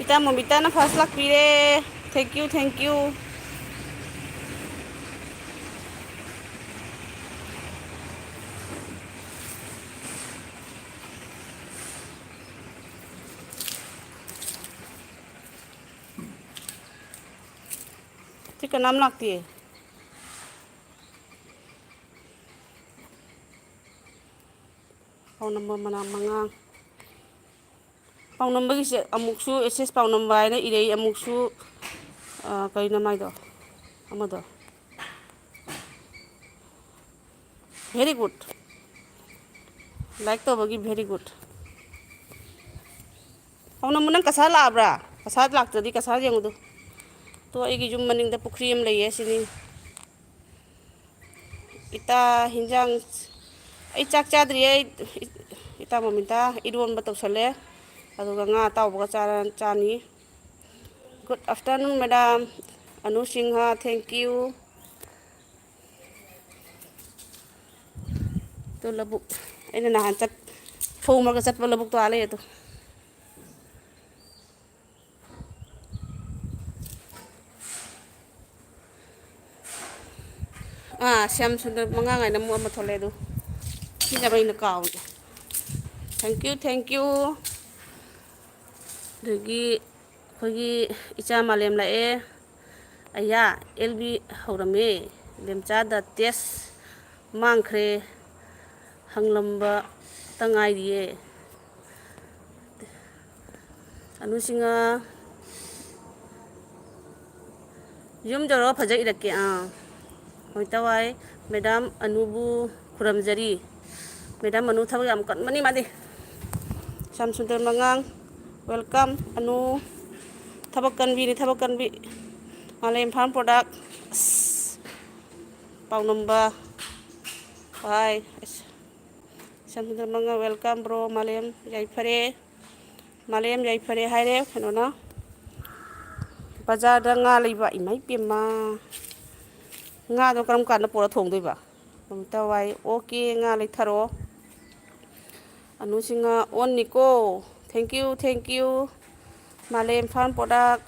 ꯏꯇꯥ ꯃꯣꯃꯤꯇꯥꯅ first ꯂꯥꯛꯄꯤꯔꯦ thank you thank you ꯁꯤ ꯀꯅꯥꯝ ꯂꯥꯛꯇꯦ ꯄꯥꯎ ꯅꯝꯕꯔ ꯃꯅꯥ ꯃꯉꯥ ꯄꯥꯎꯅꯝꯕꯔꯒꯤꯁꯦ ꯑꯃꯨꯛꯁꯨ ꯑꯦꯁꯦꯁ ꯄꯥꯎꯅꯝꯕ ꯍꯥꯏꯅ ꯏꯔꯩ ꯑꯃꯨꯛꯁꯨ ꯀꯩꯅꯣ ꯃꯥꯏꯗꯣ ꯑꯃꯗꯣ ꯚꯦꯔꯤ ꯒꯨꯗ ꯂꯥꯏꯛ ꯇꯧꯕꯒꯤ ꯚꯦꯔꯤ ꯒꯨꯗ ꯄꯥꯎꯅꯝꯕ ꯅꯪ ꯀꯁꯥꯔ ꯂꯥꯛꯑꯕ꯭ꯔꯥ ꯀꯁꯥꯔ ꯂꯥꯛꯇ꯭ꯔꯗꯤ ꯀꯁꯥꯔ ꯌꯦꯡꯉꯨꯗꯣ ꯇꯣ ꯑꯩꯒꯤ ꯌꯨꯝ ꯃꯅꯤꯡꯗ ꯄꯨꯈ꯭ꯔꯤ ꯑꯃ ꯂꯩꯌꯦ ꯁꯤꯅꯤ ꯏꯇꯥ ꯍꯤꯟꯖꯥꯡ ꯑꯩ ꯆꯥꯛ ꯆꯥꯗ꯭ꯔꯤꯌꯦ ꯏꯇꯥ ꯃꯣꯃꯤꯇꯥ ꯏꯔꯣꯟꯕ ꯇꯧꯁꯜꯂꯦ ꯑꯗꯨꯒ ꯉꯥ ꯑꯇꯥꯎꯕꯒ ꯆꯥꯅꯤ good afternoon madam Anu Singha thank you ꯇꯣ ꯂꯧꯕꯨꯛ ꯑꯩꯅ ꯅꯍꯥꯟ ꯐꯧ ꯃꯔꯛꯇ ꯆꯠꯄ ꯂꯧꯕꯨꯛꯇꯣ ꯑꯥ ꯂꯩꯌꯦ ꯑꯗꯣ ꯁ꯭ꯌꯥꯝ ꯁꯨꯟꯗꯔ ꯃꯉꯥꯡ ꯍꯥꯏꯅ ꯑꯃꯨꯛ ꯑꯃ ꯊꯣꯛꯂꯛꯑꯦ ꯑꯗꯣ ꯁꯤꯅꯦꯕ ꯑꯩꯅ ꯀꯥꯎꯔꯤꯁꯦ ꯊꯦꯡꯀ꯭ꯌꯨ ꯊꯦꯡꯀ꯭ꯌꯨ ꯑꯗꯒꯤ ꯑꯩꯈꯣꯏꯒꯤ ꯏꯆꯥ ꯃꯥꯂꯦꯝ ꯂꯥꯛꯑꯦ ꯑꯩꯌꯥ ꯑꯦꯜ ꯕꯤ ꯍꯧꯔꯝꯃꯦ ꯂꯦꯝꯆꯥꯗ ꯇꯦꯁ ꯃꯥꯡꯈ꯭ꯔꯦ ꯍꯪꯂꯝꯕꯇ ꯉꯥꯏꯔꯤꯌꯦ ꯑꯅꯨꯁꯤꯡꯍ ꯌꯨꯝ ꯌꯧꯔꯒ ꯐꯖ ꯏꯔꯛꯀꯦ ꯍꯣꯏ ꯇꯋꯥꯏ ꯃꯦꯗꯥꯝ ꯑꯅꯨꯕꯨ ꯈꯨꯔꯨꯝꯖꯔꯤ ꯃꯦꯗꯥꯝ ꯑꯅꯨ ꯊꯕꯛ ꯌꯥꯝ ꯀꯟꯕꯅꯤ ꯃꯥꯗꯤ ꯁ꯭ꯌꯥꯝ ꯁꯨꯟꯗꯔ ꯃꯉꯥꯡ ꯋꯦꯜꯀꯝ ꯑꯅꯨ ꯊꯕꯛ ꯀꯟꯕꯤꯅꯤ ꯊꯕꯛ ꯀꯟꯕꯤ ꯃꯥꯂꯦꯝ ꯐꯥꯔꯝ ꯄ꯭ꯔꯗꯛ ꯄꯥꯎꯅꯝꯕ ꯍꯥꯏ ꯁ꯭ꯌꯥꯝ ꯁꯨꯟꯗꯔ ꯃꯉꯥꯡ ꯋꯦꯜꯀꯝ ꯕ꯭ꯔꯣ ꯃꯥꯂꯦꯝ ꯌꯥꯏꯐꯔꯦ ꯃꯥꯂꯦꯝ ꯌꯥꯏꯐꯔꯦ ꯍꯥꯏꯔꯦ ꯀꯩꯅꯣꯅ ꯕꯖꯥꯔꯗ ꯉꯥ ꯂꯩꯕ ꯏꯃꯩ ꯄꯦꯝꯃ ꯉꯥꯗꯣ ꯀꯔꯝ ꯀꯥꯟꯗ ꯄꯨꯔ ꯊꯣꯡꯗꯣꯏꯕ ꯃꯣꯃꯤꯇꯥ ꯋꯥꯏ ꯑꯣꯀꯦ ꯉꯥ ꯂꯩꯊꯔꯛꯑꯣ ꯑꯅꯨꯁꯤꯡꯍ ꯑꯣꯟꯅꯤꯀꯣ thank you thank you Malem farm product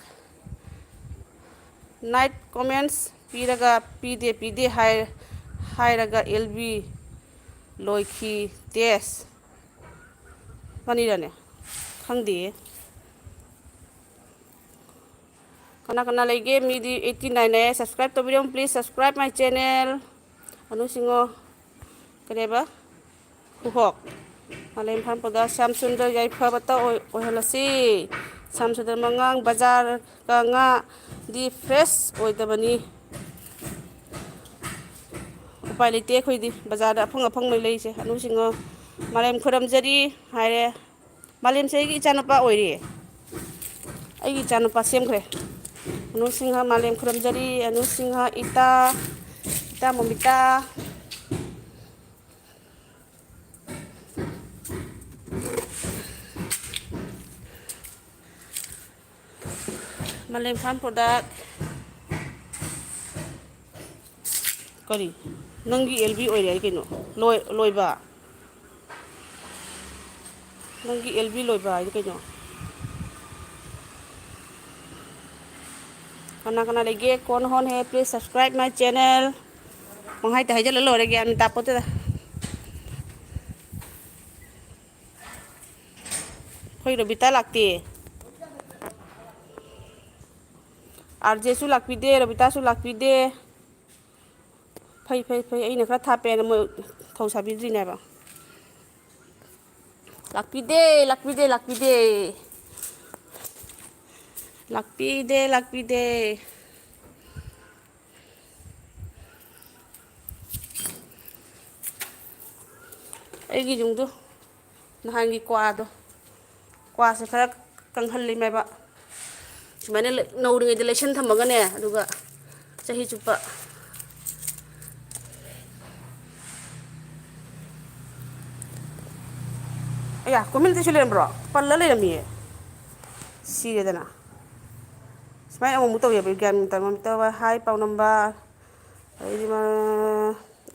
ꯅꯥꯏꯠ ꯀꯣꯃꯦꯟꯁ ꯄꯤꯔꯒ ꯄꯤꯗꯦ ꯍꯥꯏꯔꯒ ꯑꯦꯜ ꯕꯤ ꯂꯣꯏꯈꯤ ꯇꯦꯁ ꯃꯅꯤꯔꯅꯦ ꯈꯪꯗꯦꯌꯦ ꯀꯅꯥ ꯀꯅꯥ ꯂꯩꯒꯦ ꯃꯤꯗꯤ 89 ꯁꯕꯁꯀ꯭ꯔꯥꯏꯕ ꯇꯧꯕꯤꯔꯝꯃꯨ ꯄ꯭ꯂꯤꯖ ꯁꯕꯁꯀ꯭ꯔꯥꯏꯕ ꯃꯥꯏ ꯆꯦꯅꯦꯜ ꯑꯅꯨꯁꯤꯡꯍ ꯀꯔꯤꯕ ꯈꯨꯍꯣꯛ ꯃꯥꯂꯦꯝ ꯐꯥꯔꯝ ꯄ꯭ꯔꯗꯛ ꯁ꯭ꯌꯥꯝ ꯁꯨꯟꯗꯔ ꯌꯥꯏꯐꯕꯇ ꯑꯣꯏꯍꯜꯂꯁꯤ ꯁ꯭ꯌꯥꯝ ꯁꯨꯟꯗꯔ ꯃꯉꯥꯡ ꯕꯖꯥꯔꯒ ꯉꯥꯗꯤ ꯐ꯭ꯔꯦꯁ ꯑꯣꯏꯗꯕꯅꯤ ꯎꯄꯥꯏ ꯂꯩꯇꯦ ꯑꯩꯈꯣꯏꯗꯤ ꯕꯖꯥꯔꯗ ꯑꯐꯪ ꯑꯐꯪꯕ ꯂꯩꯔꯤꯁꯦ ꯑꯅꯨꯁꯤꯡꯍ ꯃꯥꯂꯦꯝ ꯈꯨꯔꯨꯝꯖꯔꯤ ꯍꯥꯏꯔꯦ ꯃꯥꯂꯦꯝꯁꯦ ꯑꯩꯒꯤ ꯏꯆꯥꯅꯨꯄꯥ ꯑꯣꯏꯔꯤ ꯑꯩꯒꯤ ꯏꯆꯥꯅꯨꯄꯥ ꯁꯦꯝꯈ꯭ꯔꯦ ꯑꯅꯨꯁꯤꯡꯍ ꯃꯥꯂꯦꯝ ꯈꯨꯔꯨꯝꯖꯔꯤ ꯑꯅꯨꯁꯤꯡꯍ ꯏꯇꯥ ꯃꯣꯃꯤꯇꯥ ꯃꯥꯂꯦꯝ ꯐꯥꯔꯝ ꯄ꯭ꯔꯗꯛ ꯀꯔꯤ ꯅꯪꯒꯤ ꯑꯦꯜ ꯕꯤ ꯑꯣꯏꯔꯦ ꯍꯥꯏ ꯀꯩꯅꯣ ꯂꯣꯏꯕ ꯅꯪꯒꯤ ꯑꯦꯜ ꯕꯤ ꯂꯣꯏꯕ ꯍꯥꯏꯗꯤ ꯀꯩꯅꯣ ꯀꯅꯥ ꯀꯅꯥ ꯂꯩꯒꯦ ꯀꯣꯟ ꯍꯣꯟ ꯍꯦ ꯄ꯭ꯂꯤꯖ ꯁꯕꯁꯀ꯭ꯔꯥꯏꯕ ꯃꯥꯏ ꯆꯦꯅꯦꯜ ꯄꯪꯍꯥꯏꯇ ꯍꯥꯏꯖꯜꯂ ꯂꯣꯏꯔꯦ ꯒ꯭ꯌꯥꯟ ꯃꯦꯟ ꯇꯥꯄꯣꯠꯇꯦꯗ ꯑꯩꯈꯣꯏ ꯔꯕꯤꯇꯥ ꯂꯥꯛꯇꯦ ꯑꯥꯔꯖꯦꯁꯨ ꯂꯥꯛꯄꯤꯗꯦ ꯔꯕꯤꯇꯥꯁꯨ ꯂꯥꯛꯄꯤꯗꯦ ꯐꯩ ꯑꯩꯅ ꯈꯔ ꯊꯥꯞꯄꯦꯅ ꯃꯣꯏ ꯊꯧ ꯁꯥꯕꯤꯗ꯭ꯔꯤꯅꯦꯕ ꯂꯥꯛꯄꯤꯗꯦ ꯂꯥꯛꯄꯤꯗꯦ ꯑꯩꯒꯤ ꯌꯨꯝꯗꯣ ꯅꯍꯥꯟꯒꯤ ꯀ꯭ꯋꯥꯁꯦ ꯈꯔ ꯀꯪꯍꯜꯂꯤꯃꯦꯕ ꯁꯨꯃꯥꯏꯅ ꯅꯧꯔꯤꯉꯩꯗ ꯂꯩꯁꯟ ꯊꯝꯃꯒꯅꯦ ꯑꯗꯨꯒ ꯆꯍꯤ ꯆꯨꯞꯄ ꯑꯌꯥ ꯀꯣꯃꯤꯅꯇꯤꯁꯨ ꯂꯩꯔꯝꯕ꯭ꯔꯣ ꯄꯜꯂ ꯂꯩꯔꯝꯃꯤꯌꯦ ꯁꯤꯔꯦꯗꯅ ꯁꯨꯃꯥꯏꯅ ꯑꯃꯨꯛ ꯇꯧꯋꯦꯕ ꯒ꯭ꯌꯥꯟ ꯇꯥꯃꯣꯝꯇ ꯍꯥꯏ ꯄꯥꯎꯅꯝꯕ ꯑꯗꯩꯗꯤ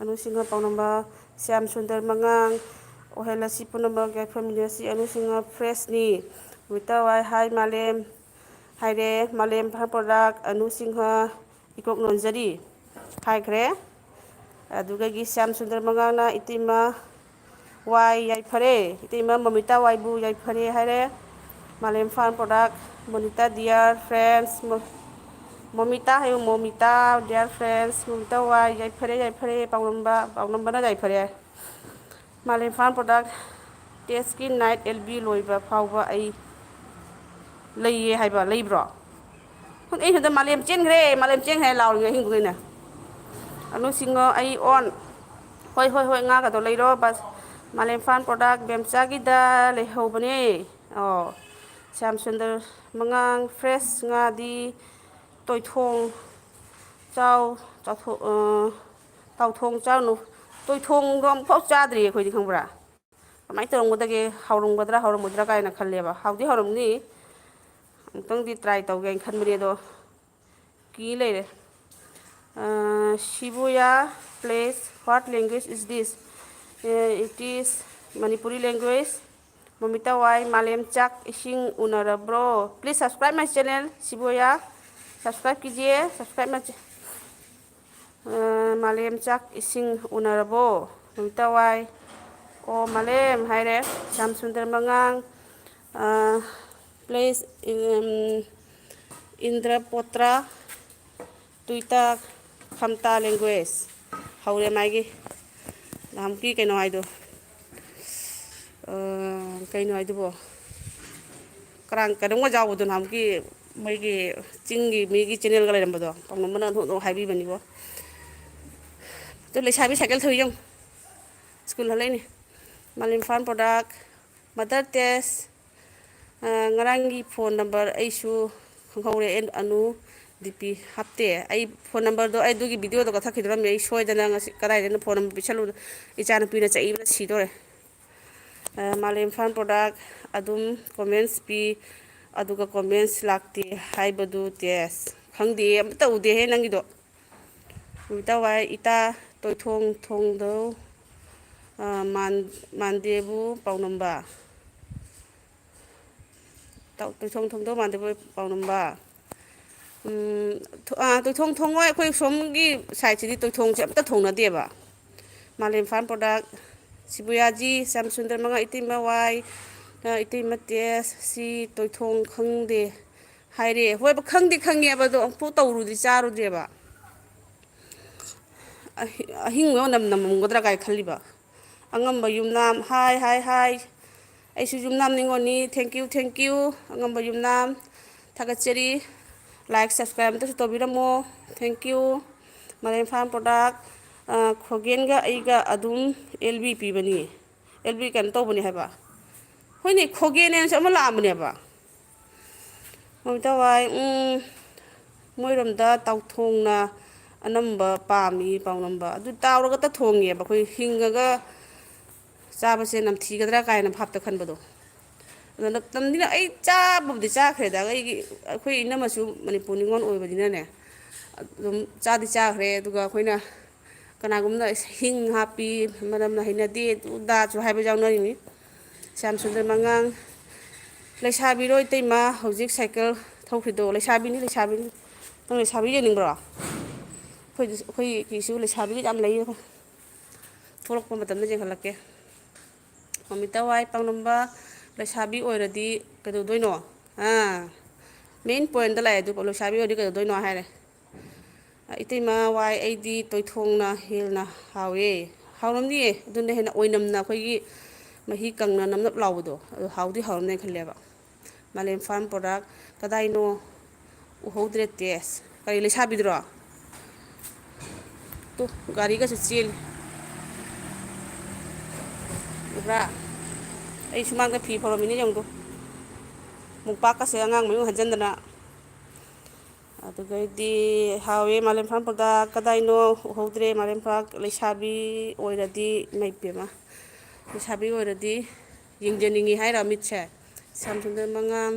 ꯑꯅꯨꯁꯤꯡꯍ ꯄꯥꯎꯅꯝꯕ ꯁ꯭ꯌꯥꯝ ꯁꯨꯟꯗꯔ ꯃꯉꯥꯡ ꯑꯣꯏꯍꯦꯜꯂꯁꯤ ꯄꯨꯝꯅꯃꯛ ꯌꯥꯏꯐꯃꯤꯟꯅꯁꯤ ꯑꯅꯨꯁꯤꯡꯍ ꯐ꯭ꯔꯦꯁꯅꯤ ꯋꯤꯇꯥ ꯋꯥꯏ ꯍꯥꯏ ꯃꯥꯂꯦꯝ ꯍꯥꯏꯔꯦ ꯃꯥꯂꯦꯝ ꯄ꯭ꯔꯗꯛ ꯑꯅꯨ ꯁꯤꯡꯍ ꯏꯀꯣꯛ ꯅꯣꯟꯖꯔꯤ ꯍꯥꯏꯈ꯭ꯔꯦ ꯑꯗꯨꯒꯒꯤ ꯁ꯭ꯌꯥꯝ ꯁꯨꯟꯗꯔ ꯃꯉꯥꯡꯅ ꯏꯇꯩꯃ ꯋꯥꯏ ꯌꯥꯏꯐꯔꯦ ꯏꯇꯩꯃ ꯃꯃꯤꯇꯥ ꯋꯥꯏꯕꯨ ꯌꯥꯏꯐꯔꯦ ꯍꯥꯏꯔꯦ Malem farm product ꯃꯣꯅꯤꯇꯥ dear friends ꯃꯣꯃꯤꯇꯥ ꯍꯥꯏꯌꯨ ꯃꯣꯃꯤꯇꯥ ꯗꯤꯌꯥꯔ ꯐ꯭ꯔꯦꯟꯁ ꯃꯣꯃꯤꯇꯥ ꯋꯥꯏ ꯌꯥꯏꯐꯔꯦ ꯌꯥꯏꯐꯔꯦ ꯄꯥꯎꯅꯝꯕꯅ ꯌꯥꯏꯐꯔꯦ ꯃꯥꯂꯦꯝ ꯐꯥꯔꯝ ꯄ꯭ꯔꯗꯛ ꯇꯦꯁꯀꯤ ꯅꯥꯏꯠ ꯑꯦꯜ ꯕꯤ ꯂꯣꯏꯕ ꯐꯥꯎꯕ ꯑꯩ ꯂꯩꯌꯦ ꯍꯥꯏꯕ ꯂꯩꯕ꯭ꯔꯣ ꯑꯩ ꯍꯟꯗꯛ ꯃꯥꯂꯦꯝ ꯆꯦꯟꯈ꯭ꯔꯦ ꯂꯥꯎꯔꯤꯉꯩ ꯑꯍꯤꯡꯗꯨꯗꯩꯅ ꯑꯅꯨ ꯁꯤꯡꯍ ꯑꯩ ꯑꯣꯟ ꯍꯣꯏ ꯍꯣꯏ ꯍꯣꯏ ꯉꯥꯒꯗꯣ ꯂꯩꯔꯣ ꯕꯁ ꯃꯥꯂꯦꯝ ꯐꯥꯔꯝ ꯄ꯭ꯔꯗꯛ ꯕꯦꯝꯆꯥꯒꯤꯗ ꯂꯩꯍꯧꯕꯅꯦ ꯑꯣ ꯁ꯭ꯌꯥꯝ ꯁꯨꯟꯗꯔ ꯃꯉꯥꯡ ꯐ꯭ꯔꯦꯁ ꯉꯥꯗꯤ ꯇꯣꯏꯊꯣꯡ ꯇꯥꯎꯊꯣꯡ ꯆꯥꯅꯨ ꯇꯣꯏꯊꯣꯡꯗꯣ ꯑꯃꯨꯛꯐꯥꯎ ꯆꯥꯗ꯭ꯔꯤ ꯑꯩꯈꯣꯏꯗꯤ ꯈꯪꯕ꯭ꯔꯥ ꯀꯃꯥꯏꯅ ꯇꯧꯔꯝꯒꯗꯒꯦ ꯍꯥꯎꯔꯝꯒꯗ꯭ꯔꯥ ꯍꯥꯎꯔꯝꯃꯣꯏꯗ꯭ꯔꯥ ꯀꯥꯏꯅ ꯈꯜꯂꯦꯕ ꯍꯥꯎꯗꯤ ꯍꯥꯎꯔꯝꯅꯤ ꯑꯃꯨꯛꯇꯪꯗꯤ ꯇ꯭ꯔꯥꯏ ꯇꯧꯒꯦꯅ ꯈꯟꯕꯅꯦ ꯑꯗꯣ ꯀꯤ ꯂꯩꯔꯦ ꯁꯤꯕꯨꯌꯥ place what language is this it is Manipuri language ꯃꯃꯤꯇꯥ ꯋꯥꯏ ꯃꯥꯂꯦꯝ ꯆꯥꯛ ꯏꯁꯤꯡ ꯎꯅꯔꯕ꯭ꯔꯣ ꯄ꯭ꯂꯤज़ ꯁꯕꯁꯀ꯭राइब माई चैनल शिबोया सब्सक्राइब कीजिए सब्सक्राइब मालेम चाक इसिंग उनरबो ममिता वाई ओ मालेम हायरे श्याम सुंदर मंगांग प्लेस इंद्रपोत्रा तुइता खमता लैंग्वेज हौरे माइगी नामकी कꯩꯅꯣ हाइदो कꯩꯅꯣ हाइदुबो ꯀꯩꯅꯣꯝꯒ ꯌꯥꯎꯕꯗꯣ ꯅꯍꯥꯟꯃꯨꯛꯀꯤ ꯃꯣꯏꯒꯤ ꯆꯤꯡꯒꯤ ꯃꯤꯒꯤ ꯆꯦꯅꯦꯜꯒ ꯂꯩꯔꯝꯕꯗꯣ ꯄꯥꯎꯅꯝꯕꯅ ꯑꯣꯟꯊꯣꯛ ꯍꯥꯏꯕꯤꯕꯅꯤꯀꯣ ꯑꯗꯣ ꯂꯩꯁꯥꯕꯤ ꯁꯥꯏꯀꯜ ꯊꯧꯏ ꯌꯦꯡꯉꯨ ꯁ꯭ꯀꯨꯜ ꯍꯜꯂꯛꯏꯅꯦ ꯃꯥꯂꯦꯝ ꯐꯥꯔꯝ ꯄ꯭ꯔꯗꯛ ꯃꯗꯔ ꯇꯦꯁ ꯉꯔꯥꯡꯒꯤ ꯐꯣꯟ ꯅꯝꯕꯔ ꯑꯩꯁꯨ ꯈꯪꯍꯧꯔꯦ ꯑꯅꯨ ꯗꯤ ꯄꯤ ꯍꯥꯞꯇꯦ ꯑꯩ ꯐꯣꯟ ꯅꯝꯕꯔꯗꯣ ꯑꯩ ꯑꯗꯨꯒꯤ ꯚꯤꯗꯤꯑꯣꯗꯣ ꯀꯛꯊꯠꯈꯤꯗꯧꯔꯝꯃꯦ ꯑꯩ ꯁꯣꯏꯗꯅ ꯉꯁꯤ ꯀꯗꯥꯏꯗꯅ ꯐꯣꯟ ꯅꯝꯕꯔ ꯄꯤꯁꯜꯂꯨ ꯏꯆꯥꯅꯨꯄꯤꯅ ꯆꯩꯕꯅ ꯁꯤꯗꯣꯔꯦ ꯃꯥꯂꯦꯝ ꯐꯥꯔꯝ ꯄ꯭ꯔꯗꯛ ꯑꯗꯨꯝ ꯀꯣꯃꯦꯟꯁ ꯄꯤ ꯑꯗꯨꯒ ꯀꯣꯃꯦꯟꯁ ꯂꯥꯛꯇꯦ ꯍꯥꯏꯕꯗꯨ ꯇꯦꯁ ꯈꯪꯗꯦ ꯑꯝꯇ ꯎꯗꯦꯍꯦ ꯅꯪꯒꯤꯗꯣ ꯃꯃꯤꯇꯥ ꯋꯥꯏ ꯏꯇꯥ ꯇꯣꯏꯊꯣꯡ ꯊꯣꯡꯗꯧ ꯃꯥꯟꯗꯦꯕꯨ ꯄꯥꯎꯅꯝꯕ ꯇꯣꯏꯊꯣꯡ ꯊꯣꯡꯗꯧ ꯃꯥꯟꯗꯦꯕꯨ ꯄꯥꯎꯅꯝꯕ ꯇꯣꯏꯊꯣꯡ ꯊꯣꯡꯉꯣꯏ ꯑꯩꯈꯣꯏ ꯁꯣꯝꯒꯤ ꯁꯥꯏꯠꯁꯤꯗꯤ ꯇꯣꯏꯊꯣꯡꯁꯦ ꯑꯝꯇ ꯊꯣꯡꯅꯗꯦꯕ ꯃꯥꯂꯦꯝ ꯐꯥꯔꯝ ꯄ꯭ꯔꯗꯛ ꯁꯤꯕꯨꯌꯥꯖꯤ ꯁ꯭ꯌꯥꯝ ꯁꯨꯟꯗꯔ ꯃꯉꯥ ꯏꯇꯩꯃ ꯋꯥꯏ ꯏꯇꯩꯃ ꯇꯦꯁ ꯁꯤ ꯇꯣꯏꯊꯣꯡ ꯈꯪꯗꯦ ꯍꯥꯏꯔꯦ ꯍꯣꯏꯕ ꯈꯪꯗꯤ ꯈꯪꯉꯦꯕ ꯑꯗꯣ ꯑꯃꯨꯛꯐꯥꯎ ꯇꯧꯔꯨꯗ꯭ꯔꯤ ꯆꯥꯔꯨꯗ꯭ꯔꯦꯕ ꯑꯍꯤꯡꯕ ꯃꯅꯝ ꯅꯝꯃꯝꯒꯗ꯭ꯔꯥ ꯀꯥꯏ ꯈꯜꯂꯤꯕ ꯑꯉꯝꯕ ꯌꯨꯝꯅꯥꯝ ꯍꯥꯏ ꯍꯥꯏ ꯍꯥꯏ ꯑꯩꯁꯨ ꯌꯨꯝꯅꯥꯝ ꯅꯤꯉꯣꯜꯅꯤ ꯊꯦꯡꯀ꯭ꯌꯨ ꯑꯉꯝꯕ ꯌꯨꯝꯅꯥꯝ ꯊꯥꯒꯠꯆꯔꯤ ꯂꯥꯏꯛ ꯁꯕꯁꯀ꯭ꯔꯥꯏꯕ ꯑꯃꯇꯁꯨ ꯇꯧꯕꯤꯔꯝꯃꯣ ꯊꯦꯡꯀ꯭ꯌꯨ ꯃꯥꯂꯦꯝ ꯐꯥꯔꯝ ꯄ꯭ꯔꯗꯛ ꯈꯣꯒꯦꯟꯒ ꯑꯩꯒ ꯑꯗꯨꯝ ꯑꯦꯜ ꯕꯤ ꯄꯤꯕꯅꯤ ꯑꯦꯜ ꯕꯤ ꯀꯩꯅꯣ ꯇꯧꯕꯅꯤ ꯍꯥꯏꯕ ꯍꯣꯏꯅꯦ ꯈꯣꯒꯦꯅꯦꯅꯁꯨ ꯑꯃ ꯂꯥꯛꯑꯝꯕꯅꯦꯕ ꯃꯃꯤꯇꯥ ꯋꯥꯏ ꯃꯣꯏꯔꯣꯝꯗ ꯇꯥꯎꯊꯣꯡꯅ ꯑꯅꯝꯕ ꯄꯥꯝꯃꯤ ꯄꯥꯎꯅꯝꯕ ꯑꯗꯨ ꯇꯥꯎꯔꯒꯇ ꯊꯣꯡꯉꯦꯕ ꯑꯩꯈꯣꯏ ꯍꯤꯡꯉꯒ ꯆꯥꯕꯁꯦ ꯅꯝꯊꯤꯒꯗ꯭ꯔꯥ ꯀꯥꯏꯅ ꯚꯥꯞꯇ ꯈꯟꯕꯗꯣ ꯑꯗꯨꯅ ꯇꯝꯅꯤꯅ ꯑꯩ ꯆꯥꯕꯕꯨꯗꯤ ꯆꯥꯈ꯭ꯔꯦꯗ ꯑꯩꯈꯣꯏ ꯏꯅꯝꯃꯁꯨ ꯃꯅꯤꯄꯨꯔ ꯅꯤꯉꯣꯜ ꯑꯣꯏꯕꯅꯤꯅꯅꯦ ꯑꯗꯨꯝ ꯆꯥꯗꯤ ꯆꯥꯈ꯭ꯔꯦ ꯑꯗꯨꯒ ꯑꯩꯈꯣꯏꯅ ꯀꯅꯥꯒꯨꯝꯕꯅ ꯍꯤꯡ ꯍꯥꯞꯄꯤ ꯃꯅꯝꯅ ꯍꯩꯅꯗꯦ ꯗꯥꯁꯨ ꯍꯥꯏꯕ ꯌꯥꯎꯅꯔꯤꯅꯤ ꯁ꯭ꯌꯥꯝ ꯁꯨꯟꯗꯔ ꯃꯉꯥꯡ ꯂꯩꯁꯥꯕꯤꯔꯣ ꯏꯇꯩꯃ ꯍꯧꯖꯤꯛ ꯁꯥꯏꯀꯜ ꯊꯧꯈ꯭ꯔꯤꯗꯣ ꯂꯩꯁꯥꯕꯤꯅꯤ ꯅꯪ ꯂꯩꯁꯥꯕꯤ ꯌꯦꯡꯅꯤꯡꯕ꯭ꯔꯣ ꯑꯩꯈꯣꯏꯒꯤꯁꯨ ꯂꯩꯁꯥꯕꯤꯒ ꯌꯥꯝ ꯂꯩ ꯊꯣꯛꯂꯛꯄ ꯃꯇꯝꯗ ꯌꯦꯡꯍꯜꯂꯛꯀꯦ ꯃꯃꯤꯇꯥ ꯋꯥꯏ ꯄꯥꯎꯅꯝꯕ ꯂꯩꯁꯥꯕꯤ ꯑꯣꯏꯔꯗꯤ ꯀꯩꯗꯧꯗꯣꯏꯅꯣ ꯃꯦꯟ ꯄꯣꯏꯟꯇ ꯂꯥꯛꯑꯦ ꯑꯗꯨ ꯂꯩꯁꯥꯕꯤ ꯑꯣꯏꯔꯗꯤ ꯀꯩꯗꯧꯗꯣꯏꯅꯣ ꯍꯥꯏꯔꯦ ꯏꯇꯩꯃ ꯋꯥꯏ ꯑꯩꯗꯤ ꯇꯣꯏꯊꯣꯡꯅ ꯍꯦꯟꯅ ꯍꯥꯎꯋꯦ ꯍꯥꯎꯔꯝꯅꯤꯌꯦ ꯑꯗꯨꯅ ꯍꯦꯟꯅ ꯑꯣꯏꯅꯝꯅ ꯑꯩꯈꯣꯏꯒꯤ ꯃꯍꯤ ꯀꯪꯅ ꯅꯞꯅꯞ ꯂꯥꯎꯕꯗꯣ ꯑꯗꯣ ꯍꯥꯎꯗꯤ ꯍꯥꯎꯔꯝꯅꯦ ꯈꯜꯂꯦꯕ ꯃꯥꯂꯦꯝ ꯐꯥꯔꯝ ꯄ꯭ꯔꯗꯛ ꯀꯗꯥꯏꯅꯣ ꯎꯍꯧꯗ꯭ꯔꯦ ꯇꯦꯁ ꯀꯔꯤ ꯂꯩꯁꯥꯕꯤꯗꯨꯔꯣ ꯇꯨ ꯒꯥꯔꯤꯒꯁꯨ ꯆꯦꯜꯂꯤ ꯎꯕ꯭ꯔꯥ ꯑꯩ ꯁꯨꯃꯥꯡꯗ ꯐꯤ ꯐꯧꯔꯝꯃꯤꯅꯦ ꯌꯦꯡꯉꯨꯗꯣ ꯃꯣꯝꯄꯥꯛꯀꯁꯦ ꯑꯉꯥꯡ ꯃꯌꯨꯡ ꯍꯟꯖꯤꯟꯗꯅ ꯑꯗꯨꯒꯩꯗꯤ ꯍꯥꯎꯋꯦ ꯃꯥꯂꯦꯝ ꯐꯥꯔꯝ ꯄ꯭ꯔꯗꯛ ꯀꯗꯥꯏꯅꯣ ꯎꯍꯧꯗ꯭ꯔꯦ ꯃꯥꯂꯦꯝꯐꯥꯛ ꯂꯩꯁꯥꯕꯤ ꯑꯣꯏꯔꯗꯤ ꯏꯃꯩꯄꯦꯝꯃ ꯂꯩꯁꯥꯕꯤ ꯑꯣꯏꯔꯗꯤ ꯌꯦꯡꯖꯅꯤꯡꯉꯤ ꯍꯥꯏꯔꯣ ꯃꯤꯠꯁꯦ ꯁ꯭ꯌꯥꯝ ꯁꯨꯟꯗꯔ ꯃꯉꯥꯡ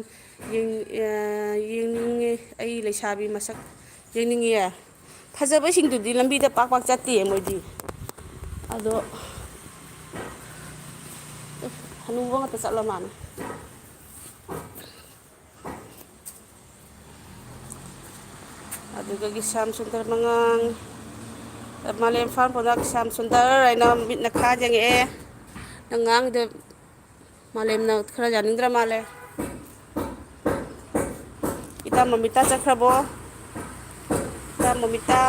ꯌꯦꯡꯅꯤꯡꯉꯦ ꯑꯩ ꯂꯩꯁꯥꯕꯤ ꯃꯁꯛ ꯌꯦꯡꯅꯤꯡꯉꯤꯌꯦ ꯐꯖꯕꯁꯤꯡꯗꯨꯗꯤ ꯂꯝꯕꯤꯗ ꯄꯥꯛ ꯄꯥꯛ ꯆꯠꯇꯦ ꯃꯣꯏꯗꯤ ꯑꯗꯣ ꯍꯅꯨꯕ ꯉꯥꯛꯇ ꯆꯠꯂ ꯃꯥꯜꯂꯦ ꯑꯗꯨꯒ ꯁ꯭ꯌꯥꯝ ꯁꯨꯟꯗꯔ ꯃꯉꯥꯡ ꯃꯥꯂꯦꯝ ꯐꯥꯔꯝ ꯄ꯭ꯔꯗꯛ ꯁ꯭ꯌꯥꯝ ꯁꯨꯟꯗꯔ ꯍꯥꯏꯅ ꯃꯤꯠꯅ ꯈꯥ ꯌꯦꯡꯉꯛꯑꯦ ꯅꯪ ꯉꯥꯡꯗ ꯃꯥꯂꯦꯝꯅ ꯈꯔ ꯌꯥꯅꯤꯡꯗ꯭ꯔ ꯃꯥꯜꯂꯦ ꯏꯇꯥ ꯃꯃꯤꯇꯥ ꯆꯠꯈ꯭ꯔꯕꯣ ꯏꯇꯥ ꯃꯃꯤꯇꯥ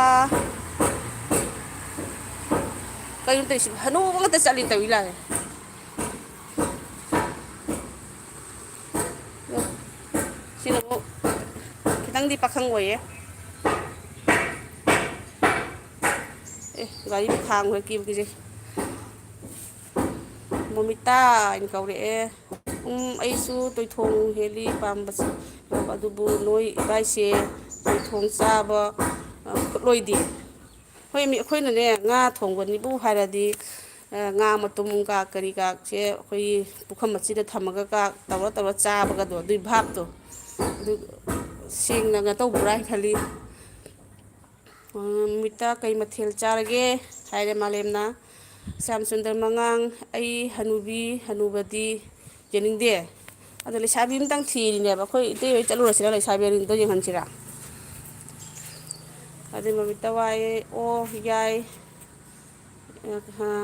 ꯀꯩꯅꯣ ꯇꯧꯔꯤꯁꯤꯕꯣ ꯍꯅꯨꯕ ꯉꯥꯛꯇ ꯆꯠꯂꯤ ꯇꯧꯏ ꯂꯥꯛꯑꯦ ꯁꯤꯅ ꯑꯃꯨꯛ ꯈꯤꯇꯪꯗꯤ ꯄꯥꯈꯪ ꯑꯣꯏꯌꯦ ꯒꯥꯔꯤꯗꯨ ꯈꯥꯝꯈ꯭ꯔꯦ ꯀꯤꯕꯨ ꯀꯤꯖꯩ ꯃꯣꯃꯤꯇꯥ ꯍꯥꯏꯅ ꯀꯧꯔꯛꯑꯦ ꯑꯩꯁꯨ ꯇꯣꯏꯊꯣꯡ ꯍꯦꯜꯂꯤ ꯄꯥꯝꯕꯁꯦ ꯑꯗꯨꯕꯨ ꯅꯣꯏ ꯏꯕꯥꯏꯁꯦ ꯇꯣꯏꯊꯣꯡ ꯆꯥꯕ ꯈꯨꯠꯂꯣꯏꯗꯦ ꯍꯣꯏ ꯑꯩꯈꯣꯏꯅꯅꯦ ꯉꯥ ꯊꯣꯡꯕꯅꯤꯕꯨ ꯍꯥꯏꯔꯗꯤ ꯉꯥ ꯃꯇꯨꯝ ꯀꯥ ꯀꯔꯤ ꯀꯥꯁꯦ ꯑꯩꯈꯣꯏꯒꯤ ꯄꯨꯈꯝ ꯃꯆꯤꯗ ꯊꯝꯃꯒ ꯇꯧꯔ ꯆꯥꯕꯒꯗꯣ ꯑꯗꯨꯏ ꯚꯥꯞꯇꯣ ꯑꯗꯨ ꯁꯦꯡꯅꯒ ꯇꯧꯕ꯭ꯔꯥ ꯍꯥꯏꯅ ꯈꯜꯂꯤ ꯅꯨꯃꯤꯠꯇ ꯀꯩ ꯃꯊꯦꯜ ꯆꯥꯔꯒꯦ ꯍꯥꯏꯔꯦ ꯃꯥꯂꯦꯝꯅ ꯁ꯭ꯌꯥꯝ ꯁꯨꯟꯗꯔ ꯃꯉꯥꯡ ꯑꯩ ꯍꯅꯨꯕꯤ ꯍꯅꯨꯕꯗꯤ ꯌꯦꯡꯅꯤꯡꯗꯦ ꯑꯗꯣ ꯂꯩꯁꯥꯕꯤ ꯑꯃꯇꯪ ꯊꯤꯔꯤꯅꯦꯕ ꯑꯩꯈꯣꯏ ꯏꯇꯩ ꯍꯣꯏ ꯆꯠꯂꯨꯔꯁꯤꯔꯥ ꯂꯩꯁꯥꯕꯤ ꯑꯅꯤꯗꯣ ꯌꯦꯡꯍꯟꯁꯤꯔꯥ ꯑꯗꯨꯏ ꯃꯃꯤꯠꯇ ꯋꯥꯏꯑꯦ ꯑꯣ ꯌꯥꯏ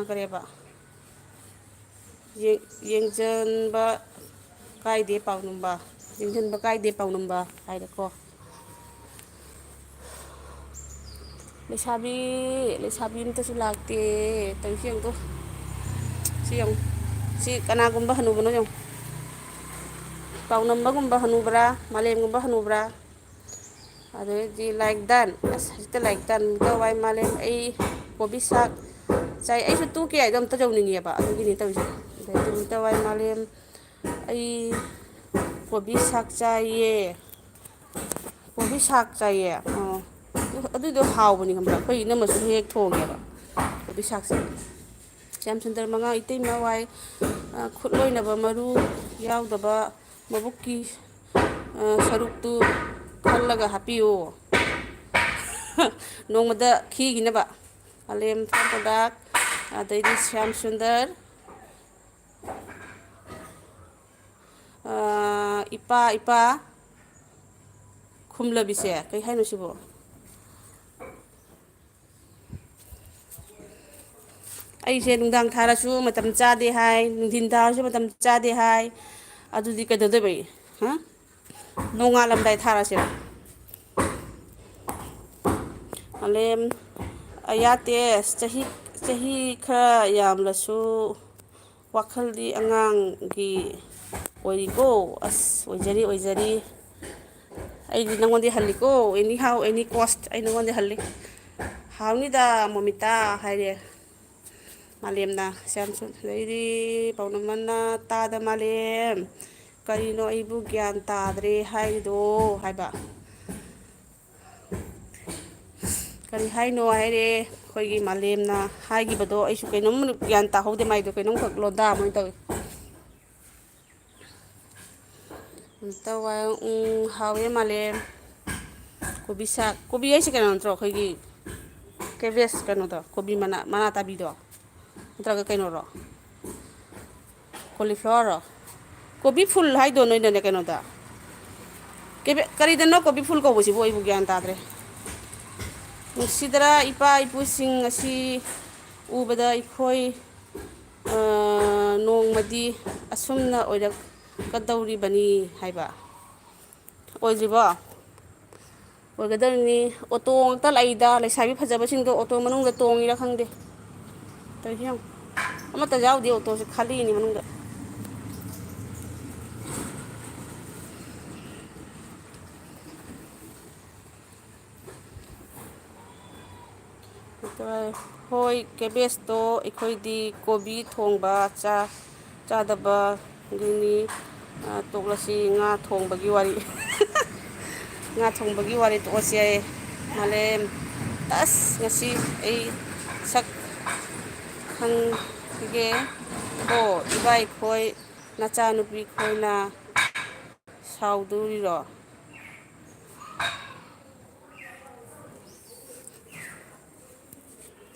ꯀꯔꯤꯕ ꯌꯦꯡꯖꯟꯕ ꯀꯥꯏꯗꯦ ꯄꯥꯎꯅꯝꯕ ꯌꯦꯡꯁꯤꯟꯕ ꯀꯥꯏꯗꯦ ꯄꯥꯎꯅꯝꯕ ꯍꯥꯏꯔꯦꯀꯣ ꯂꯩꯁꯥꯕꯤ ꯂꯩꯁꯥꯕꯤ ꯑꯃꯇꯁꯨ ꯂꯥꯛꯇꯦ ꯇꯧꯔꯤꯁꯦ ꯌꯦꯡꯉꯨꯇꯨ ꯁꯤ ꯌꯦꯡꯉꯨ ꯁꯤ ꯀꯅꯥꯒꯨꯝꯕ ꯍꯅꯨꯕꯅꯣ ꯌꯦꯡꯉꯨ ꯄꯥꯎꯅꯝꯕꯒꯨꯝꯕ ꯍꯅꯨꯕ꯭ꯔꯥ ꯃꯥꯂꯦꯝꯒꯨꯝꯕ ꯍꯅꯨꯕ꯭ꯔꯥ ꯑꯗꯩꯗꯤ ꯂꯥꯏꯛ ꯗꯟ ꯑꯁ ꯍꯧꯖꯤꯛꯇ ꯂꯥꯏꯛ ꯗꯟ ꯋꯥꯏ ꯃꯥꯂꯦꯝ ꯑꯩ ꯀꯣꯕꯤ ꯁꯥꯛ ꯆꯥꯏ ꯑꯩꯁꯨ ꯇꯨ ꯀꯦ ꯍꯥꯏꯗꯣ ꯑꯝꯇ ꯌꯧꯅꯤꯡꯉꯦꯕ ꯑꯗꯨꯒꯤꯅꯤ ꯇꯧꯔꯤꯁꯦ ꯑꯗꯩ ꯅꯨꯃꯤꯠꯇ ꯋꯥꯏ ꯃꯥꯂꯦꯝ ꯑꯩ ꯀꯣꯕꯤ ꯁꯥꯛ ꯆꯥꯏꯌꯦ ꯀꯣꯕꯤ ꯁꯥꯛ ꯆꯥꯏꯌꯦ ꯑꯣ ꯑꯗꯨꯏꯗꯣ ꯍꯥꯎꯕꯅꯤ ꯈꯪꯕ꯭ꯔꯥ ꯑꯩꯈꯣꯏ ꯏꯅꯝꯃꯁꯨ ꯍꯦꯛ ꯍꯦꯛ ꯊꯣꯡꯉꯦꯕ ꯀꯣꯕꯤ ꯁꯥꯛꯁꯦ ꯁ꯭ꯌꯥꯝ ꯁꯨꯟꯗꯔ ꯃꯉꯥꯡ ꯏꯇꯩꯃ ꯋꯥꯏ ꯈꯨꯠꯂꯣꯏꯅꯕ ꯃꯔꯨ ꯌꯥꯎꯗꯕ ꯃꯕꯨꯛꯀꯤ ꯁꯔꯨꯛꯇꯨ ꯈꯜꯂꯒ ꯍꯥꯞꯄꯤꯌꯨ ꯅꯣꯡꯃꯗ ꯈꯤꯈꯤꯅꯕ ꯃꯥꯂꯦꯝ ꯐꯥꯔꯝ ꯄ꯭ꯔꯗꯛ ꯑꯗꯩꯗꯤ ꯁ꯭ꯌꯥꯝ ꯁꯨꯟꯗꯔ ꯏꯄꯥ ꯏꯄꯥ ꯈꯨꯝꯂꯕꯤꯁꯦ ꯀꯩ ꯍꯥꯏꯅꯣ ꯁꯤꯕꯣ ꯑꯩꯁꯦ ꯅꯨꯡꯗꯥꯡ ꯊꯥꯔꯁꯨ ꯃꯇꯝ ꯆꯥꯗꯦ ꯍꯥꯏ ꯅꯨꯡꯊꯤꯟ ꯊꯥꯔꯁꯨ ꯃꯇꯝ ꯆꯥꯗꯦ ꯍꯥꯏ ꯑꯗꯨꯗꯤ ꯀꯩꯗꯧꯗꯣꯏꯕ ꯑꯩ ꯅꯣꯡꯉꯥꯜꯂꯝꯗꯥꯏ ꯊꯥꯔꯁꯤꯔ ꯃꯥꯂꯦꯝ ꯑꯌꯥꯇꯦꯁ ꯆꯍꯤ ꯈꯔ ꯌꯥꯝꯂꯁꯨ ꯋꯥꯈꯜꯗꯤ ꯑꯉꯥꯡꯒꯤ ꯑꯣꯏꯔꯤꯀꯣ ꯑꯁ ꯑꯣꯏꯖꯔꯤ ꯑꯣꯏꯖꯔꯤ ꯑꯩꯗꯤ ꯅꯪꯉꯣꯟꯗꯩ ꯍꯜꯂꯤꯀꯣ ꯑꯦꯅꯤ ꯍꯥꯎ ꯑꯦꯅꯤ ꯀꯣꯁ ꯑꯩ ꯅꯉꯣꯟꯗꯩ ꯍꯜꯂꯤ ꯍꯥꯎꯅꯤꯗ ꯃꯣꯃꯤꯇꯥ ꯍꯥꯏꯔꯦ ꯃꯥꯂꯦꯝꯅ ꯑꯗꯩꯗꯤ ꯄꯥꯎꯅꯝꯕꯅ ꯇꯥꯗ ꯃꯥꯂꯦꯝ ꯀꯔꯤꯅꯣ ꯑꯩꯕꯨ ꯒ꯭ꯌꯥꯟ ꯇꯥꯗ꯭ꯔꯦ ꯍꯥꯏꯔꯤꯗꯣ ꯍꯥꯏꯕ ꯀꯔꯤ ꯍꯥꯏꯅꯣ ꯍꯥꯏꯔꯦ ꯑꯩꯈꯣꯏꯒꯤ ꯃꯥꯂꯦꯝꯅ ꯍꯥꯏꯈꯤꯕꯗꯣ ꯑꯩꯁꯨ ꯀꯩꯅꯣꯝ ꯒ꯭ꯌꯥꯟ ꯇꯥꯍꯧꯗꯦ ꯃꯥꯏꯗꯣ ꯀꯩꯅꯣꯝꯈꯛ ꯂꯣꯟꯗꯥ ꯑꯃ ꯑꯣꯏꯅ ꯇꯧꯏ ꯍꯥꯎꯋꯦ ꯃꯥꯂꯦꯝ ꯀꯣꯕꯤ ꯁꯥꯛ ꯀꯣꯕꯤ ꯍꯥꯏꯁꯦ ꯀꯩꯅꯣ ꯅꯠꯇ꯭ꯔꯣ ꯑꯩꯈꯣꯏꯒꯤ ꯀꯦꯕꯦꯁ ꯀꯩꯅꯣꯗꯣ ꯀꯣꯕꯤ ꯃꯅꯥ ꯇꯥꯕꯤꯗꯣ ꯅꯠꯇ꯭ꯔꯒ ꯀꯩꯅꯣꯔꯣ ꯀꯣꯂꯤꯐ꯭ꯂꯋꯥꯔꯔꯣ ꯀꯣꯕꯤ ꯐꯨꯜ ꯍꯥꯏꯗꯣ ꯅꯣꯏꯅꯅꯦ ꯀꯩꯅꯣꯗ ꯀꯔꯤꯗꯅꯣ ꯀꯣꯕꯤ ꯐꯨꯜ ꯀꯧꯕꯁꯤꯕꯨ ꯑꯩꯕꯨ ꯒ꯭ꯌꯥꯟ ꯇꯥꯗ꯭ꯔꯦ ꯅꯨꯡꯁꯤꯗꯔꯥ ꯏꯄꯥ ꯏꯄꯨꯁꯤꯡ ꯑꯁꯤ ꯎꯕꯗ ꯑꯩꯈꯣꯏ ꯅꯣꯡꯃꯗꯤ ꯑꯁꯨꯝꯅ ꯑꯣꯏꯔꯛꯀꯗꯧꯔꯤꯕꯅꯤ ꯍꯥꯏꯕ ꯑꯣꯏꯗ꯭ꯔꯤꯕꯣ ꯑꯣꯏꯒꯗꯧꯔꯤꯅꯤ ꯑꯣꯇꯣ ꯉꯥꯛꯇ ꯂꯥꯛꯏꯗ ꯂꯩꯁꯥꯕꯤ ꯐꯖꯕꯁꯤꯡꯗꯣ ꯑꯣꯇꯣ ꯃꯅꯨꯡꯗ ꯇꯣꯡꯉꯤꯔꯥ ꯈꯪꯗꯦ ꯇꯧꯔꯤꯁꯦ ꯌꯦꯡꯉꯨ ꯑꯃꯠꯇ ꯌꯥꯎꯗꯦ ꯑꯣꯇꯣꯁꯦ ꯈꯥꯜꯂꯤꯅꯤ ꯃꯅꯨꯡꯗ ꯍꯣꯏ ꯀꯦꯕꯦꯁꯇꯣ ꯑꯩꯈꯣꯏꯗꯤ ꯀꯣꯕꯤ ꯊꯣꯡꯕ ꯆꯥꯗꯕꯒꯤꯅꯤ ꯇꯣꯛꯂꯁꯤ ꯉꯥ ꯊꯣꯡꯕꯒꯤ ꯋꯥꯔꯤ ꯉꯥ ꯊꯣꯡꯕꯒꯤ ꯋꯥꯔꯤ ꯇꯣꯛꯂꯁꯤ ꯌꯥꯏꯌꯦ ꯃꯥꯂꯦꯝ ꯑꯁ ꯉꯁꯤ ꯑꯩ ꯁꯛ ꯈꯪꯒꯦ ꯑꯣ ꯏꯕꯥꯏꯈꯣꯏ ꯅꯆꯥꯅꯨꯄꯤ ꯈꯣꯏꯅ ꯁꯥꯎꯗꯣꯔꯤꯔꯣ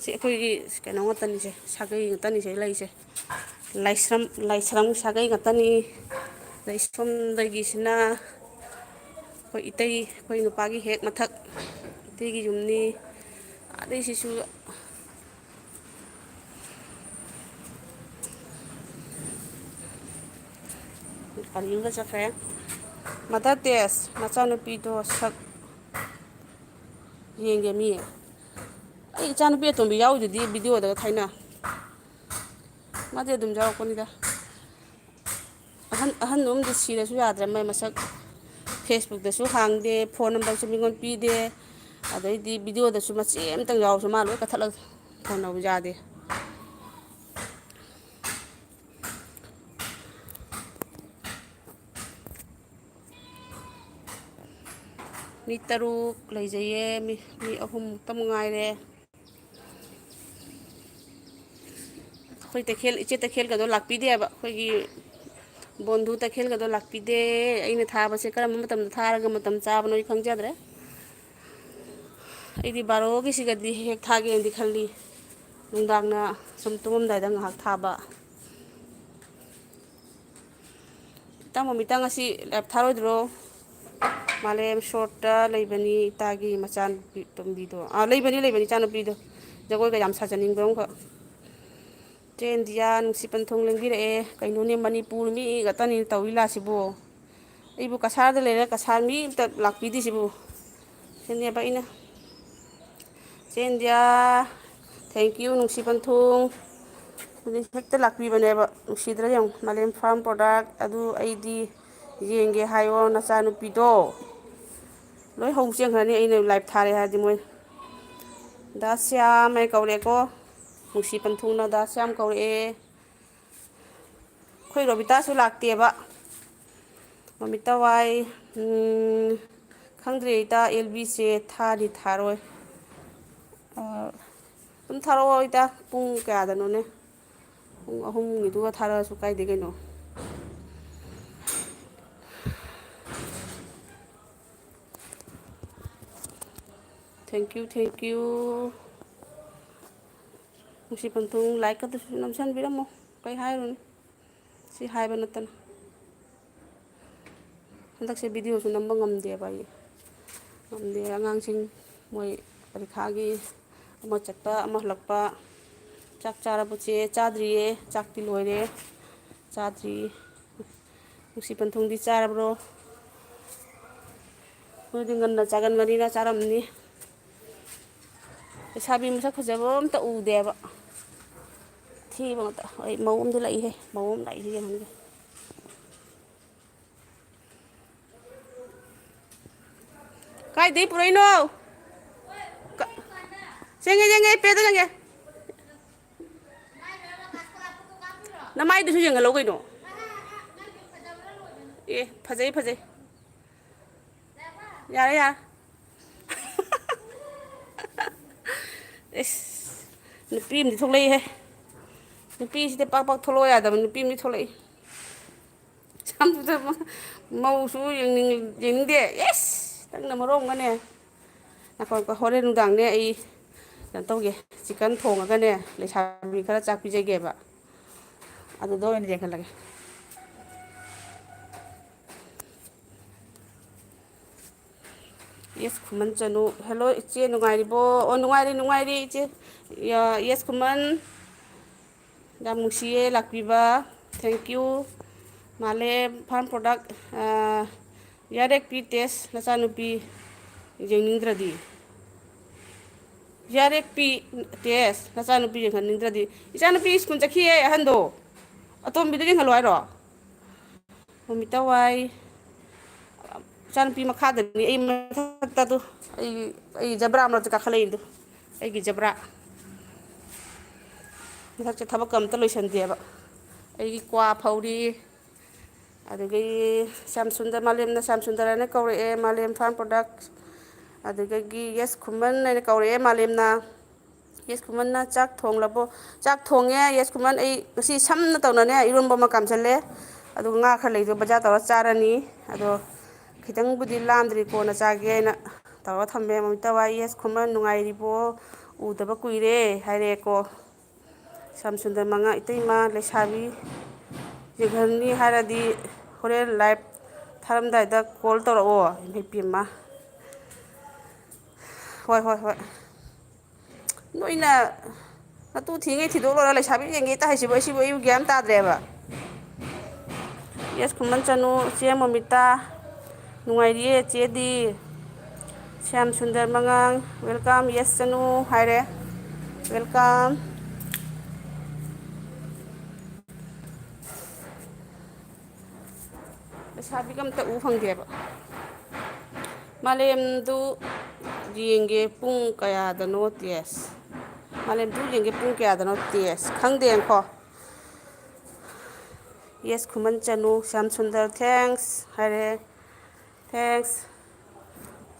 ꯁꯤ ꯑꯩꯈꯣꯏꯒꯤ ꯀꯩꯅꯣ ꯉꯥꯛꯇꯅꯤꯁꯦ ꯁꯥꯒꯩ ꯉꯥꯛꯇꯅꯤꯁꯦ ꯂꯩꯁꯦ ꯂꯥꯏꯁ꯭ꯔꯝ ꯁꯥꯒꯩ ꯉꯥꯛꯇꯅꯤ ꯑꯗꯩ ꯁꯣꯝꯗꯒꯤꯁꯤꯅ ꯑꯩꯈꯣꯏ ꯏꯇꯩ ꯑꯩꯈꯣꯏ ꯅꯨꯄꯥꯒꯤ ꯍꯦꯛ ꯃꯊꯛ ꯃꯩꯇꯩꯒꯤ ꯌꯨꯝꯅꯤ ꯑꯗꯩꯁꯤꯁꯨ ꯀꯔꯤꯝꯒ ꯆꯠꯈ꯭ꯔꯦ ꯃꯥꯗꯔ ꯇꯦꯁ ꯃꯆꯥꯅꯨꯄꯤꯗꯣ ꯁꯛ ꯌꯦꯡꯒꯦ ꯃꯤ ꯑꯩ ꯏꯆꯥꯅꯨꯄꯤ ꯑꯇꯣꯝꯕꯤ ꯌꯥꯎꯗꯨꯗꯤ ꯚꯤꯗꯤꯑꯣꯗꯒ ꯊꯥꯏꯅ ꯃꯥꯗꯤ ꯑꯗꯨꯝ ꯌꯥꯎꯔꯛꯄꯅꯤꯗ ꯑꯍꯟ ꯑꯝꯗꯤ ꯁꯤꯔꯁꯨ ꯌꯥꯗ꯭ꯔꯦ ꯃꯥꯏ ꯃꯁꯛ ꯐꯦꯁꯕꯨꯛꯇꯁꯨ ꯍꯥꯡꯗꯦ ꯐꯣꯟ ꯅꯝꯕꯔꯁꯨ ꯃꯤꯉꯣꯟ ꯄꯤꯗꯦ ꯑꯗꯩꯗꯤ ꯚꯤꯗꯤꯑꯣꯗꯁꯨ ꯃꯆꯦ ꯑꯃꯇꯪ ꯌꯥꯎꯔꯁꯨ ꯃꯥ ꯂꯣꯏ ꯀꯛꯊꯠꯂꯒ ꯐꯣꯟ ꯇꯧꯕ ꯌꯥꯗꯦ ꯃꯤ 6 ꯂꯩꯖꯩꯌꯦ ꯃꯤ 3 ꯉꯥꯏꯔꯦ ꯑꯩꯈꯣꯏ ꯇꯈꯦꯜ ꯏꯆꯦ ꯇꯈꯦꯜꯒꯗꯣ ꯂꯥꯛꯄꯤꯗꯦꯕ ꯑꯩꯈꯣꯏꯒꯤ ꯕꯣꯟꯙꯨ ꯇꯈꯦꯜꯒꯗꯣ ꯂꯥꯛꯄꯤꯗꯦ ꯑꯩꯅ ꯊꯥꯕꯁꯦ ꯀꯔꯝꯕ ꯃꯇꯝꯗ ꯊꯥꯔꯒ ꯃꯇꯝ ꯆꯥꯕꯅꯣ ꯈꯪꯖꯗ꯭ꯔꯦ ꯑꯩꯗꯤ ꯕꯥꯔꯣꯒꯤꯁꯤꯒꯗꯤ ꯍꯦꯛ ꯊꯥꯒꯦꯅꯗꯤ ꯈꯜꯂꯤ ꯅꯨꯡꯗꯥꯡꯅ ꯁꯨꯝ ꯇꯨꯝꯃꯝꯗꯥꯏꯗ ꯉꯥꯏꯍꯥꯛ ꯊꯥꯕ ꯏꯇꯥ ꯃꯃꯤꯇꯥ ꯉꯁꯤ ꯂꯥꯏꯞ ꯊꯥꯔꯣꯏꯗ꯭ꯔꯣ ꯃꯥꯂꯦꯝ ꯁꯣꯔꯠꯇ ꯂꯩꯕꯅꯤ ꯏꯇꯥꯒꯤ ꯃꯆꯥꯅꯨꯄꯤ ꯇꯣꯝꯕꯤꯗꯣ ꯂꯩꯕꯅꯤ ꯏꯆꯥꯅꯨꯄꯤꯗꯣ ꯖꯒꯣꯏꯒ ꯌꯥꯝ ꯁꯥꯖꯅꯤꯡꯕ ꯑꯃꯈꯛ ꯆꯦ ꯏꯟꯗꯤꯌꯥ ꯅꯨꯡꯁꯤ ꯄꯟꯊꯨꯡ ꯂꯦꯡꯕꯤꯔꯛꯑꯦ ꯀꯩꯅꯣꯅꯦ ꯃꯅꯤꯄꯨꯔ ꯃꯤ ꯉꯥꯛꯇꯅꯤ ꯇꯧꯔꯤ ꯂꯥꯛꯁꯤꯕꯨ ꯑꯩꯕꯨ ꯀꯁꯥꯔꯗ ꯂꯩꯔ ꯀꯁꯥꯔ ꯃꯤ ꯑꯃꯇ ꯂꯥꯛꯄꯤꯗꯦꯁꯤꯕꯨ ꯁꯤꯅꯦꯕ ꯑꯩꯅ ꯆꯦ ꯏꯟꯗꯤꯌꯥ ꯊꯦꯡꯀ꯭ꯌꯨ ꯅꯨꯡꯁꯤ ꯄꯟꯊꯨꯡ ꯑꯗꯨ ꯍꯦꯛꯇ ꯂꯥꯛꯄꯤꯕꯅꯦꯕ ꯅꯨꯡꯁꯤꯗ꯭ꯔ ꯌꯦꯡꯉꯨ ꯃꯥꯂꯦꯝ ꯐꯥꯔꯝ ꯄ꯭ꯔꯗꯛ ꯑꯗꯨ ꯑꯩꯗꯤ ꯌꯦꯡꯒꯦ ꯍꯥꯏꯌꯣ ꯅꯆꯥꯅꯨꯄꯤꯗꯣ ꯂꯣꯏ ꯍꯧ ꯆꯦꯟꯈ꯭ꯔꯅꯤ ꯑꯩꯅ ꯂꯥꯏꯚ ꯊꯥꯔꯦ ꯍꯥꯏꯔꯗꯤ ꯃꯣꯏ ꯗꯥ ꯁ꯭ꯌꯥꯝ ꯍꯥꯏꯅ ꯀꯧꯔꯛꯑꯦꯀꯣ ꯅꯨꯡꯁꯤ ꯄꯟꯊꯨꯡꯅ ꯗꯥ ꯁ꯭ꯌꯥꯝ ꯀꯧꯔꯛꯑꯦ ꯑꯩꯈꯣꯏ ꯔꯣꯕꯤꯇꯥꯁꯨ ꯂꯥꯛꯇꯦꯕ ꯃꯃꯤꯇꯥ ꯋꯥꯏ ꯈꯪꯗ꯭ꯔꯦ ꯏꯇꯥ ꯑꯦꯜꯕꯤꯁꯦ ꯊꯥꯗꯤ ꯊꯥꯔꯣꯏ ꯑꯗꯨꯝ ꯊꯥꯔꯛꯑꯣ ꯏꯇꯥ ꯄꯨꯡ ꯀꯌꯥꯗꯅꯣꯅꯦ ꯄꯨꯡ 3ꯒꯤꯗꯨꯒ ꯊꯥꯔꯛꯑꯁꯨ ꯀꯥꯏꯗꯦ ꯀꯩꯅꯣ ꯊꯦꯡꯀ꯭ꯌꯨ ꯅꯨꯡꯁꯤ ꯄꯟꯊꯨꯡ ꯂꯥꯏꯛꯀꯗꯨꯁꯨ ꯅꯝꯁꯟꯕꯤꯔꯝꯃꯣ ꯀꯩ ꯍꯥꯏꯔꯨꯅꯤ ꯁꯤ ꯍꯥꯏꯕ ꯅꯠꯇꯅ ꯍꯟꯗꯛꯁꯦ ꯚꯤꯗꯤꯑꯣꯁꯨ ꯅꯝꯕ ꯉꯝꯗꯦꯕ ꯑꯩ ꯉꯝꯗꯦ ꯑꯉꯥꯡꯁꯤꯡ ꯃꯣꯏ ꯄꯔꯤꯈꯥꯒꯤ ꯑꯃ ꯆꯠꯄ ꯑꯃ ꯍꯜꯂꯛꯄ ꯆꯥꯛ ꯆꯥꯔꯕꯣ ꯆꯦ ꯆꯥꯗ꯭ꯔꯤꯌꯦ ꯆꯥꯛꯇꯤ ꯂꯣꯏꯔꯦ ꯆꯥꯗ꯭ꯔꯤ ꯅꯨꯡꯁꯤ ꯄꯟꯊꯨꯡꯗꯤ ꯆꯥꯔꯕ꯭ꯔꯣ ꯅꯣꯏꯗꯤ ꯉꯟꯅ ꯆꯥꯒꯟꯕꯅꯤꯅ ꯆꯥꯔꯝꯅꯤ ꯂꯩꯁꯥꯕꯤ ꯃꯁꯛ ꯐꯖꯕ ꯑꯝꯇ ꯎꯗꯦꯕ ꯊꯤꯕ ꯉꯥꯛꯇ ꯍꯣꯏ ꯃꯧ ꯑꯃꯗꯤ ꯂꯥꯛꯏꯍꯦ ꯃꯧ ꯑꯃ ꯂꯥꯛꯏꯁꯦ ꯌꯦꯡꯍꯟꯒꯦ ꯀꯥꯏꯗꯩ ꯄꯨꯔꯛꯏꯅꯣ ꯌꯦꯡꯒꯦ ꯄꯦꯗ ꯌꯦꯡꯒꯦ ꯅꯃꯥꯏꯗꯨꯁꯨ ꯌꯦꯡꯍꯜꯂꯣ ꯀꯩꯅꯣ ꯑꯦ ꯐꯖꯩ ꯌꯥꯔꯦ ꯏꯁ ꯅꯨꯄꯤ ꯑꯃꯗꯤ ꯊꯣꯛꯂꯛꯏꯍꯦ ꯅꯨꯄꯤꯁꯤꯗꯤ ꯄꯥꯛ ꯄꯥꯛ ꯊꯣꯛꯂꯛꯑꯣ ꯌꯥꯗꯕ ꯅꯨꯄꯤ ꯑꯃꯗꯤ ꯊꯣꯛꯂꯛꯏ ꯃꯧꯁꯨ ꯌꯦꯡꯅꯤꯡꯗꯦ ꯏꯁ ꯅꯪꯅ ꯃꯔꯣꯟ ꯑꯃꯅꯦ ꯉꯥꯏꯈꯣ ꯍꯣꯔꯦꯟ ꯅꯨꯡꯗꯥꯡꯅꯦ ꯑꯩ ꯀꯩꯅꯣ ꯇꯧꯒꯦ ꯆꯤꯛꯀꯟ ꯊꯣꯡꯉꯒꯅꯦ ꯂꯩꯁꯥꯕꯤ ꯈꯔ ꯆꯥꯛ ꯄꯤꯖꯒꯦꯕ ꯑꯗꯨꯗ ꯑꯣꯏꯅ ꯌꯦꯡꯍꯜꯂꯒꯦ ꯌꯦꯁ ꯈꯨꯃꯟ ꯆꯅꯨ ꯍꯦꯜꯂꯣ ꯏꯆꯦ ꯅꯨꯡꯉꯥꯏꯔꯤꯕꯣ ꯑꯣ ꯅꯨꯡꯉꯥꯏꯔꯤ ꯏꯆꯦ ꯌꯦꯁ ꯈꯨꯃꯟ ꯌꯥꯝ ꯅꯨꯡꯁꯤꯌꯦ ꯂꯥꯛꯄꯤꯕ ꯊꯦꯡꯀ꯭ꯌꯨ ꯃꯥꯂꯦꯝ ꯐꯥꯔꯝ ꯄ꯭ꯔꯗꯛ ꯌꯥꯔꯦ ꯇꯦꯁ ꯅꯆꯥꯅꯨꯄꯤ ꯌꯦꯡꯅꯤꯡꯗ꯭ꯔꯗꯤ ꯌꯥꯔꯦ ꯇꯦꯁ ꯅꯆꯥꯅꯨꯄꯤ ꯌꯦꯡꯍꯟꯅꯤꯡꯗ꯭ꯔꯗꯤ ꯏꯆꯥꯅꯨꯄꯤ ꯁ꯭ꯀꯨꯜ ꯆꯠꯈꯤꯑꯦ ꯑꯍꯟꯗꯣ ꯑꯇꯣꯝꯕꯤꯗꯣ ꯌꯦꯡꯍꯜꯂꯣ ꯍꯥꯏꯔꯣ ꯃꯃꯤꯇꯥ ꯋꯥꯏ ꯏꯆꯥꯅꯨꯄꯤ ꯃꯈꯥꯗꯅꯤ ꯑꯩ ꯃꯊꯛꯇ ꯑꯗꯨ ꯑꯩꯒꯤ ꯖꯕ꯭ꯔꯥ ꯃꯔꯛꯇ ꯀꯥꯈꯠꯂꯛꯏꯗꯨ ꯑꯩꯒꯤ ꯖꯕ꯭ꯔꯥ ꯃꯊꯛꯁꯦ ꯊꯕꯛꯀ ꯑꯝꯇ ꯂꯣꯏꯁꯟꯗꯦꯕ ꯑꯩꯒꯤ ꯀ꯭ꯋꯥ ꯐꯧꯔꯤ ꯑꯗꯨꯗꯒꯤ ꯃꯥꯂꯦꯝꯅ ꯁ꯭ꯌꯥꯝꯁꯨꯟꯗꯔ ꯍꯥꯏꯅ ꯀꯧꯔꯛꯑꯦ ꯃꯥꯂꯦꯝ ꯐꯥꯔꯝ ꯄ꯭ꯔꯗꯛ ꯑꯗꯨꯗꯒꯤ ꯌꯦꯁ ꯈꯨꯃꯟ ꯍꯥꯏꯅ ꯀꯧꯔꯛꯑꯦ ꯃꯥꯂꯦꯝꯅ ꯌꯦꯁ ꯈꯨꯃꯟꯅ ꯆꯥꯛ ꯊꯣꯡꯂꯕꯣ ꯆꯥꯛ ꯊꯣꯡꯉꯦ ꯌꯦꯁ ꯈꯨꯃꯟ ꯑꯩ ꯉꯁꯤ ꯁꯝꯅ ꯇꯧꯅꯅꯦ ꯏꯔꯣꯟꯕ ꯑꯃ ꯀꯥꯝꯁꯤꯜꯂꯦ ꯑꯗꯨꯒ ꯉꯥ ꯈꯔ ꯂꯩꯗꯣ ꯕꯖꯥꯔ ꯇꯧꯔ ꯆꯥꯔꯅꯤ ꯑꯗꯣ ꯈꯤꯇꯪꯕꯨꯗꯤ ꯂꯥꯝꯗ꯭ꯔꯤ ꯀꯣꯟꯅ ꯆꯥꯒꯦ ꯍꯥꯏꯅ ꯇꯧꯔ ꯊꯝꯃꯦ ꯃꯃꯤꯇꯥ ꯋꯥꯏ ꯌꯦꯁ ꯈꯨꯃꯟ ꯅꯨꯡꯉꯥꯏꯔꯤꯕꯣ ꯎꯗꯕ ꯀꯨꯏꯔꯦ ꯍꯥꯏꯔꯛꯑꯦꯀꯣ ꯁ꯭ꯌꯥꯝꯁꯨꯟꯗꯔ ꯃꯉꯥ ꯏꯇꯩꯃ ꯂꯩꯁꯥꯕꯤ ꯌꯦꯡꯍꯟꯅꯤ ꯍꯥꯏꯔꯗꯤ ꯍꯣꯔꯦꯟ ꯂꯥꯏꯚ ꯊꯥꯔꯝꯗꯥꯏꯗ ꯀꯣꯜ ꯇꯧꯔꯛꯑꯣ ꯏꯃꯥꯏ ꯄꯦꯝꯃ ꯍꯣꯏ ꯍꯣꯏ ꯍꯣꯏ ꯅꯣꯏꯅ ꯅꯇꯨ ꯊꯤꯉꯩ ꯊꯤꯗꯣꯛꯂꯣꯏꯔ ꯂꯩꯁꯥꯕꯤ ꯌꯦꯡꯒꯦ ꯍꯥꯏꯁꯤꯕꯨ ꯑꯩꯁꯤꯕꯨ ꯑꯩꯕꯨ ꯒ꯭ꯌꯥꯟ ꯇꯥꯗ꯭ꯔꯦꯕ ꯌꯦꯁ ꯈꯨꯃꯟ ꯆꯅꯨ ꯆꯦ ꯃꯣꯃꯤꯇꯥ ꯅꯨꯡꯉꯥꯏꯔꯤꯌꯦ ꯆꯦꯗꯤ ꯁ꯭ꯌꯥꯝ ꯁꯨꯟꯗꯔ ꯃꯉꯥꯡ ꯋꯦꯜꯀꯥꯝ ꯌꯦꯁ ꯆꯅꯨ ꯍꯥꯏꯔꯦ ꯋꯦꯜꯀꯝ ꯂꯩꯁꯥꯕꯤꯒ ꯑꯝꯇ ꯎ ꯐꯪꯗꯦꯕ ꯃꯥꯂꯦꯝꯗꯨ ꯌꯦꯡꯒꯦ ꯄꯨꯡ ꯀꯌꯥꯗꯅꯣ ꯇꯦꯁ ꯃꯥꯂꯦꯝꯗꯨ ꯌꯦꯡꯒꯦ ꯄꯨꯡ ꯀꯌꯥꯗꯅꯣ ꯇꯦꯁ ꯈꯪꯗꯦꯅꯀꯣ ꯌꯦꯁ ꯈꯨꯃꯟ ꯆꯅꯨ ꯁ꯭ꯌꯥꯝ ꯁꯨꯟꯗꯔ ꯊꯦꯡꯁ ꯍꯥꯏꯔꯦ ꯊꯦꯡꯁ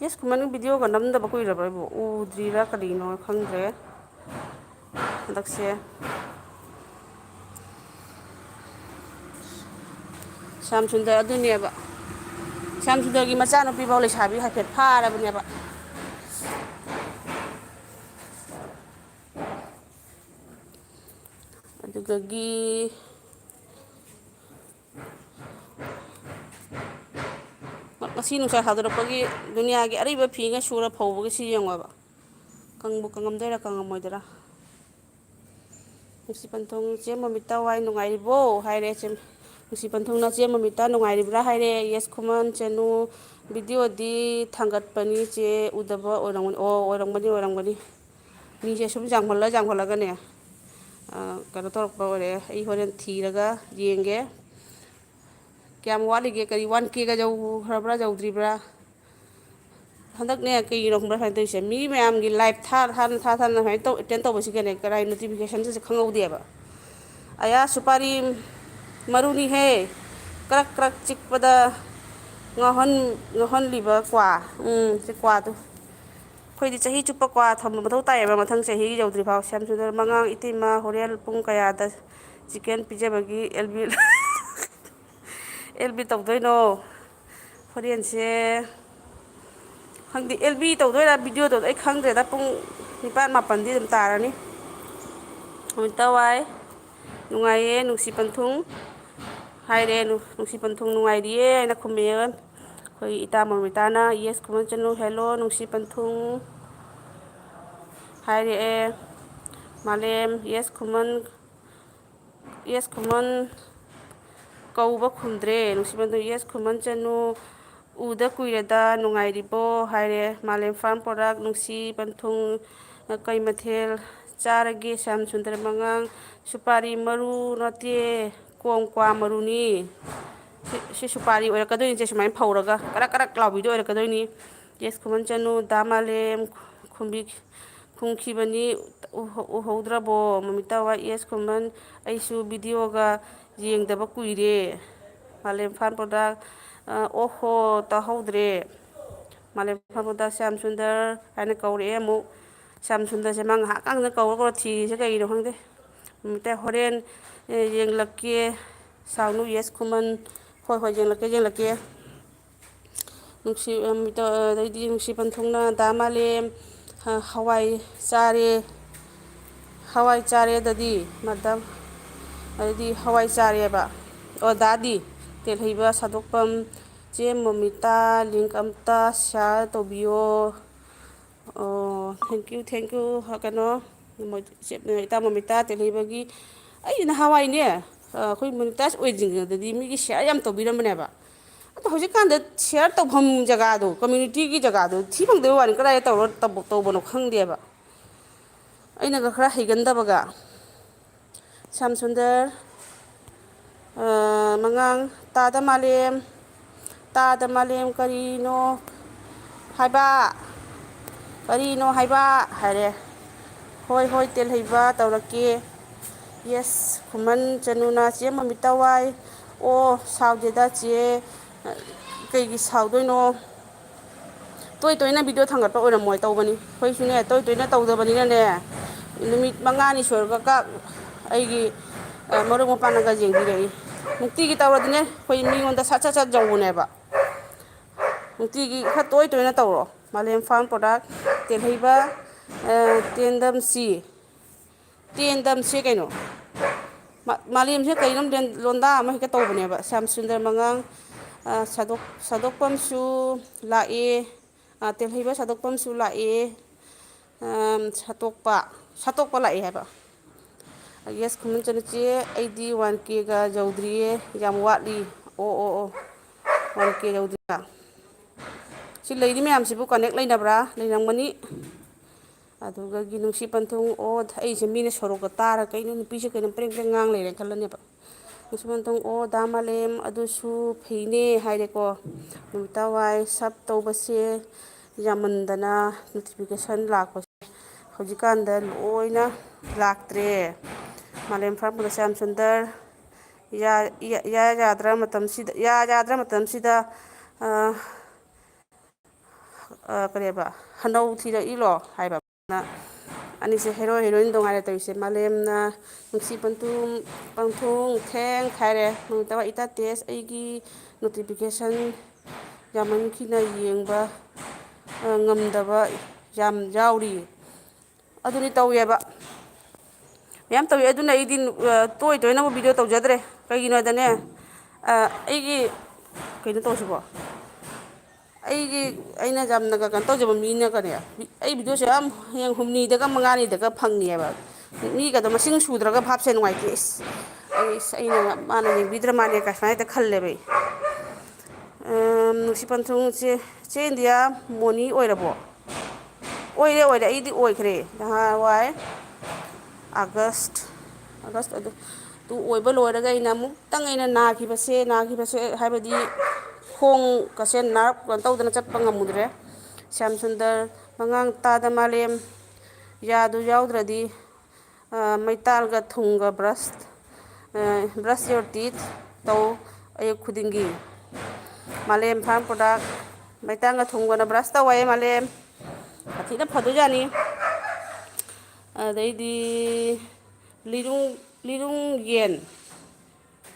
ꯌꯦꯁ ꯈꯨꯃꯟ ꯚꯤꯗꯤꯑꯣꯒ ꯅꯝꯗꯕ ꯀꯨꯏꯔꯕ ꯑꯩꯕꯨ ꯎꯗ꯭ꯔꯤꯔꯥ ꯀꯔꯤꯅꯣ ꯈꯪꯗ꯭ꯔꯦ ꯍꯟꯗꯛꯁꯦ ꯁ꯭ꯌꯥꯝ ꯁꯨꯟꯗꯔ ꯑꯗꯨꯅꯦꯕ ꯁ꯭ꯌꯥꯝ ꯁꯨꯟꯗꯔꯒꯤ ꯃꯆꯥꯅꯨꯄꯤꯐꯥꯎ ꯂꯩꯁꯥꯕꯤ ꯍꯥꯏꯐꯦꯠ ꯐꯥꯔꯕꯅꯦꯕ ꯑꯗꯨꯗꯒꯤ ꯉꯁꯤ ꯅꯨꯡꯁꯥ ꯁꯥꯗꯣꯔꯛꯄꯒꯤ ꯗꯨꯅꯤꯌꯥꯒꯤ ꯑꯔꯩꯕ ꯐꯤꯉꯩ ꯁꯨꯔ ꯐꯧꯕꯒꯤ ꯁꯤ ꯌꯦꯡꯉꯣꯕ ꯀꯪꯕꯨ ꯀꯪꯉꯝꯗꯣꯏꯔꯥ ꯀꯪꯉꯝꯃꯣꯏꯗꯣꯏꯔꯥ ꯅꯨꯡꯁꯤ ꯄꯟꯊꯨꯡ ꯆꯦ ꯃꯣꯃꯤꯇꯥ ꯋꯥꯏ ꯅꯨꯡꯉꯥꯏꯔꯤꯕꯣ ꯍꯥꯏꯔꯦ ꯅꯨꯡꯁꯤ ꯄꯟꯊꯨꯡꯅ ꯆꯦ ꯃꯣꯃꯤꯇꯥ ꯅꯨꯡꯉꯥꯏꯔꯤꯕ꯭ꯔꯥ ꯍꯥꯏꯔꯦ ꯌꯦꯁ ꯈꯨꯃꯟ ꯆꯅꯨ ꯚꯤꯗꯤꯑꯣꯗꯤ ꯊꯥꯡꯒꯠꯄꯅꯤ ꯆꯦ ꯎꯗꯕ ꯑꯣꯏꯔꯝꯒꯅꯤ ꯑꯣ ꯑꯣꯏꯔꯝꯒꯅꯤ ꯑꯣꯏꯔꯝꯒꯅꯤ ꯃꯤꯁꯦ ꯁꯨꯝ ꯌꯥꯝꯈꯠꯂꯒꯅꯦ ꯀꯩꯅꯣ ꯇꯧꯔꯛꯄ ꯑꯣꯏꯔꯦ ꯑꯩ ꯍꯣꯔꯦꯟ ꯊꯤꯔꯒ ꯌꯦꯡꯒꯦ ꯀꯌꯥꯝ ꯋꯥꯠꯂꯤꯒꯦ ꯀꯔꯤ 1K ꯌꯧꯈ꯭ꯔꯕ꯭ꯔꯥ ꯌꯧꯗ꯭ꯔꯤꯕ꯭ꯔꯥ ꯍꯟꯗꯛꯅꯦ ꯀꯩꯒꯤꯅꯣ ꯈꯪꯕ꯭ꯔꯥ ꯁꯨꯃꯥꯏꯅ ꯇꯧꯔꯤꯁꯦ ꯃꯤ ꯃꯌꯥꯝꯒꯤ ꯂꯥꯏꯐ ꯊꯥꯗꯅ ꯁꯨꯃꯥꯏꯅ ꯑꯦꯇꯦꯟ ꯇꯧꯕꯁꯤꯒꯅꯦ ꯀꯔꯥꯏ ꯅꯣꯇꯤꯐꯤꯀꯦꯁꯟꯁꯦ ꯈꯪꯍꯧꯗꯦꯕ ꯑꯌꯥ ꯁꯨꯄꯥꯔꯤ ꯃꯔꯨꯅꯤꯍꯦ ꯀ꯭ꯔꯛ ꯀ꯭ꯔꯛ ꯆꯤꯛꯄꯗ ꯉꯥꯎꯍꯜꯂꯤꯕ ꯀ꯭ꯋꯥ ꯁꯤ ꯀ꯭ꯋꯥꯗꯨ ꯑꯩꯈꯣꯏꯗꯤ ꯆꯍꯤ ꯆꯨꯞꯄ ꯀ꯭ꯋꯥ ꯊꯝꯕ ꯃꯊꯧ ꯇꯥꯏꯌꯦꯕ ꯃꯊꯪ ꯆꯍꯤ ꯌꯧꯗ꯭ꯔꯤꯐꯥꯎ ꯁ꯭ꯌꯥꯝ ꯁꯨꯟꯗꯔ ꯃꯉꯥꯡ ꯏꯇꯩꯃ ꯍꯣꯔꯦꯟ ꯄꯨꯡ ꯀꯌꯥꯗ ꯆꯤꯛꯀꯦꯟ ꯄꯤꯖꯕꯒꯤ ꯑꯦꯜ ꯕꯤ ꯇꯧꯗꯣꯏꯅꯣ ꯍꯣꯔꯦꯟꯁꯦ ꯈꯪꯗꯦ ꯑꯦꯜ ꯕꯤ ꯇꯧꯗꯣꯏꯔꯥ ꯚꯤꯗꯤꯑꯣ ꯇꯧꯗꯣꯏꯔꯥ ꯑꯩ ꯈꯪꯗ꯭ꯔꯦꯗ ꯄꯨꯡ ꯅꯤꯄꯥꯜ ꯃꯥꯄꯜꯗꯤ ꯑꯗꯨꯝ ꯇꯥꯔꯅꯤ ꯃꯣꯃꯤꯇꯥ ꯋꯥꯏ ꯅꯨꯡꯉꯥꯏꯌꯦ ꯅꯨꯡꯁꯤ ꯄꯟꯊꯨꯡ ꯍꯥꯏꯔꯦ ꯅꯨꯡꯁꯤ ꯄꯟꯊꯨꯡ ꯅꯨꯡꯉꯥꯏꯔꯤꯌꯦ ꯍꯥꯏꯅ ꯈꯨꯝꯃꯦꯑꯦ ꯑꯩꯈꯣꯏ ꯏꯇꯥ ꯃꯣꯃꯤꯇꯥꯅ ꯌꯦꯁ ꯈꯨꯃꯟ ꯆꯅꯨ ꯍꯦꯜꯂꯣ ꯅꯨꯡꯁꯤ ꯄꯟꯊꯨꯡ ꯍꯥꯏꯔꯛꯑꯦ ꯃꯥꯂꯦꯝ ꯌꯦꯁ ꯈꯨꯃꯟ ꯀꯧꯕ ꯈꯨꯝꯗ꯭ꯔꯦ ꯅꯨꯡꯁꯤꯕꯟꯊꯨꯡ ꯌꯦꯁ ꯈꯨꯃꯟ ꯆꯅꯨ ꯎꯗ ꯀꯨꯏꯔꯦꯗ ꯅꯨꯡꯉꯥꯏꯔꯤꯕꯣ ꯍꯥꯏꯔꯦ ꯃꯥꯂꯦꯝ ꯐꯥꯔꯝ ꯄꯣꯔꯛ ꯅꯨꯡꯁꯤ ꯄꯟꯊꯨꯡ ꯀꯩ ꯃꯊꯦꯜ ꯆꯥꯔꯒꯦ ꯁ꯭ꯌꯥꯝ ꯁꯨꯟꯗꯔ ꯃꯉꯥꯡ ꯁꯨꯄꯥꯔꯤ ꯃꯔꯨ ꯅꯠꯇꯦ ꯀꯣꯡ ꯀ꯭ꯋꯥ ꯃꯔꯨꯅꯤ ꯁꯤ ꯁꯨꯄꯥꯔꯤ ꯑꯣꯏꯔꯛꯀꯗꯣꯏꯅꯤꯁꯦ ꯁꯨꯃꯥꯏꯅ ꯐꯧꯔꯒ ꯀꯔꯛ ꯀꯔꯛ ꯂꯥꯎꯕꯤꯗꯣ ꯑꯣꯏꯔꯛꯀꯗꯣꯏꯅꯤ ꯌꯦꯁ ꯈꯨꯃꯟ ꯆꯅꯨ ꯗꯥ ꯃꯥꯂꯦꯝ ꯈꯨꯝꯈꯤꯕꯅꯤ ꯎꯍꯧꯗ꯭ꯔꯕꯣ ꯃꯣꯃꯤꯇꯥ ꯋꯥꯏ ꯌꯦꯁ ꯈꯨꯃꯟ ꯑꯩꯁꯨ ꯚꯤꯗꯤꯑꯣꯒ ꯌꯦꯡꯗꯕ ꯀꯨꯏꯔꯦ ꯃꯥꯂꯦꯝ ꯐꯥꯔꯝ ꯄ꯭ꯔꯗꯛ ꯑꯣꯍꯣ ꯇꯥꯍꯧꯗ꯭ꯔꯦ ꯃꯥꯂꯦꯝ ꯐꯥꯔꯝ ꯄ꯭ꯔꯗꯛ ꯁ꯭ꯌꯥꯝ ꯁꯨꯟꯗꯔ ꯍꯥꯏꯅ ꯀꯧꯔꯛꯑꯦ ꯑꯃꯨꯛ ꯁ꯭ꯌꯥꯝ ꯁꯨꯟꯗꯔꯁꯦ ꯃꯥ ꯉꯥꯏꯍꯥꯛꯇꯪꯗ ꯀꯧꯔ ꯊꯤꯔꯤꯁꯦ ꯀꯩꯒꯤꯅꯣ ꯈꯪꯗꯦ ꯃꯣꯃꯤꯇꯥ ꯍꯣꯔꯦꯟ ꯌꯦꯡꯂꯛꯀꯦ ꯁꯥꯎꯅꯨ ꯌꯦꯁ ꯈꯨꯃꯟ ꯍꯣꯏ ꯍꯣꯏ ꯌꯦꯡꯂꯛꯀꯦ ꯑꯗꯩꯗꯤ ꯅꯨꯡꯁꯤ ꯄꯟꯊꯨꯡꯅ ꯗꯥ ꯃꯥꯂꯦꯝ ꯍꯋꯥꯏ ꯆꯥꯔꯦꯗꯗꯤ ꯃꯗꯥꯝ ꯑꯗꯩꯗꯤ ꯍꯋꯥꯏ ꯆꯥꯔꯦꯕ ꯑꯣ ꯗꯥꯗꯤ ꯇꯦꯜꯍꯩꯕ ꯁꯥꯗꯣꯛꯄꯝ ꯆꯦ ꯃꯣꯃꯤꯇꯥ ꯂꯤꯡ ꯑꯝꯇ ꯁꯤꯌꯥꯔ ꯇꯧꯕꯤꯌꯣ ꯑꯣ ꯊꯦꯡꯀ꯭ꯌꯨ ꯀꯩꯅꯣ ꯏꯇꯥ ꯃꯣꯃꯤꯇꯥ ꯇꯦꯜꯍꯩꯕꯒꯤ ꯑꯩ ꯅꯍꯥꯟꯋꯥꯏꯅꯦ ꯑꯩꯈꯣꯏ ꯃꯣꯅꯤꯇꯥꯏꯁ ꯑꯣꯏꯗ꯭ꯔꯤꯉꯩꯗꯗꯤ ꯃꯤꯒꯤ ꯁꯤꯌꯥꯔ ꯌꯥꯝ ꯇꯧꯕꯤꯔꯝꯕꯅꯦꯕ ꯑꯗꯣ ꯍꯧꯖꯤꯛꯀꯥꯟꯗ ꯁꯤꯌꯥꯔ ꯇꯧꯐꯝ ꯖꯒꯥꯗꯣ ꯀꯝꯃ꯭ꯌꯨꯅꯤꯇꯤꯒꯤ ꯖꯒꯥꯗꯣ ꯊꯤ ꯐꯪꯗꯕꯩ ꯋꯥꯅꯤ ꯀꯗꯥꯏꯗ ꯇꯧꯕꯅꯣ ꯈꯪꯗꯦꯕ ꯑꯩꯅꯒ ꯈꯔ ꯍꯩꯒꯟꯗꯕꯒ ꯁ꯭ꯌꯥꯝ ꯁꯨꯟꯗꯔ ꯃꯉꯥꯡ ꯇꯥꯗ ꯃꯥꯂꯦꯝ ꯀꯔꯤꯅꯣ ꯍꯥꯏꯕ ꯍꯥꯏꯔꯦ ꯍꯣꯏ ꯍꯣꯏ ꯇꯦꯜꯍꯩꯕ ꯇꯧꯔꯛꯀꯦ ꯌꯦꯁ ꯈꯨꯃꯟ ꯆꯅꯨꯅ ꯆꯦ ꯃꯣꯃꯤꯇꯥ ꯋꯥꯏ ꯑꯣ ꯁꯥꯎꯗꯦꯗ ꯆꯦ ꯀꯩꯒꯤ ꯁꯥꯎꯗꯣꯏꯅꯣ ꯇꯣꯏꯅ ꯚꯤꯗꯤꯑꯣ ꯊꯥꯡꯒꯠꯄ ꯑꯣꯏꯔꯝꯃꯣꯏ ꯇꯧꯕꯅꯤ ꯑꯩꯈꯣꯏꯁꯨꯅꯦ ꯇꯣꯏꯅ ꯇꯧꯗꯕꯅꯤꯅꯅꯦ ꯅꯨꯃꯤꯠ 5ꯅꯤ ꯁꯨꯔꯒ ꯑꯩꯒꯤ ꯃꯔꯨꯞ ꯃꯄꯥꯡꯅꯒ ꯌꯦꯡꯕꯤꯔꯛꯏ ꯅꯨꯡꯇꯤꯒꯤ ꯇꯧꯔꯗꯤꯅꯦ ꯑꯩꯈꯣꯏ ꯃꯤꯉꯣꯟꯗ ꯁꯠ ꯌꯧꯕꯅꯦꯕ ꯅꯨꯡꯇꯤꯒꯤ ꯈꯔ ꯇꯣꯏꯅ ꯇꯧꯔꯣ ꯃꯥꯂꯦꯝ ꯐꯥꯔꯝ ꯄ꯭ꯔꯗꯛ ꯇꯦꯜꯍꯩꯕ ꯇꯦꯟꯗꯝꯁꯦ ꯀꯩꯅꯣ ꯃꯥꯂꯦꯝꯁꯦ ꯀꯩꯅꯣꯝ ꯂꯣꯟꯗꯥ ꯑꯃ ꯍꯦꯛꯇ ꯇꯧꯕꯅꯦꯕ ꯁ꯭ꯌꯥꯝ ꯁꯨꯟꯗꯔ ꯃꯉꯥꯡ ꯁꯥꯗꯣꯛꯄꯝꯁꯨ ꯂꯥꯛꯑꯦ ꯇꯦꯜꯍꯩꯕ ꯁꯥꯗꯣꯛꯄꯝꯁꯨ ꯂꯥꯛꯑꯦ ꯁꯠꯇꯣꯛꯄ ꯂꯥꯛꯑꯦ ꯍꯥꯏꯕ ꯌꯦꯁ ꯈꯨꯃꯟ ꯆꯅꯨꯆꯦ ꯑꯩꯗꯤ 1Kꯒ ꯌꯧꯗ꯭ꯔꯤꯌꯦ ꯌꯥꯝ ꯋꯥꯠꯂꯤ ꯑꯣ 1K ꯌꯧꯗ꯭ꯔꯤꯕ ꯁꯤ ꯂꯩꯔꯤ ꯃꯌꯥꯝꯁꯤꯕꯨ ꯀꯅꯦꯛ ꯂꯩꯅꯕ꯭ꯔꯥ ꯂꯩꯔꯝꯒꯅꯤ ꯑꯗꯨꯒꯒꯤ ꯅꯨꯡꯁꯤ ꯄꯟꯊꯨꯡ ꯑꯣ ꯑꯩꯁꯦ ꯃꯤꯅ ꯁꯣꯔꯣꯛꯀ ꯇꯥꯔꯒ ꯀꯩꯅꯣ ꯅꯨꯄꯤꯁꯦ ꯀꯩꯅꯣ ꯄ꯭ꯔꯦꯡ ꯄ꯭ꯔꯦꯡ ꯉꯥꯡ ꯂꯩꯔꯦ ꯈꯜꯂꯅꯦꯕ ꯅꯨꯡꯁꯤ ꯄꯟꯊꯨꯡ ꯑꯣ ꯗꯥ ꯃꯥꯂꯦꯝ ꯑꯗꯨꯁꯨ ꯐꯩꯅꯦ ꯍꯥꯏꯔꯦꯀꯣ ꯅꯨꯃꯤꯠꯇ ꯋꯥꯏ ꯁꯞ ꯇꯧꯕꯁꯦ ꯌꯥꯝꯃꯟꯗꯅ ꯅꯣꯇꯤꯐꯤꯀꯦꯁꯟ ꯂꯥꯛꯄꯁꯦ ꯍꯧꯖꯤꯛꯀꯥꯟꯗ ꯂꯣꯏꯅ ꯂꯥꯛꯇ꯭ꯔꯦ ꯃꯥꯂꯦꯝ ꯐꯥꯔꯃꯥꯁꯤ ꯁ꯭ꯌꯥꯝ ꯁꯨꯟꯗꯔ ꯌꯥꯗ꯭ꯔ ꯃꯇꯝꯁꯤꯗ ꯀꯔꯤꯕ ꯍꯅꯧ ꯊꯤꯔꯛꯏꯂꯣ ꯍꯥꯏꯕ ꯑꯅꯤꯁꯦ ꯍꯦꯔꯣ ꯍꯦꯔꯣꯏꯟ ꯇꯣꯉꯥꯏꯅ ꯇꯧꯔꯤꯁꯦ ꯃꯥꯂꯦꯝꯅ ꯅꯨꯡꯁꯤ ꯄꯟꯊꯨꯡ ꯊꯦꯡ ꯈꯥꯏꯔꯦ ꯅꯨꯃꯤꯠꯇ ꯏꯇꯥ ꯇꯦꯁ ꯑꯩꯒꯤ ꯅꯣꯇꯤꯐꯤꯀꯦꯁꯟ ꯌꯥꯝꯃꯟꯈꯤꯅ ꯌꯦꯡꯕ ꯉꯝꯗꯕ ꯌꯥꯝ ꯌꯥꯎꯔꯤ ꯑꯗꯨꯗꯤ ꯇꯧꯋꯦꯕ ꯃꯌꯥꯝ ꯇꯧꯋꯤ ꯑꯗꯨꯅ ꯑꯩꯗꯤ ꯇꯣꯏꯅꯕꯨ ꯚꯤꯗꯤꯑꯣ ꯇꯧꯖꯗ꯭ꯔꯦ ꯀꯩꯒꯤꯅꯣꯗꯅꯦ ꯑꯩꯒꯤ ꯀꯩꯅꯣ ꯇꯧꯁꯤꯕꯣ ꯑꯩꯅ ꯌꯥꯝꯅꯒ ꯀꯩꯅꯣ ꯇꯧꯖꯕ ꯃꯤꯅꯒꯅꯦ ꯑꯩ ꯚꯤꯗꯤꯑꯣꯁꯦ ꯌꯥꯝ ꯍꯌꯦꯡ ꯍꯨꯝꯅꯤꯗꯒ ꯃꯉꯥꯅꯤꯗꯒ ꯐꯪꯉꯦꯕ ꯃꯤꯒꯗꯣ ꯃꯁꯤꯡ ꯁꯨꯗ꯭ꯔꯒ ꯚꯥꯞꯁꯦ ꯅꯨꯡꯉꯥꯏꯇꯦ ꯑꯩꯅ ꯃꯥꯅ ꯌꯦꯡꯕꯤꯗ꯭ꯔ ꯃꯥꯜꯂꯦ ꯀꯃꯥꯏꯅ ꯍꯦꯛꯇ ꯈꯜꯂꯦꯕ ꯑꯩ ꯅꯨꯡꯁꯤ ꯄꯟꯊꯨꯡꯁꯦ ꯆꯦ ꯏꯟꯗꯤꯌꯥ ꯃꯣꯅꯤ ꯑꯣꯏꯔꯕꯣ ꯑꯣꯏꯔꯦ ꯑꯩꯗꯤ ꯑꯣꯏꯈ꯭ꯔꯦ ꯅꯍꯥꯟꯋꯥꯏ ꯑꯥꯒꯁ ꯑꯗꯨ ꯑꯣꯏꯕ ꯂꯣꯏꯔꯒ ꯑꯩꯅ ꯑꯃꯨꯛꯇꯪ ꯑꯩꯅ ꯅꯥꯈꯤꯕꯁꯦ ꯍꯥꯏꯕꯗꯤ ꯈꯣꯡꯒꯁꯦ ꯅꯥꯔꯛ ꯇꯧꯗꯅ ꯆꯠꯄ ꯉꯝꯃꯨꯗ꯭ꯔꯦ ꯁ꯭ꯌꯥꯝ ꯁꯨꯟꯗꯔ ꯃꯉꯥꯡ ꯇꯥꯗ ꯃꯥꯂꯦꯝ ꯌꯥꯗꯨ ꯌꯥꯎꯗ꯭ꯔꯗꯤ ꯃꯩꯇꯥꯜꯒ ꯊꯨꯝꯒ ꯕ꯭ꯔꯁ ꯌꯣꯔ ꯇꯤꯠ ꯇꯧ ꯑꯌꯨꯛ ꯈꯨꯗꯤꯡꯒꯤ ꯃꯥꯂꯦꯝ ꯐꯥꯔꯝ ꯄ꯭ꯔꯗꯛ ꯃꯩꯇꯥꯟꯒ ꯊꯨꯝꯒꯅ ꯕ꯭ꯔꯁ ꯇꯧ ꯍꯥꯏꯌꯦ ꯃꯥꯂꯦꯝ ꯁꯥꯊꯤꯅ ꯐꯗꯣꯏꯖꯥꯠꯅꯤ ꯑꯗꯩꯗꯤ ꯂꯤꯔꯨꯡ ꯌꯦꯟ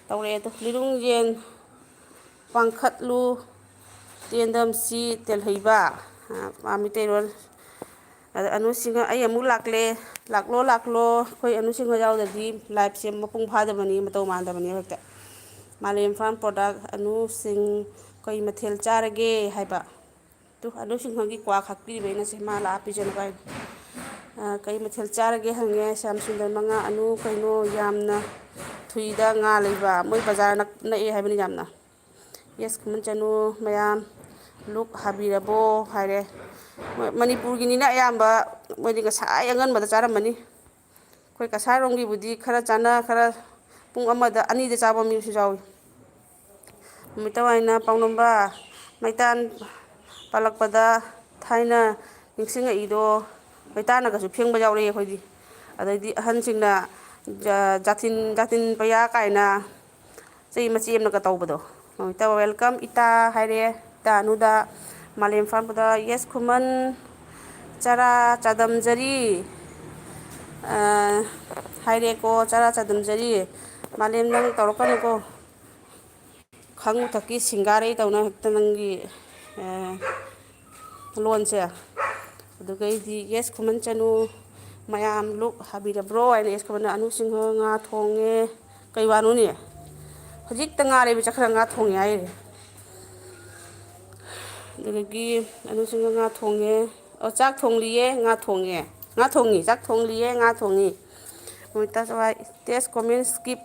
ꯇꯧꯔꯛꯑꯦ ꯑꯗꯣ ꯂꯤꯔꯨꯡ ꯌꯦꯟ ꯄꯥꯡꯈꯠꯂꯨ ꯇꯦꯟꯗꯝꯁꯤ ꯇꯦꯜꯍꯩꯕ ꯃꯩꯇꯩꯔꯣꯟ ꯑꯗ ꯑꯅꯨꯁꯤꯡꯍ ꯑꯩ ꯑꯃꯨꯛ ꯂꯥꯛꯂꯣ ꯑꯩꯈꯣꯏ ꯑꯅꯨꯁꯤꯡꯍ ꯌꯥꯎꯗꯗꯤ ꯂꯥꯏꯐꯁꯦ ꯃꯄꯨꯡ ꯐꯥꯗꯕꯅꯤ ꯃꯇꯧ ꯃꯥꯟꯗꯕꯅꯤ ꯍꯦꯛꯇ ꯃꯥꯂꯦꯝ ꯐꯥꯔꯝ ꯄ꯭ꯔꯗꯛ ꯑꯅꯨꯁꯤꯡ ꯀꯩ ꯃꯊꯦꯜ ꯆꯥꯔꯒꯦ ꯍꯥꯏꯕ ꯑꯅꯨꯁꯤꯡꯍꯒꯤ ꯀ꯭ꯋꯥ ꯈꯥꯛꯄꯤꯔꯤꯕ ꯑꯩꯅꯁꯦ ꯃꯥ ꯂꯥꯛꯑ ꯄꯤꯖꯅꯕ ꯍꯥꯏꯅ ꯀꯩ ꯃꯊꯦꯜ ꯆꯥꯔꯒꯦ ꯍꯪꯉꯦ ꯁ꯭ꯌꯥꯝ ꯁꯨꯟꯗꯔ ꯃꯉꯥ ꯑꯅꯨ ꯀꯩꯅꯣ ꯌꯥꯝꯅ ꯊꯨꯏꯗ ꯉꯥ ꯂꯩꯕ ꯃꯣꯏ ꯕꯖꯥꯔ ꯅꯛꯑꯦ ꯍꯥꯏꯕꯅꯤ ꯌꯥꯝꯅ ꯌꯦꯁ ꯈꯨꯃꯟ ꯆꯅꯨ ꯃꯌꯥꯝ ꯂꯨꯛ ꯍꯥꯕꯤꯔꯕꯣ ꯍꯥꯏꯔꯦ ꯃꯅꯤꯄꯨꯔꯒꯤꯅꯤꯅ ꯑꯌꯥꯝꯕ ꯃꯣꯏꯗꯤ ꯉꯁꯥꯏ ꯑꯉꯟꯕꯗ ꯆꯥꯔꯝꯃꯅꯤ ꯑꯩꯈꯣꯏ ꯀꯁꯥꯔꯣꯝꯒꯤꯕꯨꯗꯤ ꯈꯔ ꯄꯨꯡ ꯑꯃꯗ ꯑꯅꯤꯗ ꯆꯥꯕ ꯃꯤꯁꯨ ꯌꯥꯎꯏ ꯅꯨꯃꯤꯠꯇ ꯋꯥꯏꯅ ꯄꯥꯎꯅꯝꯕ ꯃꯩꯇꯥꯟ ꯄꯥꯜꯂꯛꯄꯗ ꯊꯥꯏꯅ ꯅꯤꯡꯁꯤꯡꯉꯛꯏꯗꯣ ꯃꯩꯇꯥꯟꯅꯒꯁꯨ ꯐꯦꯡꯕ ꯌꯥꯎꯔꯛꯑꯦ ꯑꯩꯈꯣꯏꯗꯤ ꯑꯗꯩꯗꯤ ꯑꯍꯟꯁꯤꯡꯅ ꯖꯥꯇꯤꯟ ꯄꯩꯌꯥ ꯀꯥꯏꯅ ꯆꯩ ꯃꯆꯦ ꯑꯃꯅꯒ ꯇꯧꯕꯗꯣ ꯅꯨꯃꯤꯠꯇ ꯋꯦꯜꯀꯝ ꯏꯇꯥ ꯍꯥꯏꯔꯦ ꯏꯇꯥ ꯑꯅꯨꯗ ꯃꯥꯂꯦꯝ ꯐꯥꯔꯝꯕꯗ ꯌꯦꯁ ꯈꯨꯃꯟ ꯆꯔꯥ ꯆꯥꯗꯝꯖꯔꯤ ꯍꯥꯏꯔꯦꯀꯣ ꯆꯔꯥ ꯆꯗꯝꯖꯔꯤ ꯃꯥꯂꯦꯝ ꯅꯪ ꯇꯧꯔꯛꯀꯅꯨꯀꯣ ꯈꯪꯕ ꯊꯛꯀꯤ ꯁꯤꯡꯒꯥꯔꯩ ꯇꯧꯅ ꯍꯦꯛꯇ ꯅꯪꯒꯤ ꯂꯣꯟꯁꯦ ꯑꯗꯨꯒꯩꯗꯤ ꯌꯦꯁ ꯈꯨꯃꯟ ꯆꯅꯨ ꯃꯌꯥꯝ ꯂꯨꯛ ꯍꯥꯕꯤꯔꯕ꯭ꯔꯣ ꯍꯥꯏꯅ ꯌꯦꯁ ꯈꯨꯃꯟ ꯑꯅꯨꯁꯤꯡꯍ ꯉꯥ ꯊꯣꯡꯉꯦ ꯀꯩ ꯋꯥꯅꯣꯅꯦ ꯍꯧꯖꯤꯛꯇ ꯉꯥ ꯂꯩꯕ ꯆꯠꯈ꯭ꯔꯒ ꯉꯥ ꯊꯣꯡꯉꯦ ꯍꯥꯏꯔꯤꯅꯦ ꯑꯗꯨꯗꯒꯤ ꯑꯅꯨꯁꯤꯡꯍ ꯉꯥ ꯊꯣꯡꯉꯦ ꯆꯥꯛ ꯊꯣꯡꯂꯤꯌꯦ ꯉꯥ ꯊꯣꯡꯉꯤ ꯆꯥꯛ ꯊꯣꯡꯂꯤꯌꯦ ꯉꯥ ꯊꯣꯡꯉꯤ ꯅꯨꯃꯤꯠꯇ ꯇꯦꯁ ꯀꯣꯃꯦꯟ ꯁ꯭ꯀꯤꯞ